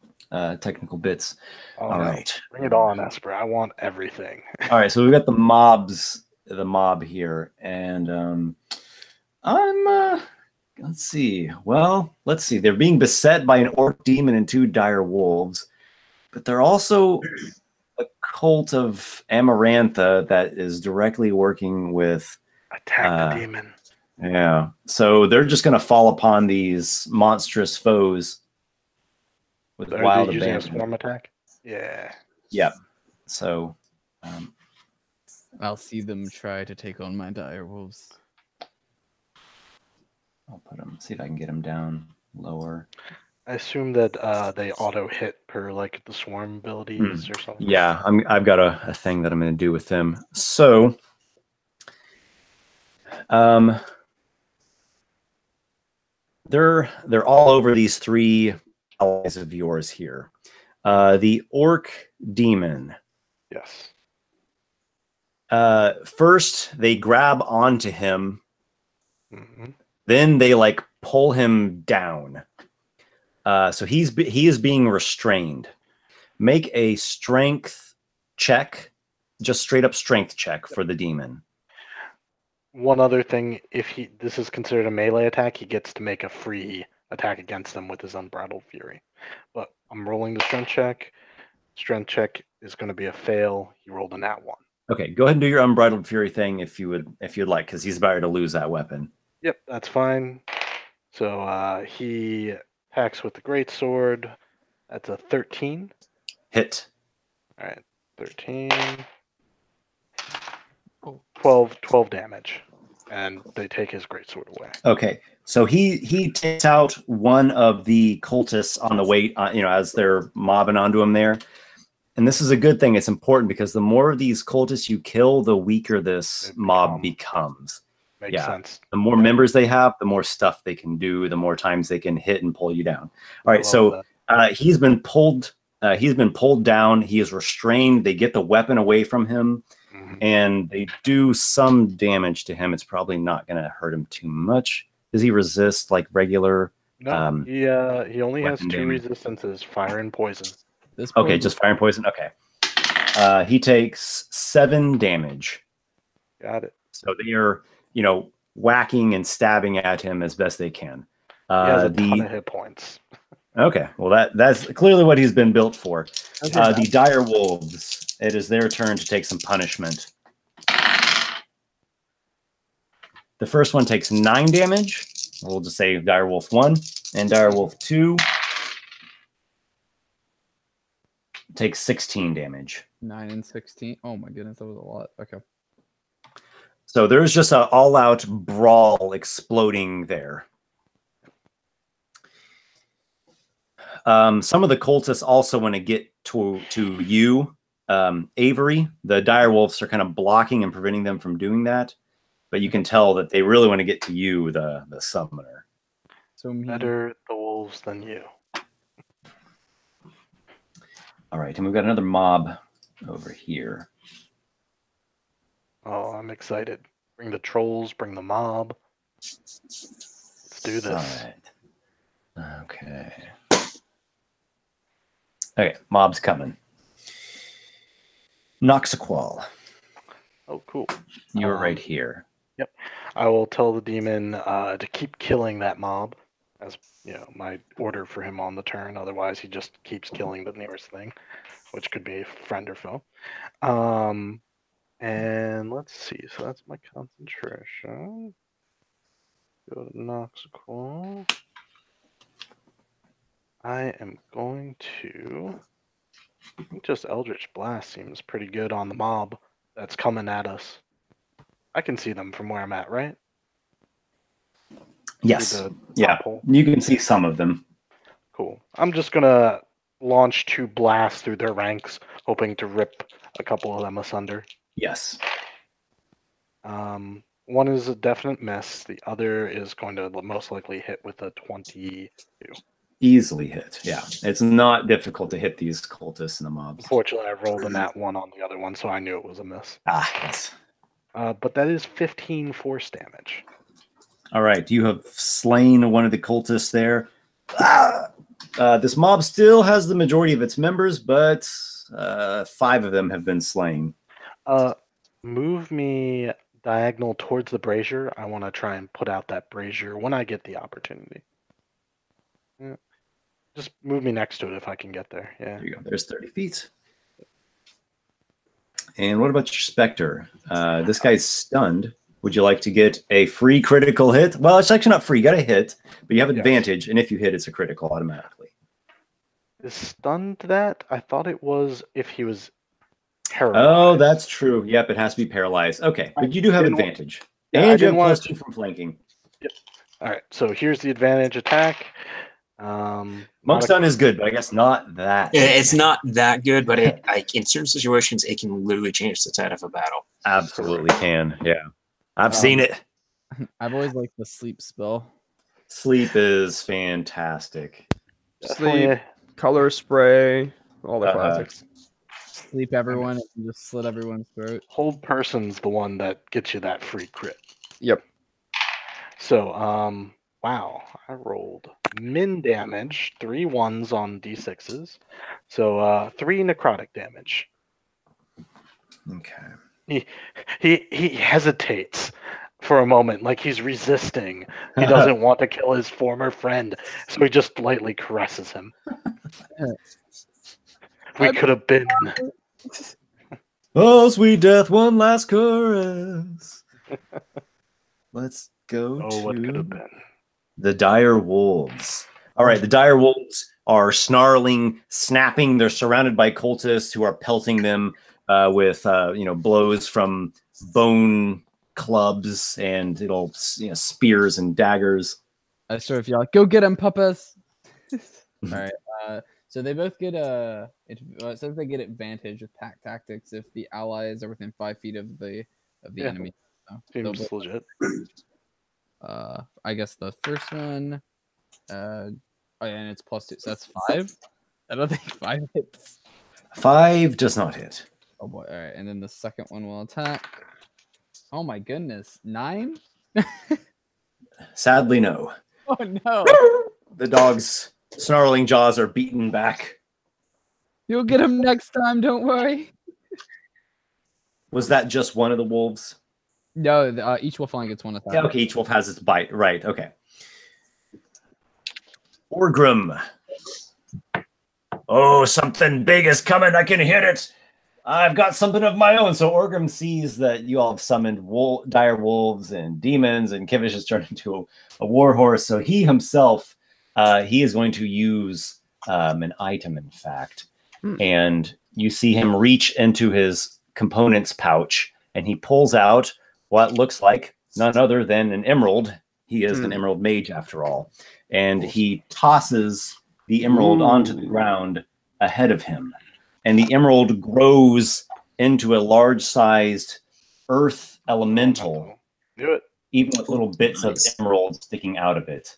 technical bits. Oh, All no. right. Bring it on, Esper. I want everything. All right, so we've got the mob here, and I'm let's see. Well, let's see. They're being beset by an orc demon and 2 dire wolves, but they're also a cult of Amarantha that is directly working with Attack the demon. Yeah. So they're just going to fall upon these monstrous foes with Are wild they using a abandon. swarm attack? Yeah. Yeah. So I'll see them try to take on my dire wolves. I'll put them. See if I can get them down lower. I assume that they auto hit per like the swarm abilities or something. Yeah, I've got a thing that I'm going to do with them. So, they're all over these 3 allies of yours here. The orc demon. Yes. First, they grab onto him. Mm-hmm. Then they like pull him down. So he is being restrained. Make a strength check, just straight up strength check for the demon. One other thing, if this is considered a melee attack, he gets to make a free attack against them with his unbridled fury. But I'm rolling the strength check. Strength check is going to be a fail. He rolled a nat 1. Okay, go ahead and do your unbridled fury thing if you'd like, because he's about to lose that weapon. Yep, that's fine. So he attacks with the great sword. That's a 13. Hit. All right, 13. 12 damage, and they take his great sword away. Okay, so he takes out one of the cultists on the way, as they're mobbing onto him there. And this is a good thing. It's important because the more of these cultists you kill, the weaker this mob becomes. Makes sense. The more members they have, the more stuff they can do, the more times they can hit and pull you down. All right, so he's been pulled down. He is restrained. They get the weapon away from him, and they do some damage to him. It's probably not going to hurt him too much. Does he resist like regular? No, he only has 2 damage. resistances: fire and poison. Okay, just fire and poison. Okay, he takes 7 damage. Got it. So they are, whacking and stabbing at him as best they can. He has a ton of hit points. Okay, well that's clearly what he's been built for. The dire wolves. It is their turn to take some punishment. The first one takes 9 damage. We'll just say dire wolf 1 and dire wolf 2 takes 16 damage. 9 and 16. Oh my goodness, that was a lot. Okay. So there's just an all-out brawl exploding there. Some of the cultists also want to get to you, Avery. The dire wolves are kind of blocking and preventing them from doing that, but you can tell that they really want to get to you, the summoner. So Better the wolves than you. All right, and we've got another mob over here. Oh, I'm excited. Bring the trolls, bring the mob. Let's do this. All right. Okay. Okay, mob's coming. Noxiqual, Oh, cool. you're right here. Yep. I will tell the demon to keep killing that mob, as my order for him on the turn. Otherwise, he just keeps killing the nearest thing, which could be friend or foe. And let's see. So that's my concentration. Go to Noxiqual. I am going to. I think just Eldritch Blast seems pretty good on the mob that's coming at us. I can see them from where I'm at, right? Yes. The Yeah. top hole. You can see some of them. Cool. I'm just gonna launch 2 blasts through their ranks, hoping to rip a couple of them asunder. Yes. One is a definite miss. The other is going to most likely hit with a 22. Easily hit. Yeah. It's not difficult to hit these cultists and the mobs. Unfortunately, I rolled a nat 1 on the other one, so I knew it was a miss. Ah, yes. But that is 15 force damage. All right. You have slain one of the cultists there. This mob still has the majority of its members, but 5 of them have been slain. Move me diagonal towards the brazier. I want to try and put out that brazier when I get the opportunity. Yeah. Just move me next to it if I can get there. Yeah. There you go. There's 30 feet. And what about your Spectre? This guy's stunned. Would you like to get a free critical hit? Well, it's actually not free. You got a hit, but you have advantage. And if you hit, it's a critical automatically. Is stunned that? I thought it was if he was paralyzed. Oh, that's true. Yep, it has to be paralyzed. Okay, but you do have advantage. Yeah, and you have +2 from flanking. Yep. All right, so here's the advantage attack. Monk stun is good, but I guess not that. It's not that good, but in certain situations, it can literally change the tide of a battle. Absolutely can. Yeah, I've seen it. I've always liked the sleep spell. Sleep is fantastic. Sleep, color spray, all the classics. Sleep everyone and just slit everyone's throat. Hold person's the one that gets you that free crit. Yep. So, wow, I rolled min damage, 3 1s on d6s. So 3 necrotic damage. Okay. He hesitates for a moment, like he's resisting. He doesn't want to kill his former friend, so he just lightly caresses him. We could have been. Oh, sweet death, one last caress. Let's go to what could have been. The dire wolves. All right, the dire wolves are snarling, snapping. They're surrounded by cultists who are pelting them with blows from bone clubs and spears and daggers. So if you're like, go get him, puppas. All right. So they both get it says they get advantage with pack tactics if the allies are within 5 feet of the enemy. So seems legit. I guess the first one, and it's +2, so that's 5. I don't think 5 hits. 5 does not hit. Oh boy! All right, and then the second one will attack. Oh my goodness, 9. Sadly, no. Oh no! The dog's snarling jaws are beaten back. You'll get him next time. Don't worry. Was that just one of the wolves? No, each wolf only gets 1 attack. Yeah, okay, each wolf has its bite. Right, okay. Orgrim. Oh, something big is coming. I can hear it. I've got something of my own. So Orgrim sees that you all have summoned dire wolves and demons, and Kivish has turned into a war horse. So he himself, he is going to use an item, in fact. And you see him reach into his components pouch, and he pulls out what looks like none other than an emerald. He is an emerald mage, after all. And he tosses the emerald onto the ground ahead of him. And the emerald grows into a large-sized earth elemental, Do it. even with little bits of emerald sticking out of it.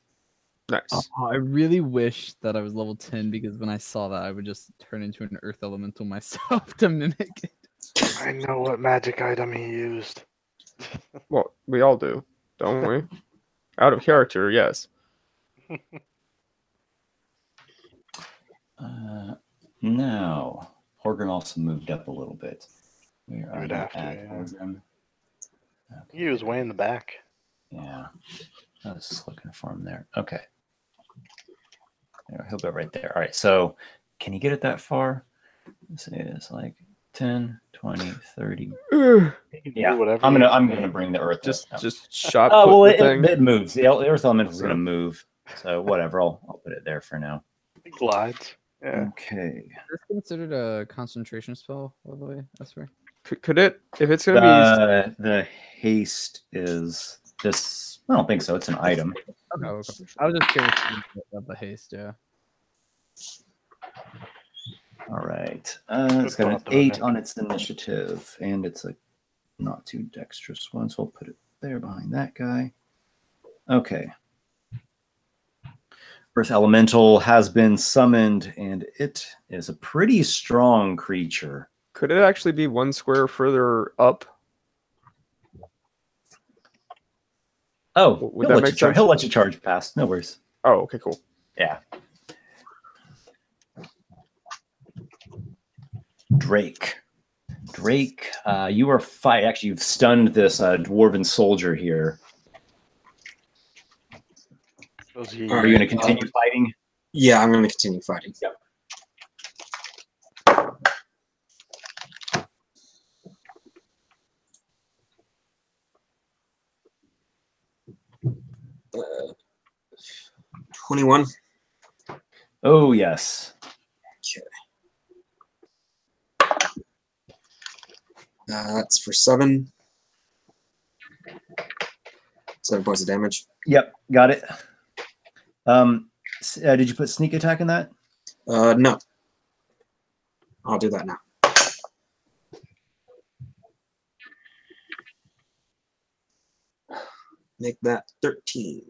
Nice. Oh, I really wish that I was level 10 because when I saw that, I would just turn into an earth elemental myself to mimic it. I know what magic item he used. Well, we all do, don't we? Out of character, yes. Now, Horgan also moved up a little bit. Where are Good you after, at, yeah. Horgan? He was way in the back. Yeah, I was just looking for him there. Okay. There, he'll go right there. All right, so can you get it that far? This is like 10, 20, 30. He can Yeah, do whatever. I'm he- gonna bring the earth. Just up. shot Oh put well, the it thing. moves. The earth elemental is gonna move. So whatever, I'll put it there for now. He glides. Yeah. Okay. Is this considered a concentration spell, by the way, Esper? Could it, if it's going to The haste is this. I don't think so. It's an item. Oh, okay. I was just curious about the haste, yeah. All right. It's got an thought, though, 8 Nick. on its initiative, and it's a not too dexterous one, so I'll put it there behind that guy. Okay. Earth Elemental has been summoned, and it is a pretty strong creature. could it actually be one square further up? Oh, Would he'll that let you make charge. sense? He'll let you charge past. No worries. Oh, okay, cool. Yeah. Drake. Drake, you are fight. Actually, you've stunned this dwarven soldier here. Was he, Are you going to continue fighting? Yeah, I'm going to continue fighting. Yep. Uh, 21. Oh, yes. That's for 7. 7 points of damage. Yep, got it. Did you put sneak attack in that? No. I'll do that now. Make that 13.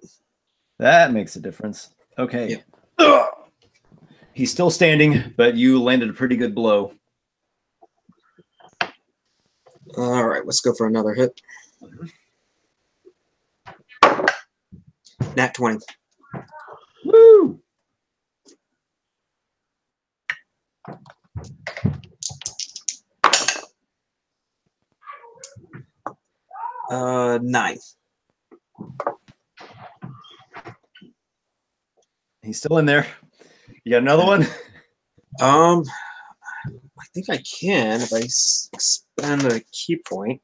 That makes a difference. Okay. Yep. Ugh. He's still standing, but you landed a pretty good blow. All right, let's go for another hit. Nat 20. Woo! Uh, 9. He's still in there. You got another one? I think I can if I spend a key point.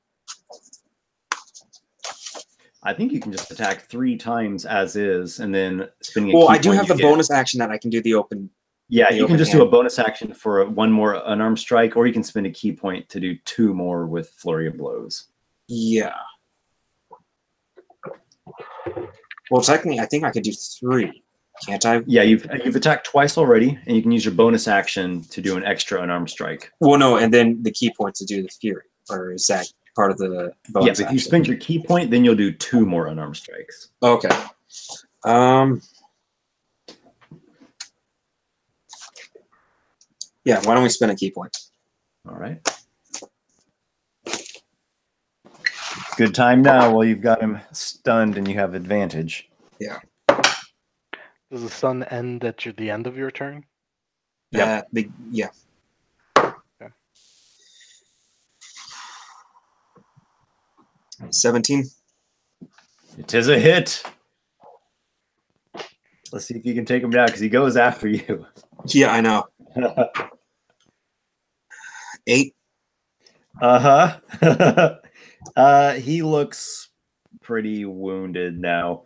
I think you can just attack 3 times as is, and then spending a Well, key I do point have you the get. bonus action that I can do the open. Yeah, the you can open just do hand. a bonus action for one more unarmed strike, or you can spend a key point to do 2 more with flurry of blows. Yeah. Well, technically, I think I could do 3. Can't I? Yeah, you've attacked twice already, and you can use your bonus action to do an extra unarmed strike. Well, no, and then the key point to do the fury, or is that part of the Yeah, bonus but if you action? spend your key point, then you'll do 2 more unarmed strikes. Okay. Yeah, why don't we spend a key point? All right. Good time now while you've got him stunned and you have advantage. Yeah. does the sun end at the end of your turn? Yep. Yeah. Okay. 17. It is a hit. Let's see if you can take him down because he goes after you. Yeah, I know. 8. Uh-huh. He looks pretty wounded now.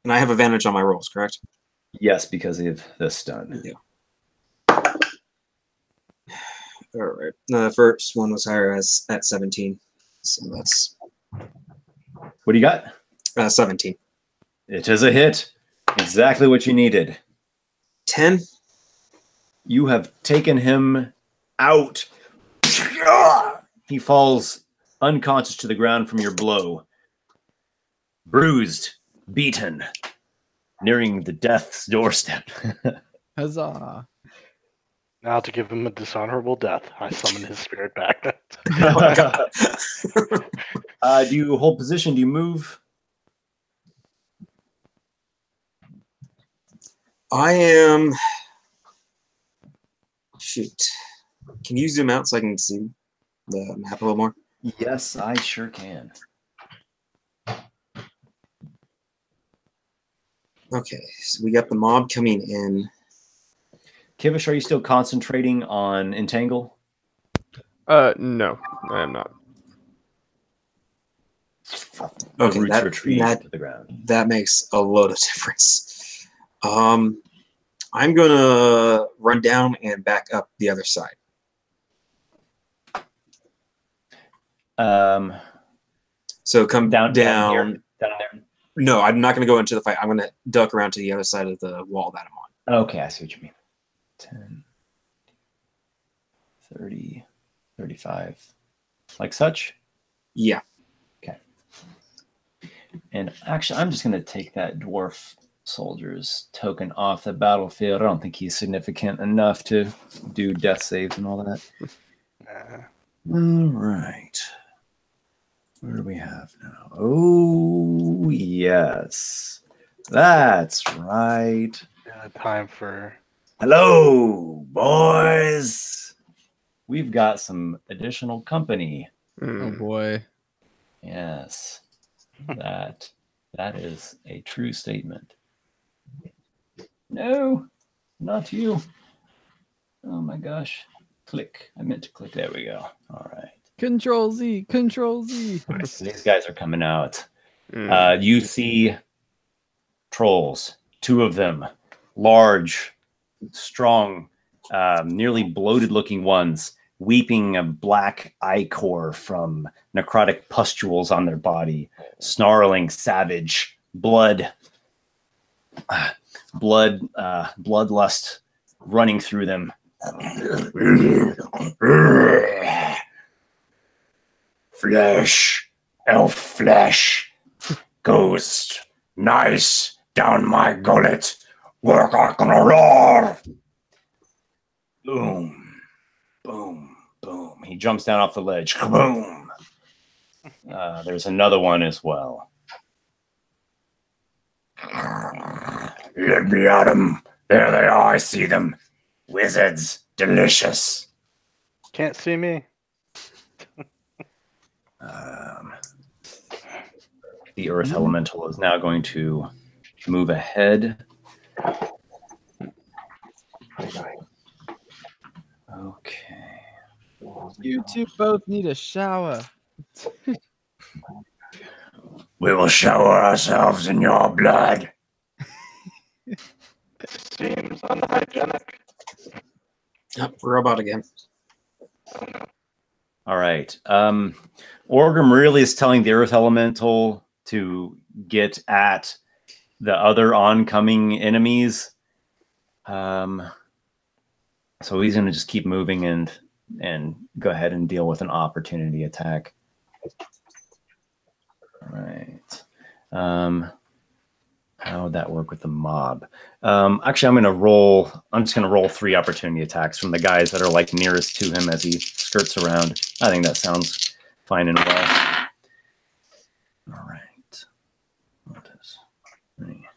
And I have advantage on my rolls, correct? Yes, because of the stun. Yeah. All right. The first one was higher at 17. So that's What do you got? 17. It is a hit. Exactly what you needed. 10. You have taken him out. He falls unconscious to the ground from your blow. Bruised, beaten, nearing the death's doorstep. Huzzah! Now to give him a dishonorable death, I summon his spirit back. Do you hold position? Do you move? I am. Shoot. Can you zoom out so I can see the map a little more? Yes, I sure can. Okay, so we got the mob coming in. Kivish, are you still concentrating on Entangle? No, I am not. Okay, Roots retreat that, to the ground. that makes a load of difference. I'm gonna run down and back up the other side. So come Down here, down. down there. No, I'm not gonna go into the fight. I'm gonna duck around to the other side of the wall that I'm on. Okay, I see what you mean. 10, 30, 35. Like such? Yeah. Okay. And actually, I'm just going to take that dwarf soldier's token off the battlefield. I don't think he's significant enough to do death saves and all that. All right. Where do we have now? Oh, yes. That's right. Time for... Hello, boys. We've got some additional company. Oh boy. Yes. That is a true statement. No, not you. Oh my gosh. Click. I meant to click. There we go. All right. Control Z. Control Z. These guys are coming out. You see trolls, 2 of them, large, strong, nearly bloated-looking ones, weeping a black ichor from necrotic pustules on their body, snarling, savage, bloodlust running through them. Flesh, elf flesh, ghost, nice, down my gullet, work like an alarm. Boom, boom, boom. He jumps down off the ledge. Boom. There's another one as well. Let me at them. There they are. I see them. Wizards. Delicious. Can't see me. The Earth Elemental is now going to move ahead. Okay. You two both need a shower. We will shower ourselves in your blood. Seems unhygienic. Yep, robot again. All right. Orgrim really is telling the Earth Elemental to get at the other oncoming enemies. So he's going to just keep moving and go ahead and deal with an opportunity attack. All right. How would that work with the mob? Actually, I'm just going to roll 3 opportunity attacks from the guys that are like nearest to him as he skirts around. I think that sounds fine and well. All right. What is 3?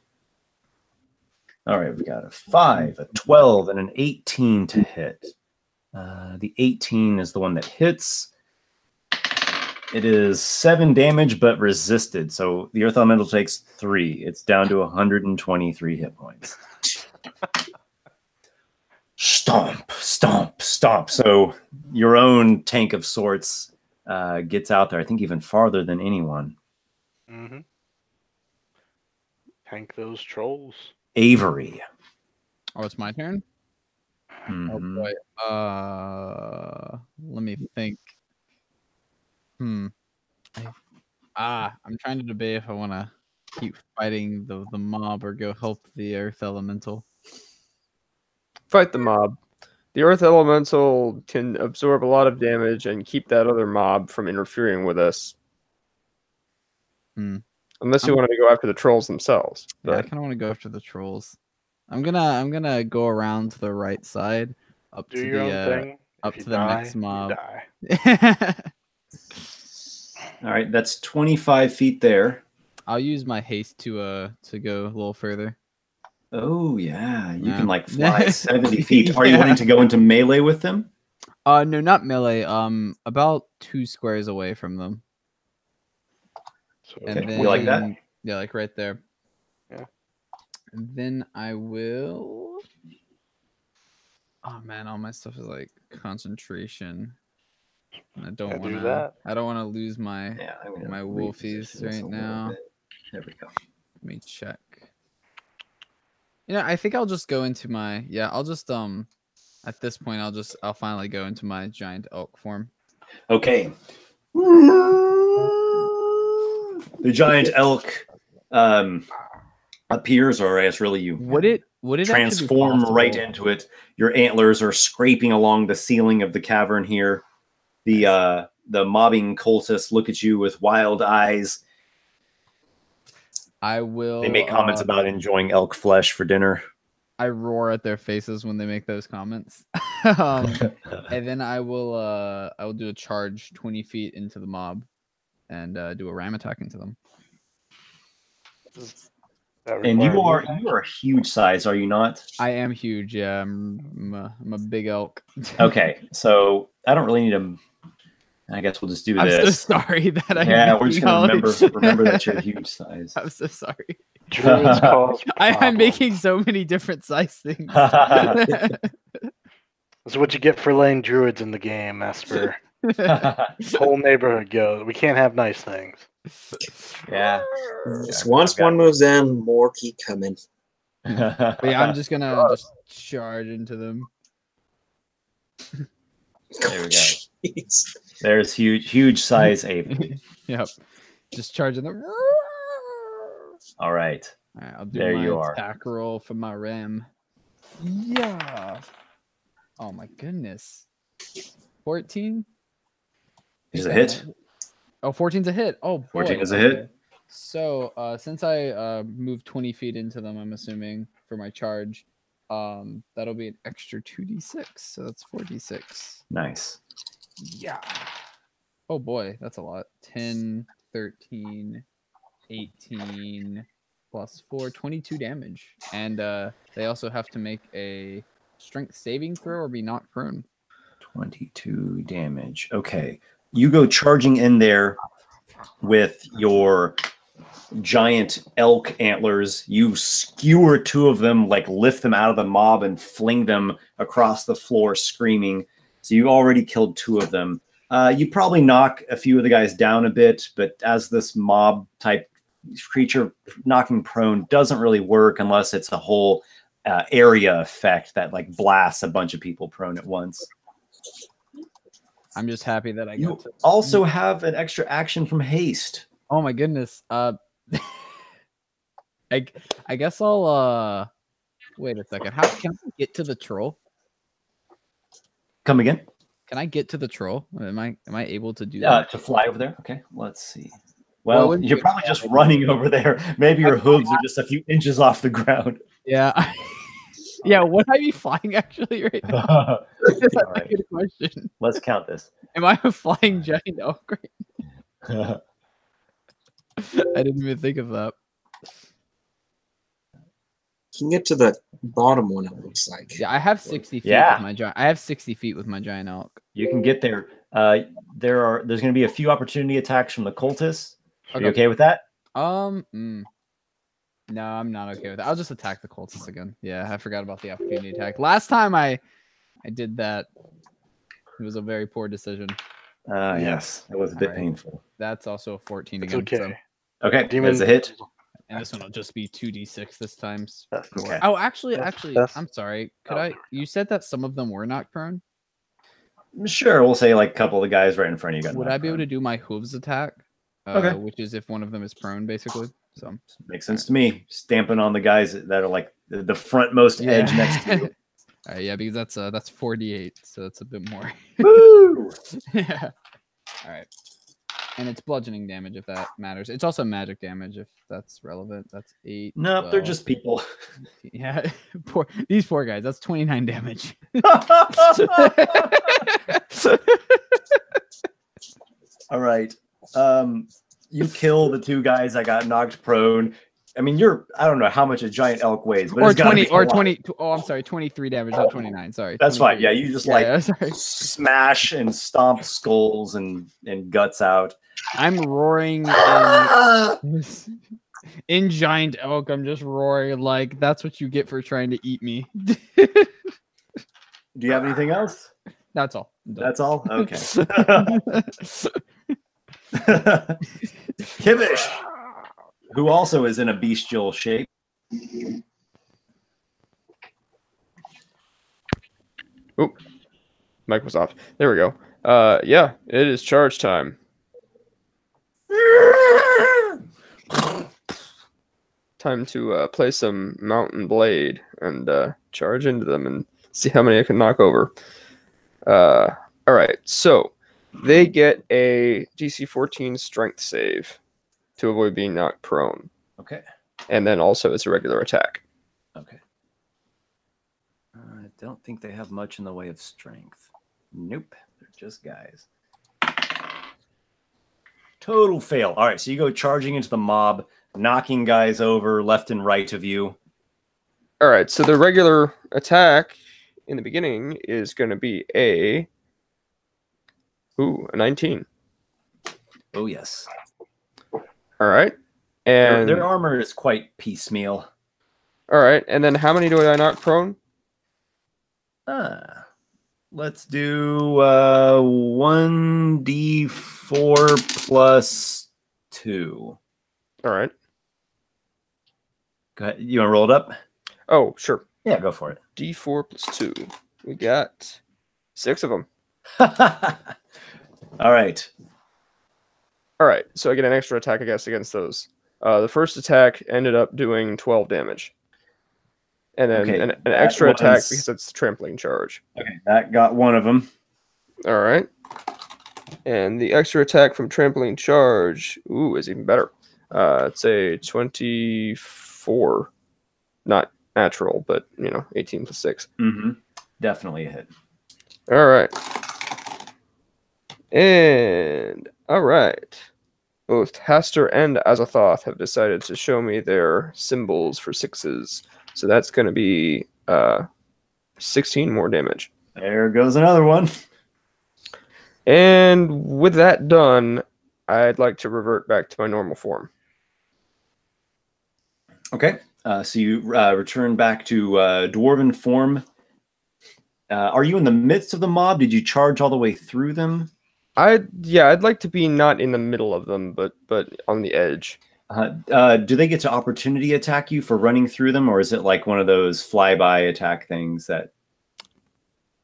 All right, we got a 5, a 12, and an 18 to hit. The 18 is the one that hits. It is 7 damage, but resisted. So the Earth Elemental takes 3. It's down to 123 hit points. Stomp, stomp, stomp. So your own tank of sorts gets out there, I think even farther than anyone. Mm-hmm. Tank those trolls. Avery. Oh, it's my turn? Mm-hmm. Oh boy. Let me think. I'm trying to debate if I want to keep fighting the mob or go help the Earth Elemental. Fight the mob. The Earth Elemental can absorb a lot of damage and keep that other mob from interfering with us. Unless you wanted to go after the trolls themselves. Yeah, I But kind of want to go after the trolls. I'm gonna go around to the right side, up Do to your the own thing. up If you to the die, next you mob. die. All right, that's 25 feet there. I'll use my haste to go a little further. Oh yeah, you Yeah. can like fly 70 feet. Are you Yeah. wanting to go into melee with them? No, not melee. About 2 squares away from them. So And Okay, then, we like that. Yeah, like right there. Yeah. And then I will. Oh man, all my stuff is like concentration. And I don't do want to. that. I don't want to lose my Yeah, I'm gonna my reposition wolfies this a right little now. bit. There we go. Let me check. I think I'll just go into my I'll just at this point I'll finally go into my giant elk form. Okay. The giant elk appears, or I guess really you Would it transform actually be right possible- into it. Your antlers are scraping along the ceiling of the cavern here. The mobbing cultists look at you with wild eyes. I will. They make comments about enjoying elk flesh for dinner. I roar at their faces when they make those comments. And then I will do a charge 20 feet into the mob and do a ram attack into them. And you are a huge size, are you not? I am huge. Yeah, I'm a big elk. Okay, so I don't really need to. I guess we'll just do I'm this. so sorry that I'm we're just gonna remember that you're a huge size. I'm so sorry. Druids cause I'm problems. making so many different size things. This is what you get for laying druids in the game, Esper. Whole neighborhood goes. We can't have nice things. Yeah. Just once one moves in, more keep coming. But yeah, I'm just gonna just charge into them. There we go. Jeez. There's huge size Avery. Yep. Just charging them. All right. All right, I'll do There my you are. attack roll for my ram. Yeah. Oh my goodness. 14? Is a hit. Oh, 14's a hit. Oh, boy. 14 is a hit. So, since I moved 20 feet into them, I'm assuming for my charge, that'll be an extra 2d6. So that's 4d6. Nice. Yeah. Oh boy, that's a lot. 10, 13, 18 plus 4, 22 damage. And they also have to make a strength saving throw or be knocked prone. 22 damage. Okay. You go charging in there with your giant elk antlers. You skewer 2 of them, like lift them out of the mob and fling them across the floor screaming. So you already killed 2 of them. You probably knock a few of the guys down a bit, but as this mob type creature, knocking prone doesn't really work unless it's a whole area effect that like blasts a bunch of people prone at once. I'm just happy that I You got to. also have an extra action from haste. Oh my goodness. I guess I'll wait a second. How can I get to the troll? Come again? Can I get to the troll? Am I able to do that? To fly over there? Okay, let's see. Well, wouldn't you're you- probably just running over there. Maybe your hooves are just a few inches off the ground. Yeah. Yeah, would I be flying actually right now? That's All a right. good question. Let's count this. Am I a flying giant elk? Right? I didn't even think of that. You can get to the bottom one, it looks like. Yeah, I have 60 feet Yeah. with my giant. I have 60 feet with my giant elk. You can get there. There's going to be a few opportunity attacks from the cultists. Are you okay with that? No, I'm not okay with that. I'll just attack the cultists again. Yeah, I forgot about the opportunity attack. Last time I did that, it was a very poor decision. Yes, it was a bit Alright. painful. That's also a 14 It's again. okay. Okay, Demon that's a hit. And this one will just be 2d6 this time. Okay. Oh, actually, That's- I'm sorry. You said that some of them were knocked prone? Sure, we'll say like a couple of the guys right in front of you got Would knocked I be able to prone. do my hooves attack? Okay. Which is if one of them is prone, basically. So Makes sense to me. Stamping on the guys that are like the frontmost edge next to you. Yeah, because that's 48, so that's a bit more. Woo! Yeah. All right. And it's bludgeoning damage if that matters. It's also magic damage if that's relevant. That's 8. Nope, they're 12. just people. Yeah. These poor guys. That's 29 damage. All right. You kill the 2 guys that got knocked prone. I mean, I don't know how much a giant elk weighs, but it's 20 or 20. Oh, I'm sorry, 23 damage, not 29. Sorry. That's 23. fine. Yeah, you just sorry. smash and stomp skulls and guts out. I'm roaring in giant elk. I'm just roaring like that's what you get for trying to eat me. Do you have anything else? That's all. That's all? Okay. Kivish, who also is in a bestial shape. Oop. Mic was off. There we go. Yeah, it is charge time. Time to play some Mountain Blade and charge into them and see how many I can knock over. All right, so they get a DC 14 strength save to avoid being knocked prone. Okay. And then also it's a regular attack. Okay. I don't think they have much in the way of strength. Nope. They're just guys. Total fail. All right, so you go charging into the mob, knocking guys over left and right of you. All right, so the regular attack in the beginning is going to be a 19. Oh, yes. All right. And Their armor is quite piecemeal. all right, and then how many do I knock prone? Let's do 1d4 plus 2. All right. Go ahead. You want to roll it up? Oh, sure. Yeah, go for it. D4 plus 2. We got 6 of them. All right. All right, so I get an extra attack, I guess, against those. The first attack ended up doing 12 damage. And then Okay, an that extra attack was- because it's trampling charge. Okay, that got one of them. All right. And the extra attack from trampling charge, is even better. It's a 24. Not natural, but, 18 plus 6. Mm-hmm. Definitely a hit. All right. And, all right. Both Haster and Azathoth have decided to show me their symbols for 6s. So that's going to be 16 more damage. There goes another one. And with that done, I'd like to revert back to my normal form. Okay. So you return back to dwarven form. Are you in the midst of the mob? Did you charge all the way through them? I'd like to be not in the middle of them, but on the edge. Do they get to opportunity attack you for running through them, or is it like one of those flyby attack things that?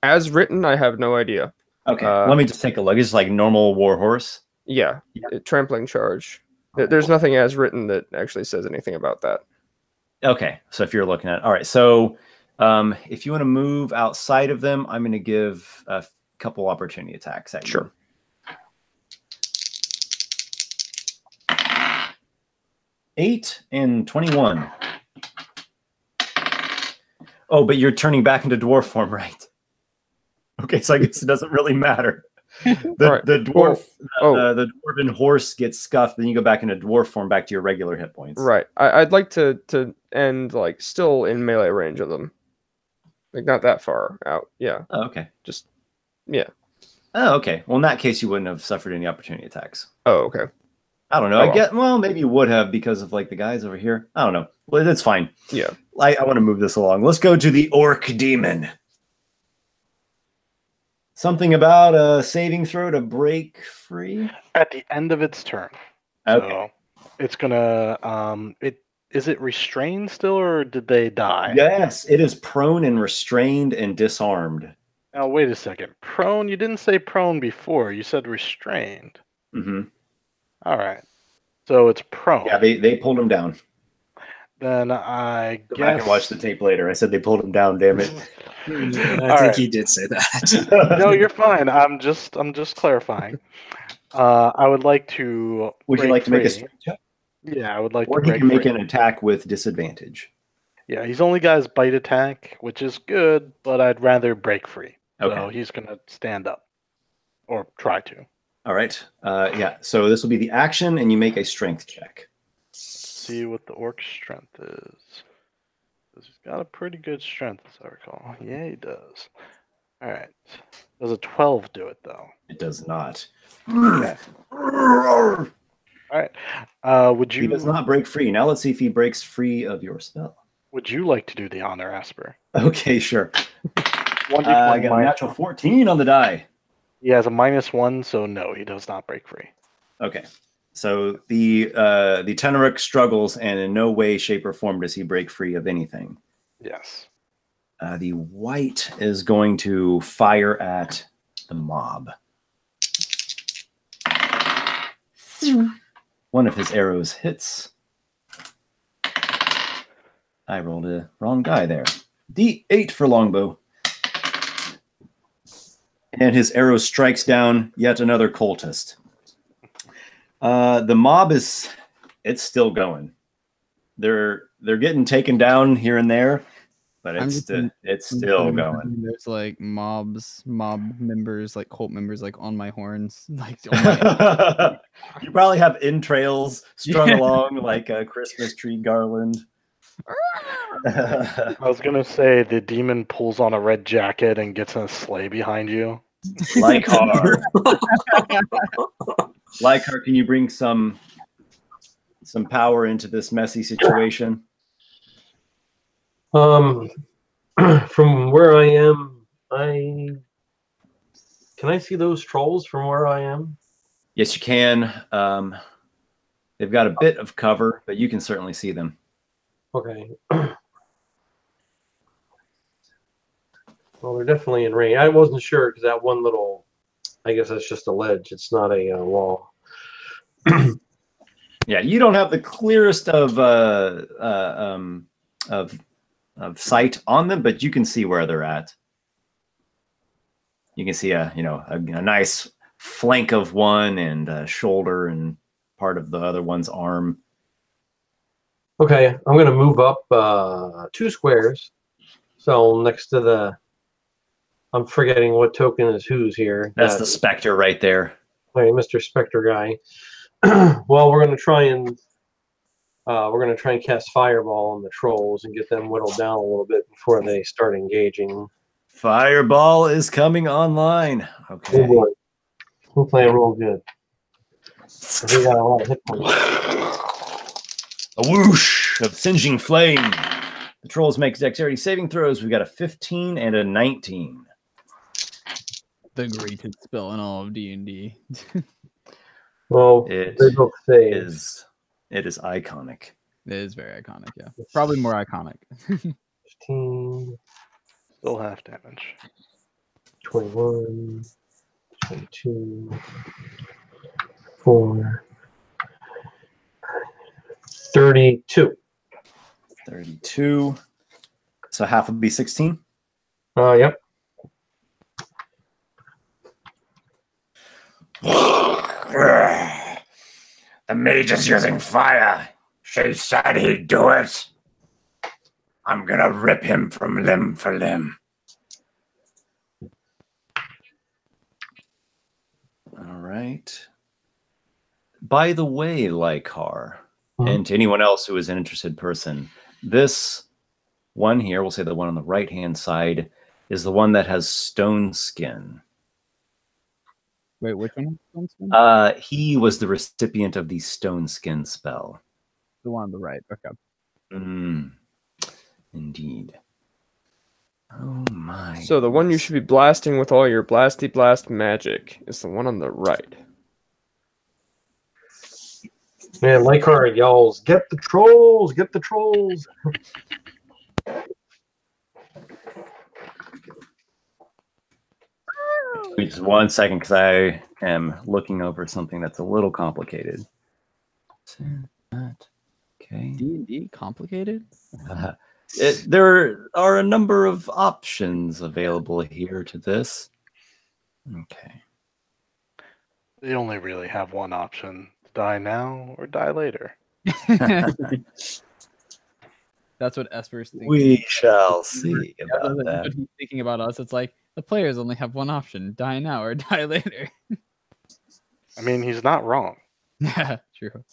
As written, I have no idea. Okay, let me just take a look. It's like normal warhorse. Yeah. Trampling charge. There's nothing as written that actually says anything about that. Okay, so if you're looking at, all right, so if you want to move outside of them, I'm going to give a couple opportunity attacks at you. Sure. Eight and 21. Oh, but you're turning back into dwarf form, right? Okay, so I guess it doesn't really matter. The dwarven horse gets scuffed, then you go back into dwarf form, back to your regular hit points. Right. I'd like to end like still in melee range of them, like not that far out. Yeah. Oh, okay. Just yeah. Oh, okay. Well, in that case, you wouldn't have suffered any opportunity attacks. Oh, okay. I don't know. Well, maybe you would have because of like the guys over here. I don't know. Well, that's fine. Yeah. I want to move this along. Let's go to the orc demon. Something about a saving throw to break free At the end of its turn. Okay. So it's gonna is it restrained still, or did they die? Yes, it is prone and restrained and disarmed. Now wait a second. Prone, you didn't say prone before, you said restrained. Mm-hmm. Alright. So it's prone. Yeah, they pulled him down. Then I Go guess. back and watch the tape later. I said they pulled him down. Damn it. I think he did say that. No, you're fine. I'm just clarifying. I would like to. Would you break like to make a free. strength check? Yeah, I would like Or to he break can make free. an attack with disadvantage. Yeah, he's only got his bite attack, which is good, but I'd rather break free. So Okay. he's gonna stand up, or try to. All right. Yeah. So this will be the action, and you make a strength check. See what the orc's strength is. 'Cause he's got a pretty good strength, as I recall. Yeah, he does. All right. Does a 12 do it though? It does not. Okay. All right. Would He does you not break free. Now let's see if he breaks free of your spell. like to do the honor, Esper? Okay, sure. 1d20 I got a minus- natural 14 on the die. He has a -1, so no, he does not break free. Okay. So the Teneric struggles, and in no way, shape, or form does he break free of anything. Yes. The white is going to fire at the mob. One of his arrows hits. I rolled a wrong die there. D8 for longbow. And his arrow strikes down yet another cultist. The mob it's still going. They're getting taken down here and there, but it's still going. There's like mob members, like cult members, like on my horns, like on my You probably have entrails strung along like a Christmas tree garland. I was gonna say the demon pulls on a red jacket and gets in a sleigh behind you. Lykar. Lykar, can you bring some power into this messy situation? From where I am, can I see those trolls from where I am? Yes, you can. They've got a bit of cover, but you can certainly see them. Okay. Well, they're definitely in range. I wasn't sure because that one little, I guess that's just a ledge. It's not a wall. Yeah, you don't have the clearest of sight on them, but you can see where they're at. You can see a nice flank of one and a shoulder and part of the other one's arm. Okay, I'm going to move up 2 squares. So next to the, I'm forgetting what token is whose here. That's the Spectre right there. Okay, Mr. Spectre guy. Well, we're going to try and cast Fireball on the trolls and get them whittled down a little bit before they start engaging. Fireball is coming online. Okay. Oh boy. Hopefully I roll good. We got a lot of hit points. A whoosh of singeing flame. The trolls make dexterity saving throws. We've got a 15 and a 19. the greatest spell in all of D&D. Well, It they both say It is iconic. It is very iconic, yeah. Probably more iconic. 15, Still half damage. 21, 22, 4, 32. 32. So half would be 16. Yep. The mage is using fire. She said he'd do it. I'm gonna rip him from limb for limb. All right. By the way, Lykar, and to anyone else who is an interested person, this one here, we'll say the one on the right-hand side, is the one that has stone skin. Wait, which one? He was the recipient of the stone skin spell. The one on the right. Okay. Indeed. Oh my. So the one you should be blasting with all your blasty blast magic is the one on the right. Man, Lykar yells, "Get the trolls! Get the trolls!" Just 1 second, because I am looking over something that's a little complicated. Okay. D&D D&D complicated? There are a number of options available here to this. Okay. They only really have one option: die now or die later. That's what Esper's thinking. We shall see Yeah, about that's that. what he's thinking about us. It's like the players only have one option: die now or die later. I mean, he's not wrong. Yeah, true.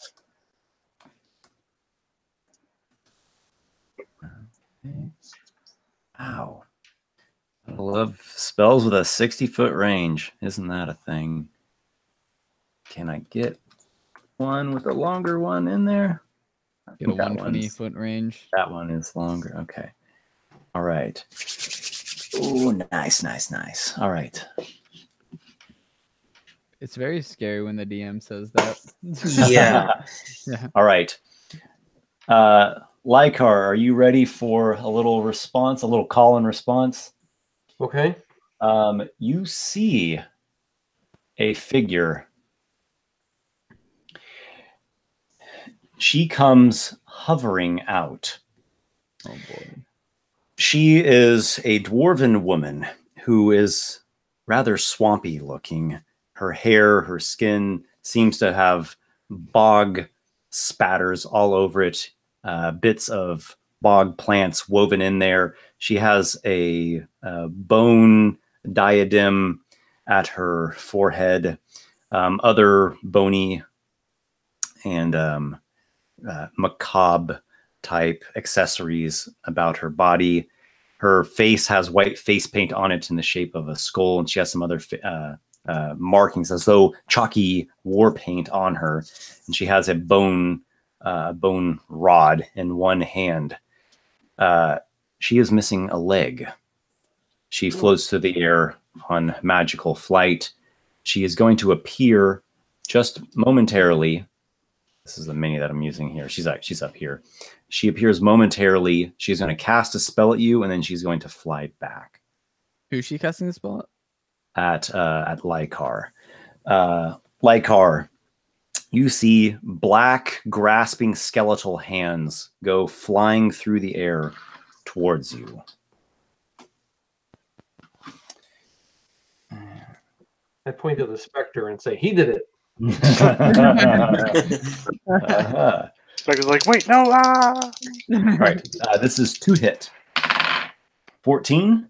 Wow. I love spells with a 60-foot range. Isn't that a thing? Can I get one with a longer one in there? Get a 120-foot range. That one is longer. Okay. All right. Oh, nice, nice, nice. All right. It's very scary when the DM says that. Yeah. Yeah. All right. Lykar, are you ready for a little response, a little call and response? Okay. You see a figure. She comes hovering out. Oh boy. She is a dwarven woman who is rather swampy looking. Her hair, her skin seems to have bog spatters all over it, bits of bog plants woven in there. She has a bone diadem at her forehead, other bony and macabre type accessories about her body. Her face has white face paint on it in the shape of a skull, and she has some other markings as though chalky war paint on her. And she has a bone rod in one hand. She is missing a leg. She floats through the air on magical flight. She is going to appear just momentarily. This is the mini that I'm using here. She's up here. She appears momentarily. She's going to cast a spell at you, and then she's going to fly back. Who's she casting the spell At Lykar. Lykar, you see black, grasping skeletal hands go flying through the air towards you. I point to the specter and say, "He did it." Spectre's like, wait, no, ah! All right, this is 2-hit. 14.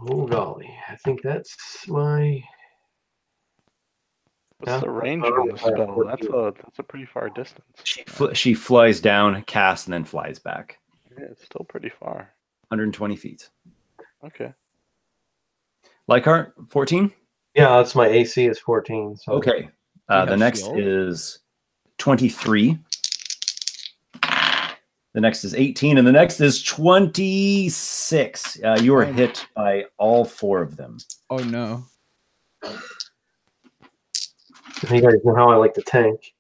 Oh golly, I think that's my. What's the range on the spell? That's a pretty far distance. She flies down, casts, and then flies back. Yeah, it's still pretty far. 120 feet. Okay. Lykar, 14? Yeah, that's my AC is 14. So Okay. The next shield? is 23. The next is 18, and the next is 26. You are hit by all 4 of them. Oh no. you guys know how I like to tank.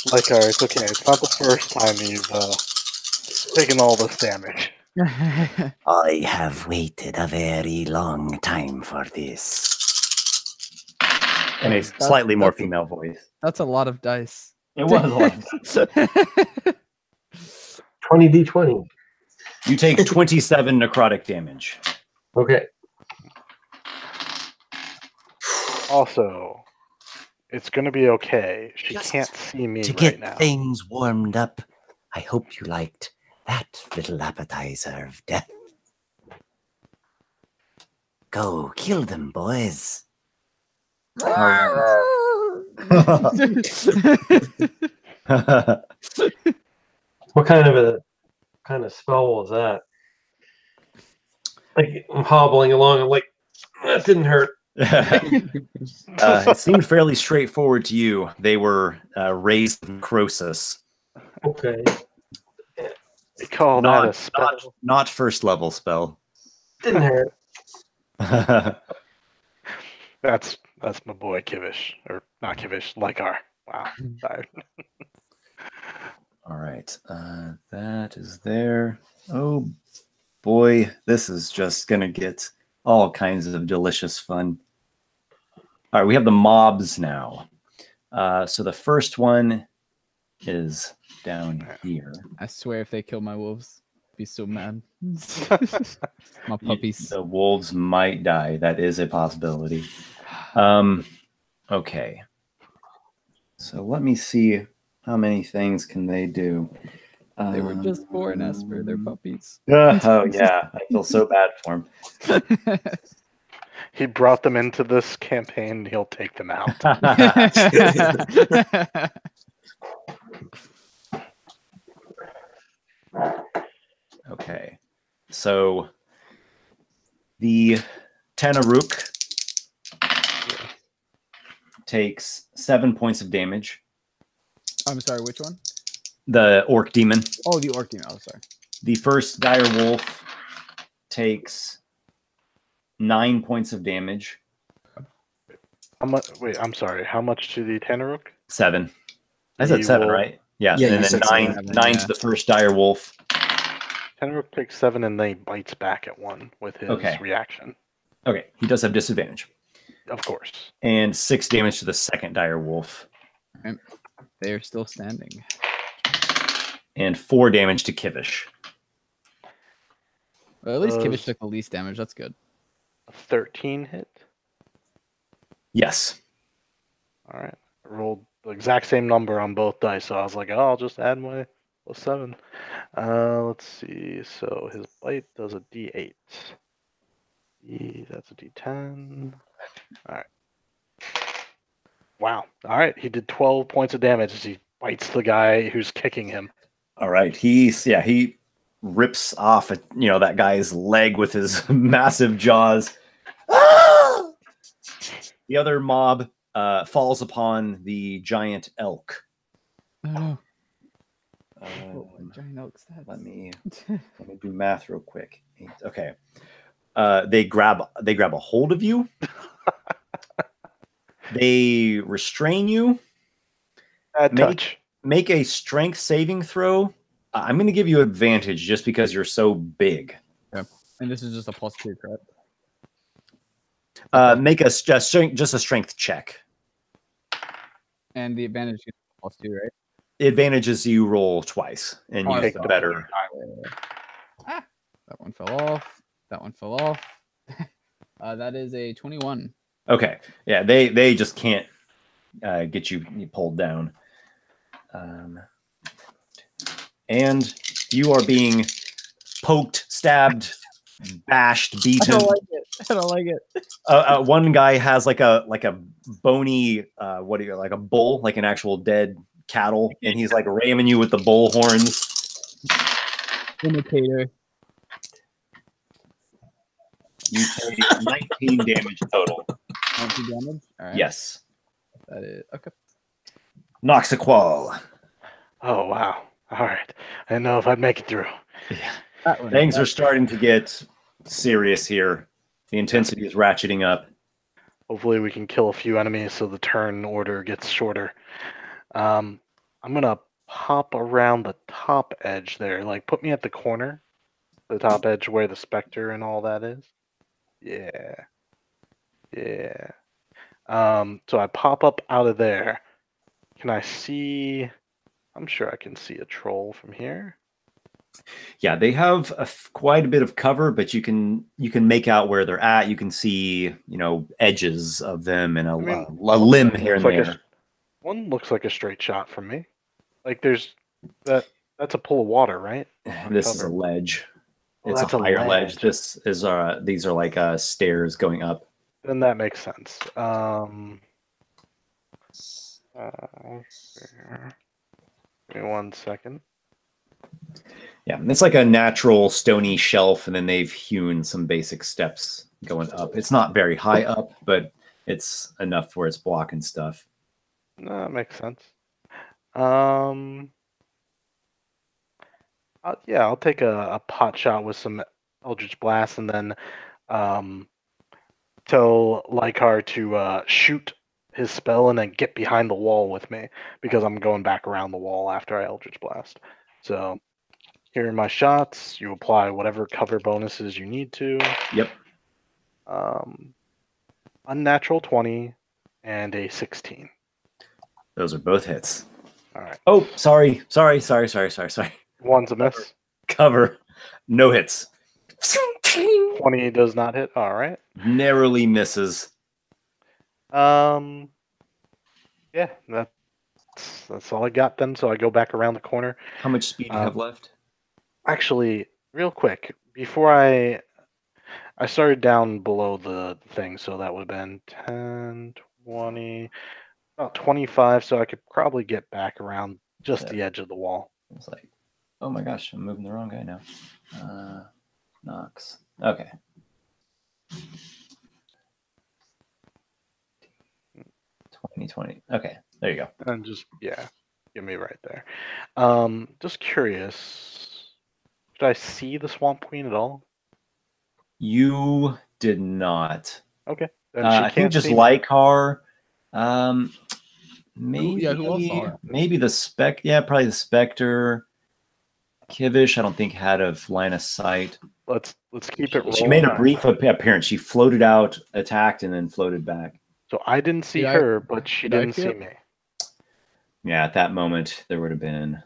Lykar, it's okay. It's not the first time you've taken all this damage. I have waited a very long time for this. And a slightly more female voice. That's a lot of dice. It was a lot. 20d20. You take 27 necrotic damage. Okay. Also, it's going to be okay. She Just can't see me To right get now. things warmed up, I hope you liked that little appetizer of death. Go, kill them, boys. What kind of spell was that? Like I'm hobbling along. I'm like, that didn't hurt. It seemed fairly straightforward to you. They were raised necrosis. Okay. They call that a spell. Not first level spell. Didn't hurt. That's my boy Kivish, or not Kivish, Lykar. Wow. Sorry. All right, that is there. Oh boy, this is just gonna get all kinds of delicious fun. All right, we have the mobs now. So the first one is down here. I swear, if they kill my wolves, I'd be so mad. My You- puppies. the wolves might die. That is a possibility. Okay. So let me see how many things can they do. They were just born, Esper. They're puppies. Oh yeah, I feel so bad for He brought them into this campaign. He'll take them out. him. Okay, so the Tanaruk takes 7 points of damage. I'm sorry, which one? The orc demon. Oh, the orc demon. Oh, sorry. The first dire wolf takes 9 points of damage. How much? Wait, I'm sorry. How much to the Tanaruk? 7. I said He 7, will- right? Yeah, Yeah, and you then said 9, 7. 9 Yeah. to the first dire wolf. Tanaruk takes 7 and then he bites back at 1 with his Okay. reaction. Okay, he does have disadvantage. Of course. And 6 damage to the second dire wolf. They are still standing. And 4 damage to Kivish. Well, at least Those- Kivish took the least damage. That's good. A 13 hit. Yes. All right. I rolled the exact same number on both dice, so I was like, oh, I'll just add my +7. Let's see. So his bite does a D8. That's a D10. All right. Wow. All right. He did 12 points of damage as he bites the guy who's kicking him. All right. He rips off that guy's leg with his massive jaws. Ah! The other mob falls upon the giant elk. Oh, no. Giant elk stats. Let me do math real quick. Okay. They grab a hold of you. They restrain you. Bad touch. Make a strength saving throw. I'm going to give you advantage just because you're so big. And this is just a +2, correct? Make a strength check. And the advantage is +2, right? The advantage is you roll twice and Oh, you I get see. the better. That one fell off. That one fell off. That is a 21. Okay. Yeah, they just can't get you pulled down. And you are being poked, stabbed, bashed, I beaten. don't like it. I don't like it. One guy has like a bony like a bull, like an actual dead cattle, and he's like ramming you with the bull horns. Imitator. You take 19 damage total. 19 damage. All right. Yes. That is okay. Noxiqual. Oh, wow. All right. I didn't know if I'd make it through. That one. Things are starting to get serious here. The intensity is ratcheting up. Hopefully we can kill a few enemies so the turn order gets shorter. I'm going to pop around the top edge there. Like, put me at the corner. The top edge where the Spectre and all that is. Yeah. Yeah. So I pop up out of there. Can I see... I'm sure I can see a troll from here. Yeah, they have quite a bit of cover, but you can make out where they're at. You can see, edges of them and a limb here and there. One looks like a straight shot from me. Like there's that's a pool of water, right? This is a ledge. Oh, It's that's a a higher ledge. ledge. This is these are like stairs going up. Then that makes sense. Give me 1 second. Yeah, it's like a natural stony shelf, and then they've hewn some basic steps going up. It's not very high up, but it's enough where it's blocking stuff. No, that makes sense. I'll take a pot shot with some Eldritch Blast and then tell Lykar to shoot his spell and then get behind the wall with me because I'm going back around the wall after I Eldritch Blast. So here are my shots. You apply whatever cover bonuses you need to. Yep. Unnatural 20 and a 16. Those are both hits. All right. Oh, sorry. One's a miss. Cover. No hits. 20 does not hit. All right. Narrowly misses. Yeah, that's all I got then. So I go back around the corner. How much speed do you have left? Actually, real quick, before I started down below the thing, so that would have been 10, 20, about 25, so I could probably get back around just the edge of the wall. It's like, oh my gosh, I'm moving the wrong guy now. Nox. Okay. $20. Okay, there you go. And just, yeah, get me right there. Just curious, did I see the Swamp Queen at all? You did not. Okay. Then I think just Lykar. Maybe, yeah, who else saw it? Maybe the spec. Yeah, probably the Spectre. Kivish, I don't think had a line of sight. Let's keep it rolling. She made a brief appearance. She floated out, attacked, and then floated back. So I didn't see her, but she didn't see me. Yeah, at that moment, there would have been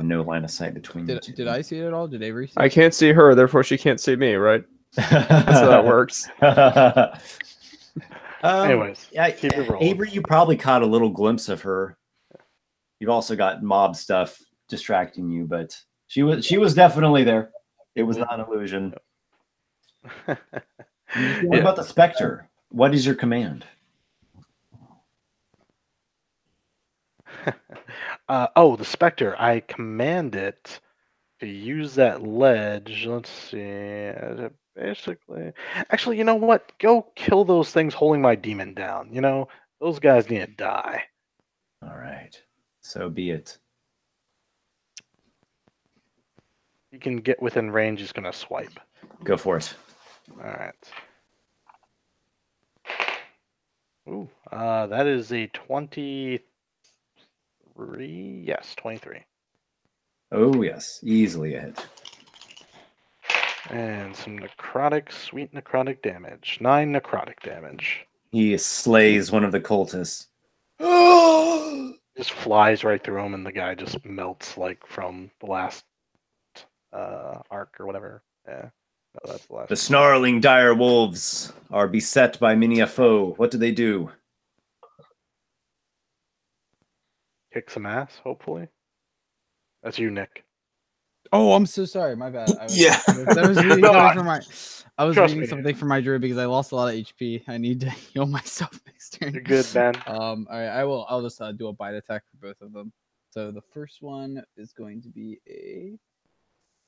no line of sight between the two. Did I see it at all? Did Avery see it? I can't see her, therefore she can't see me, right? That's how that works. Anyways, yeah, keep it rolling. Avery, you probably caught a little glimpse of her. You've also got mob stuff distracting you, but she was definitely there. It was not an illusion. What about the Spectre? What is your command? The Spectre. I command it to use that ledge. Let's see. Basically, actually, you know what? Go kill those things holding my demon down. You know, those guys need to die. All right. So be it. You can get within range. He's going to swipe. Go for it. All right. Ooh, that is a 23. Yes, 23. Oh, yes. Easily a hit. And some necrotic, sweet necrotic damage. 9 necrotic damage. He slays one of the cultists. Just flies right through him, and the guy just melts like from the last arc or whatever. Yeah. No, that's the last. The snarling dire wolves are beset by many a foe. What do they do? Kick some ass, hopefully. That's you, Nick. Oh, I'm so sorry. My bad. I was reading something from my druid because I lost a lot of HP. I need to heal myself next turn. You're good, man. All right, I'll just do a bite attack for both of them. So the first one is going to be a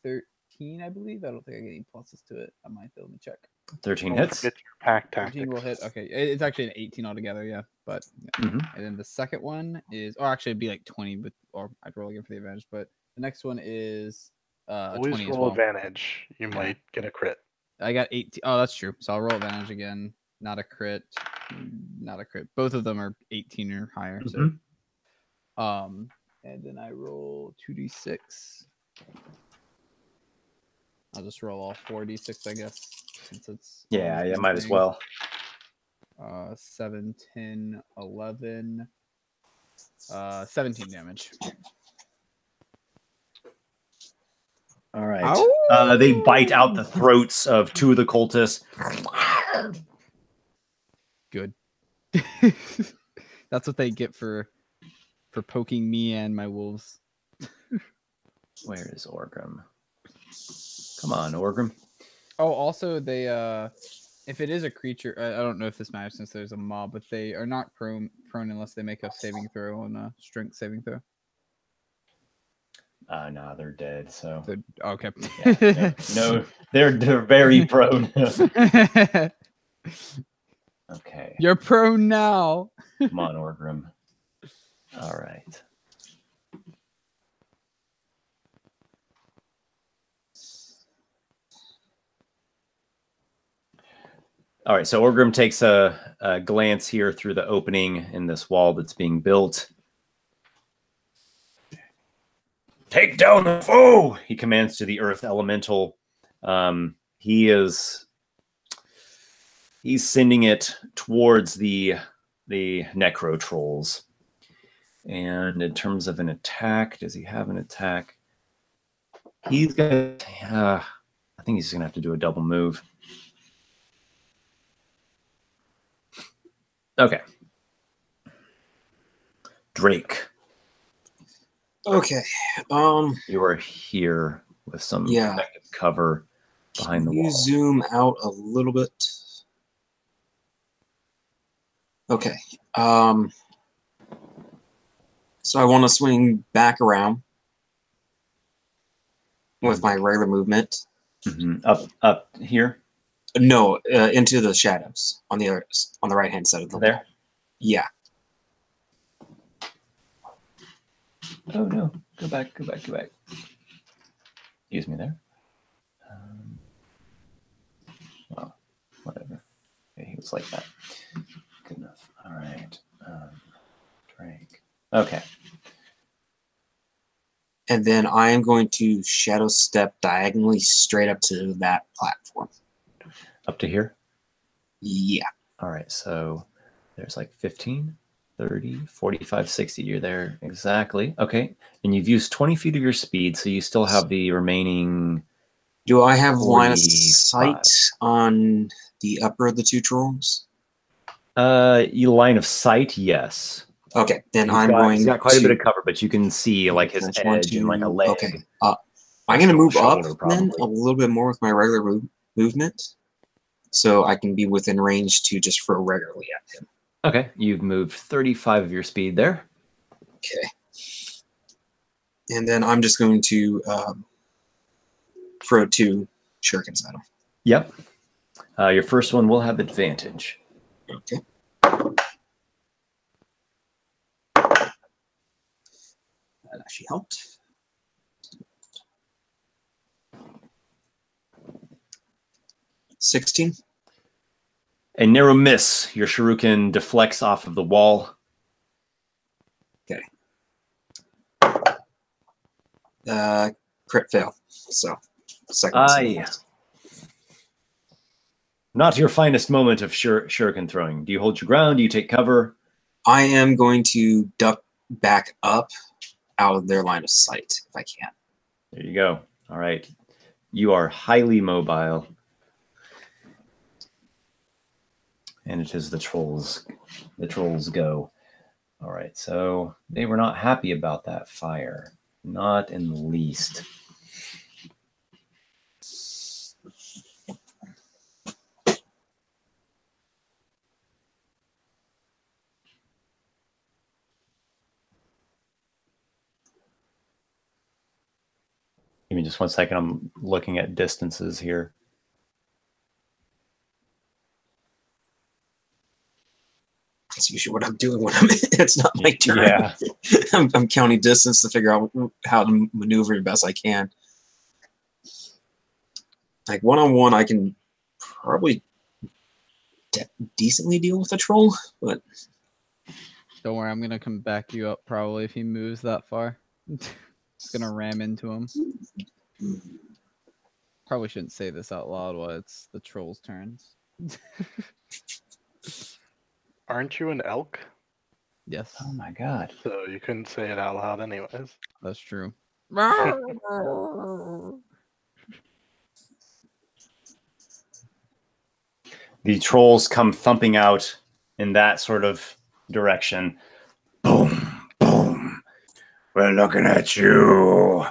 13, I believe. I don't think I get any pluses to it. I might though. Let me check. 13 hits. Get your pack tactics. 13 will hit. Okay, it's actually an 18 altogether. Yeah, but yeah. And then the second one is, or actually it'd be like 20, but or I'd roll again for the advantage. But the next one is always 20 roll as well. Advantage. You might get a crit. I got 18. Oh, that's true. So I'll roll advantage again. Not a crit. Not a crit. Both of them are 18 or higher. So, and then I roll 2d6. I'll just roll all 4d6, I guess, since it's yeah, might as well. 7, 10, 11, 17 damage. All right. They bite out the throats of two of the cultists. Good. That's what they get for poking me and my wolves. Where is Orgrim? Come on, Orgrim. Oh, also they if it is a creature, I don't know if this matters since there's a mob, but they are not prone unless they make a saving throw on a strength saving throw. No, they're dead. So okay. Yeah, no, they're very prone. Okay. You're prone now. Come on, Orgrim. All right. All right, so Orgrim takes a glance here through the opening in this wall that's being built. Take down the foe, he commands to the earth elemental. He's sending it towards the necro trolls. And in terms of an attack, does he have an attack? He's gonna. I think he's gonna have to do a double move. Okay. Drake. Okay. You are here with some Yeah. effective cover behind the You wall. zoom out a little bit. Okay. So I want to swing back around with my regular movement. Up here. No, into the shadows on the right hand side of the There. wall. Yeah. Oh no! Go back! Excuse me there. Well, whatever. Okay, he was like that. Good enough. All right. Drake. Okay. And then I am going to shadow step diagonally straight up to that platform. Up to here? Yeah. All right. So there's like 15, 30, 45, 60. You're there. Exactly. Okay. And you've used 20 feet of your speed, so you still have the remaining. Do I have line of 45. sight on the upper of the two trolls? You line of sight, yes. Okay, then He's got quite a bit of cover, but you can see like his That's edge and like a leg. Okay. I'm going to move up Shoulder, then probably. a little bit more with my regular movement, so I can be within range to just throw regularly at him. Okay, you've moved 35 of your speed there. Okay. And then I'm just going to throw 2 shurikens at him. Yep. Your first one will have advantage. Okay. That actually helped. $16. A narrow miss. Your shuriken deflects off of the wall. Okay. Crit fail. So, second. Not your finest moment of shuriken throwing. Do you hold your ground? Do you take cover? I am going to duck back up out of their line of sight if I can. There you go. All right. You are highly mobile. And it is the trolls. The trolls go. All right. So they were not happy about that fire. Not in the least. Give me just 1 second. I'm looking at distances here. That's usually what I'm doing when it's not my turn. Yeah. I'm counting distance to figure out how to maneuver the best I can. Like one-on-one, I can probably decently deal with a troll, but Don't worry, I'm gonna come back you up probably if he moves that far. It's gonna ram into him. Probably shouldn't say this out loud while it's the troll's turns. Aren't you an elk? Yes, Oh my god. So you couldn't say it out loud anyways. that's true. The trolls come thumping out in that sort of direction. Boom, boom. We're looking at you.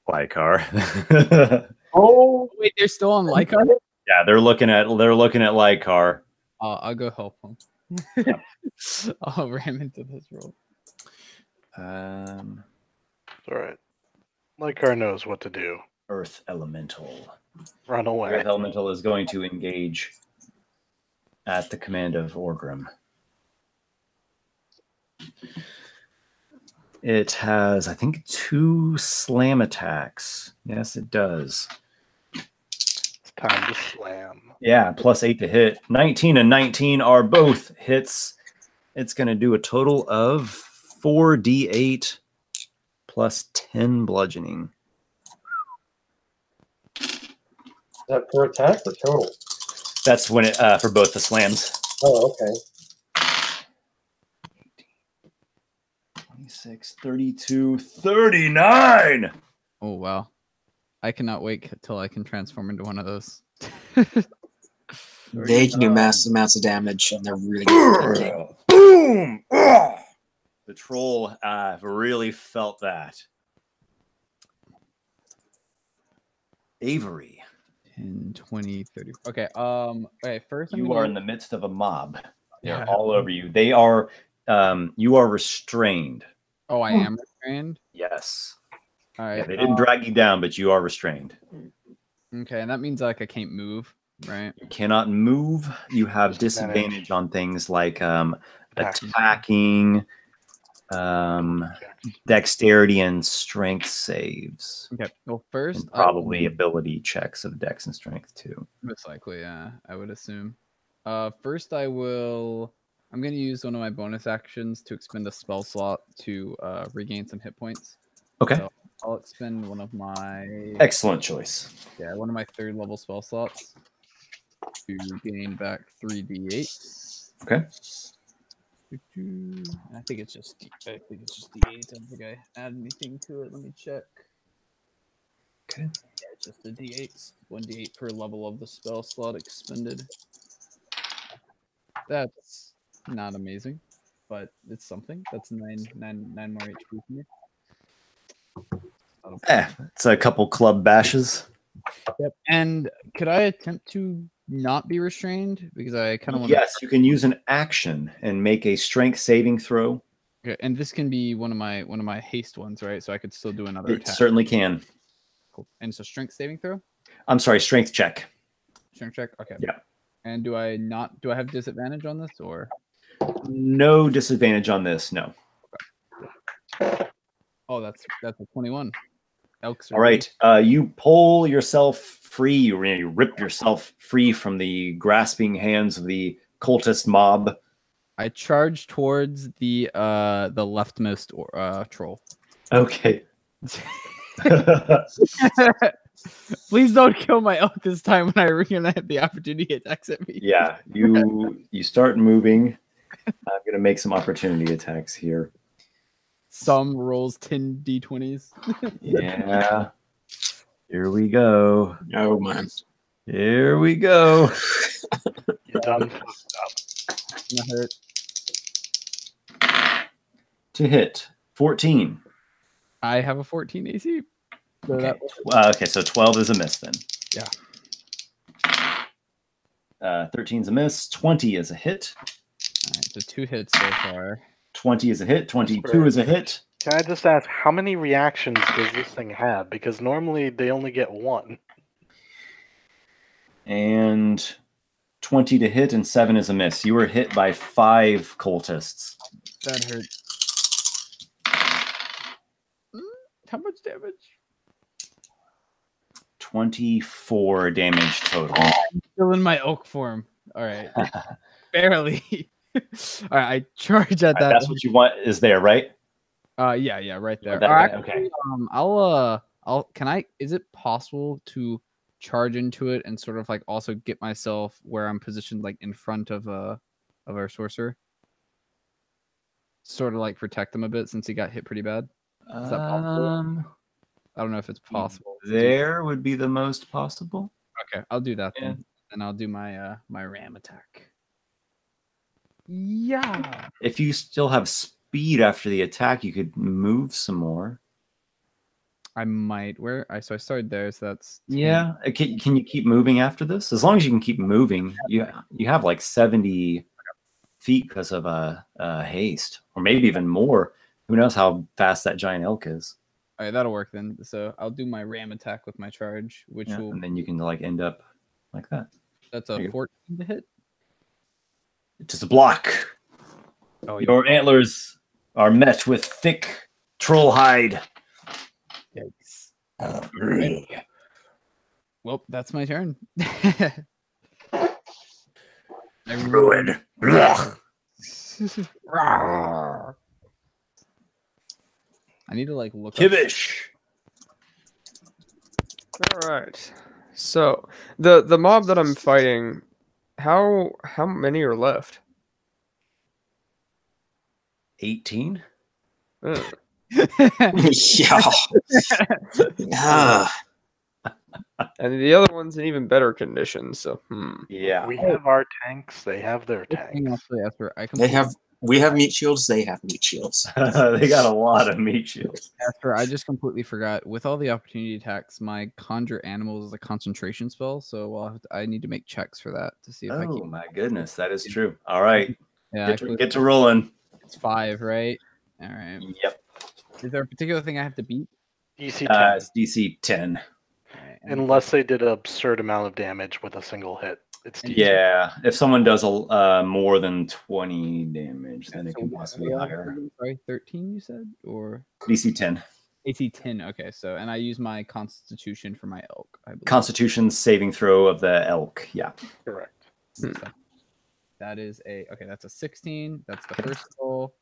Lykar. Oh, Wait, they're still on Lykar? Yeah, they're looking at Lykar. I'll go help him. I'll ram into this roll. It's alright. Lykar knows what to do. Earth Elemental. Run away. Earth Elemental is going to engage at the command of Orgrim. It has, I think, 2 slam attacks. Yes, it does. It's time to slam. Yeah, +8 to hit. 19 and 19 are both hits. It's going to do a total of 4d8 plus 10 bludgeoning. is that per attack or total? That's when it for both the slams. Oh, okay. 26, 32, 39. Oh wow. I cannot wait till I can transform into one of those. They can do massive amounts of damage, and they're really good at kicking. Boom! Ugh. The troll really felt that. Avery. 10, 20, 30. Okay. Okay. First, You are in the midst of a mob. They're Yeah. all over you. They are. You are restrained. Oh, I am restrained. Yes. All right. Yeah, they didn't drag you down, but you are restrained. Okay, and that means like I can't move, right? You cannot move. You have disadvantage on things like attacking, dexterity, and strength saves. Okay. Well, first, And probably ability checks of dex and strength too. most likely, yeah, I would assume. First, I'm going to use one of my bonus actions to expend a spell slot to regain some hit points. Okay. So I'll expend one of my Excellent choice. one of my 3rd level spell slots to gain back 3d8. Okay. I think it's just D8. I don't think I add anything to it. Let me check. Okay. Yeah, it's just a D8. 1d8 per level of the spell slot expended. That's not amazing, but it's something. That's 9 more HP for me. It's a couple club bashes. Yep. And could I attempt to not be restrained? Because I kind of want Yes, you can use an action and make a strength saving throw. Okay, and this can be one of my haste ones, right? So I could still do another It attack. certainly can. Cool. And so strength saving throw? I'm sorry, strength check. Strength check? Okay. Yeah. And do I have disadvantage on this or? No disadvantage on this, no. Oh, that's a 21. Elks are All right. You pull yourself free. You rip yourself free from the grasping hands of the cultist mob. I charge towards the leftmost troll. Okay. Please don't kill my elk this time when I have the opportunity attacks at me. Yeah, you start moving. I'm gonna make some opportunity attacks here. Some rolls 10 d20s. Yeah. Here we go. Oh man. Here we go. You done? That hurt. To hit 14. I have a 14 AC. So Okay. that Okay, so 12 is a miss then. Yeah. 13 is a miss. 20 is a hit. All right, so 2 hits so far. 20 is a hit. 22 is a hit. Can I just ask, how many reactions does this thing have? Because normally they only get 1. And 20 to hit, and 7 is a miss. You were hit by 5 cultists. That hurt. How much damage? 24 damage total. Still in my oak form. All right. Barely. All right, I charge at that. That's what you want is there, right? Yeah, right there. that Or guy, actually, is it possible to charge into it and sort of like also get myself where I'm positioned like in front of our sorcerer? Sort of like protect him a bit since he got hit pretty bad. Is that possible? I don't know if it's possible. There would be the most possible. Okay, I'll do that then. And I'll do my my ram attack. Yeah. If you still have speed after the attack, you could move some more. I might. I started there, so that's 10. Yeah. Can you keep moving after this? As long as you can keep moving, you have like 70 feet because of haste, or maybe even more. Who knows how fast that giant elk is? All right, that'll work then. So I'll do my ram attack with my charge, which will. And then you can like end up like that. That's a 14 to hit. Just a block. Oh, Your antlers are met with thick troll hide. Yikes. Well, that's my turn. Druid. I need to like look Kivish. All right. So the mob that I'm fighting, how many are left? 18. Yeah. Ah. And the other one's in even better condition. So, Yeah. We have our tanks. They have their tanks. Actually, Esper, We have meat shields. They have meat shields. They got a lot of meat shields. Esper, I just completely forgot. With all the opportunity attacks, my conjure animals is a concentration spell, so I need to make checks for that to see if I Oh can. my goodness, that is true. All right, Yeah, get to rolling. It's 5, right? All right. Yep. Is there a particular thing I have to beat? DC 10. It's DC 10. Right, Unless they did an absurd amount of damage with a single hit. It's DC. Yeah, if someone does more than 20 damage, then it So can what possibly level higher. Sorry, 13 you said? Or DC 10. AC 10, okay. So, and I use my constitution for my elk, I believe. Constitution saving throw of the elk. Yeah. Correct. So that is that's a 16. That's the first roll.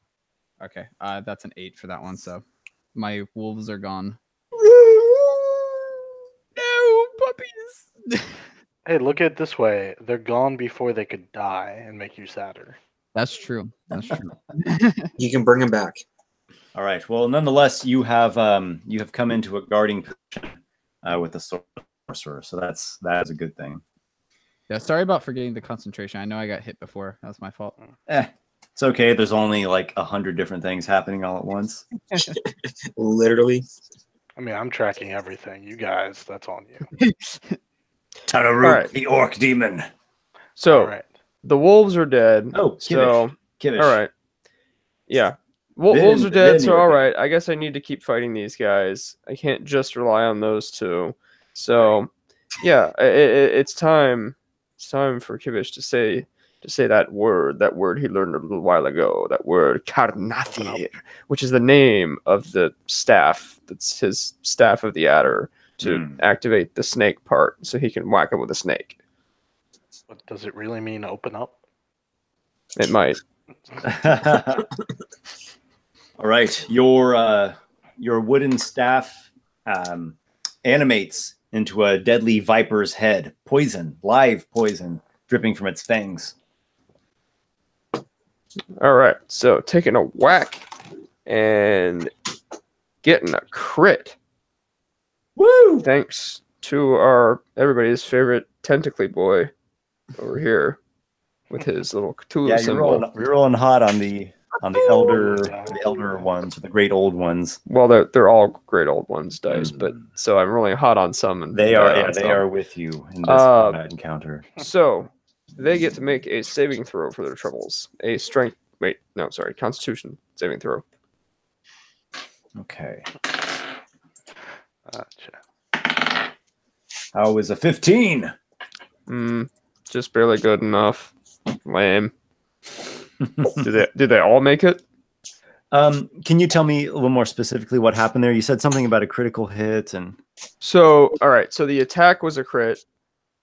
Okay, that's an 8 for that one. So my wolves are gone. No, puppies. Hey, look at it this way. They're gone before they could die and make you sadder. That's true. That's true. You can bring them back. All right. Well, nonetheless, you have come into a guarding position with the sorcerer, so that is a good thing. Yeah, sorry about forgetting the concentration. I know I got hit before. That was my fault. It's okay. There's only like 100 different things happening all at once. Literally. I mean, I'm tracking everything. You guys, that's on you. Tanaruk, right. the orc demon. So All right. the wolves are dead. Oh, so Kivish. all right. Yeah. Then- Wolves are dead, then so you're all okay. right. I guess I need to keep fighting these guys. I can't just rely on those two. So, yeah, it's time. It's time for Kivish to say that word he learned a little while ago. That word Karnathir, which is the name of the staff. That's his staff of the adder to activate the snake part, so he can whack him with a snake. But does it really mean open up? It might. All right, your wooden staff animates into a deadly viper's head, live poison, dripping from its fangs. All right, so taking a whack and getting a crit. Woo! Thanks to everybody's favorite tentacly boy over here with his little Cthulhu Yeah, symbol. you're rolling hot on the elder ones, or the great old ones. Well, they're all great old ones dice, but so I'm rolling hot on some, and They bad on they some. are with you in this combat encounter. So they get to make a saving throw for their troubles. A strength. Wait, no, sorry, Constitution saving throw. Okay. Gotcha. How is a 15? Just barely good enough. Lame. Did they all make it? Can you tell me a little more specifically what happened there? You said something about a critical hit and So, all right. So the attack was a crit.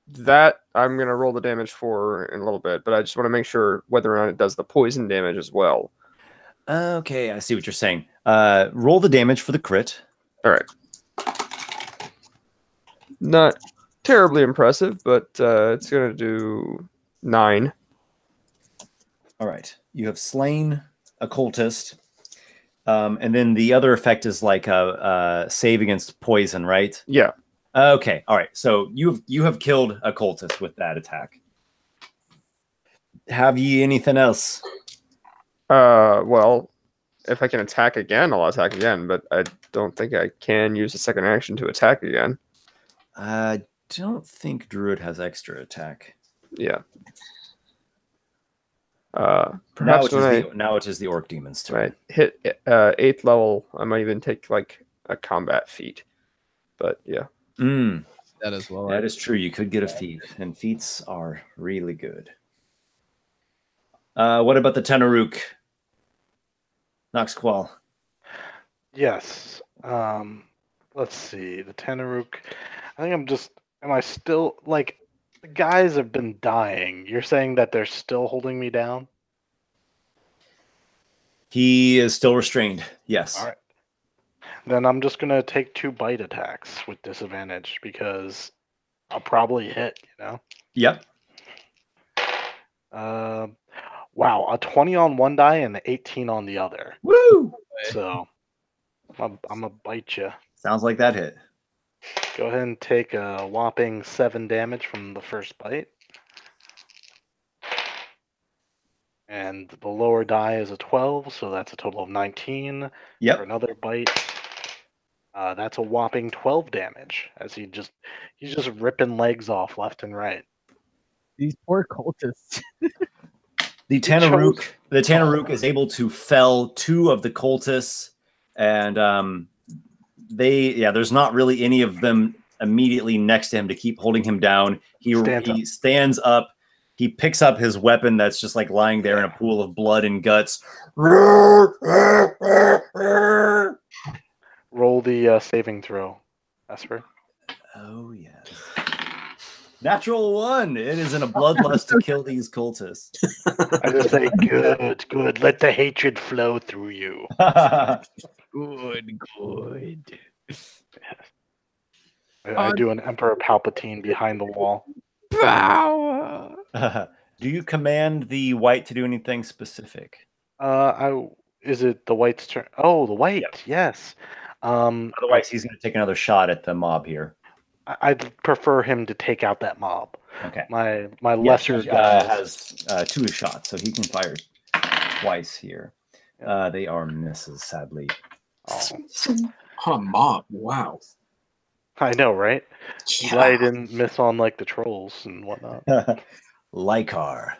That I'm gonna roll the damage for in a little bit, but I just want to make sure whether or not it does the poison damage as well. okay, I see what you're saying. Roll the damage for the crit. All right. Not terribly impressive, but it's gonna do 9. All right. You have slain a cultist. And then the other effect is like a save against poison, right? Yeah. Okay. All right. So you have killed a cultist with that attack. Have ye anything else? Well, if I can attack again, I'll attack again, but I don't think I can use a second action to attack again. I don't think Druid has extra attack. Yeah. Now Perhaps it is the orc demon's turn. when I hit 8th level, I might even take like a combat feat. But yeah. That as well. That is true. You could get a feat, and feats are really good. What about the Tanaruk? Noxiqual. Yes. Let's see. The Tanaruk. I think am I still, like, the guys have been dying. You're saying that they're still holding me down? He is still restrained. Yes. All right. Then I'm just going to take 2 bite attacks with disadvantage because I'll probably hit, you know? Yep. Wow, a 20 on one die and an 18 on the other. Woo! So I'm gonna bite you. Sounds like that hit. Go ahead and take a whopping 7 damage from the first bite. And the lower die is a 12, so that's a total of 19. For Yep. another bite, that's a whopping 12 damage as he's just ripping legs off left and right. These poor cultists. The Tanaruk is able to fell 2 of the cultists, and there's not really any of them immediately next to him to keep holding him down. He stands up. He picks up his weapon that's just like lying there in a pool of blood and guts. Roll the saving throw, Esper. Oh, yes. Natural 1. It is in a bloodlust to kill these cultists. I just say, good. Let the hatred flow through you. Good. I do an Emperor Palpatine behind the wall. Power. Do you command the white to do anything specific? Is it the white's turn? Oh, the white. Yep. Yes. Otherwise, he's going to take another shot at the mob here. I'd prefer him to take out that mob. Okay. My lesser guy has 2 shots, so he can fire twice here. They are misses, sadly. Oh, mob! Wow. I know, right? Yeah. Glad I didn't miss on like the trolls and whatnot. Lykar.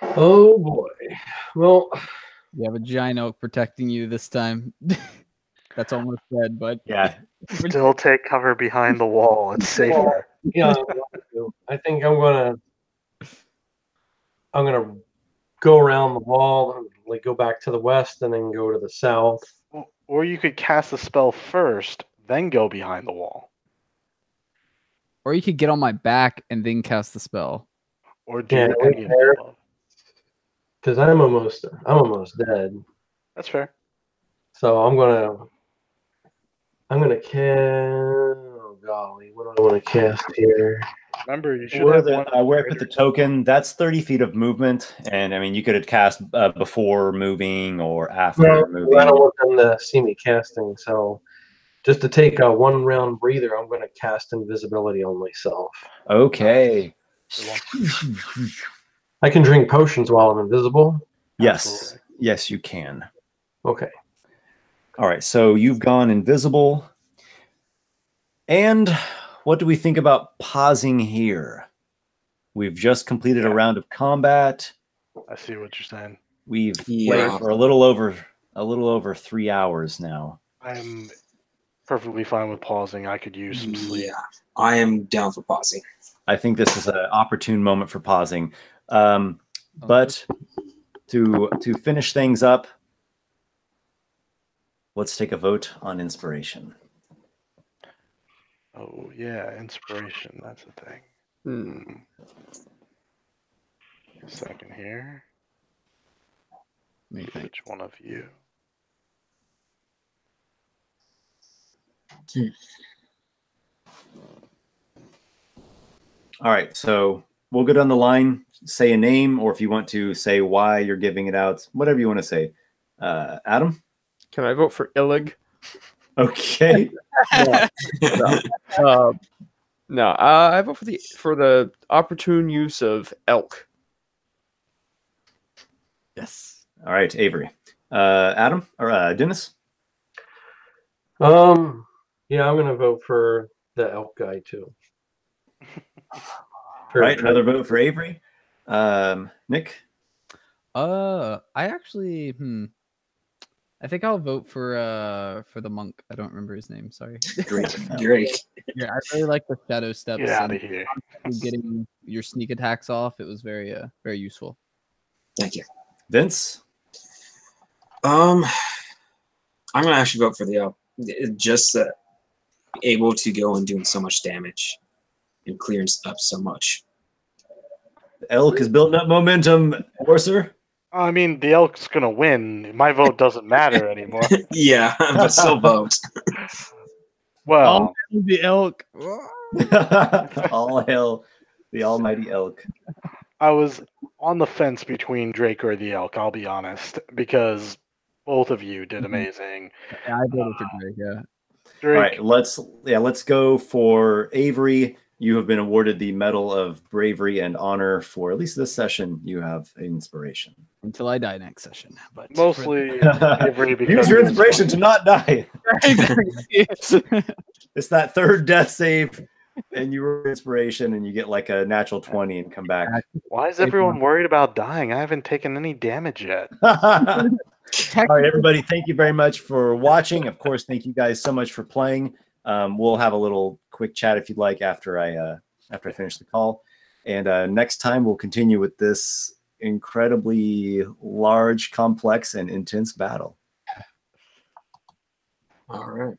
Oh boy. Well, You have a giant oak protecting you this time. That's almost dead, but Yeah. Still take cover behind the wall. It's safer. yeah, I think I'm gonna go around the wall, like go back to the west, and then go to the south. Or you could cast the spell first, then go behind the wall. or you could get on my back and then cast the spell. Or do any of the above. Because I'm almost dead. That's fair. So I'm gonna cast. Oh golly, what do I want to cast here? Remember, you should Where have I put the token, that's 30 feet of movement, and I mean you could have cast before moving or after moving. I don't want them to see me casting, so just to take a 1 round breather, I'm going to cast invisibility on myself. Okay. I can drink potions while I'm invisible. Yes. Absolutely. Yes, you can. Okay. All right, so you've gone invisible. And what do we think about pausing here? We've just completed a round of combat. I see what you're saying. We've played for a little over 3 hours now. I'm perfectly fine with pausing. I could use some sleep. Yeah, I am down for pausing. I think this is an opportune moment for pausing. But to finish things up, let's take a vote on inspiration. Oh yeah, inspiration. That's a thing. A second here. Which one of you? All right, so we'll go down the line, say a name, or if you want to say why you're giving it out, whatever you want to say. Adam? Can I vote for Illig? Okay. No, I vote for the opportune use of elk. Yes. All right, Avery. Adam or Dennis? Yeah, I'm gonna vote for the elk guy too. All right, another vote for Avery. Nick? I actually I think I'll vote for the monk. I don't remember his name, sorry. Drake. Yeah, I really like the shadow steps. Get out of and here. getting your sneak attacks off. It was very useful. Thank you. Vince? I'm gonna actually vote for the elk. Just able to go and doing so much damage and clearing up so much. The elk is building up momentum. Warsor? I mean, the elk's gonna win. My vote doesn't matter anymore. Yeah, but still vote. Well, The elk. All hail the almighty elk. I was on the fence between Drake or the elk, I'll be honest, because Both of you did amazing. Yeah, I voted for Drake. Yeah. Drake, All right, let's go for Avery. You have been awarded the Medal of Bravery and Honor for at least this session. You have inspiration. Until I die next session. But mostly Avery because Use your he was inspiration to not die. exactly. It's that third death save, and you roll inspiration, and you get like a natural 20 and come back. Why is everyone worried about dying? I haven't taken any damage yet. All right, everybody, thank you very much for watching. Of course, thank you guys so much for playing. We'll have a little quick chat if you'd like after I finish the call. And next time we'll continue with this incredibly large, complex, and intense battle. All right.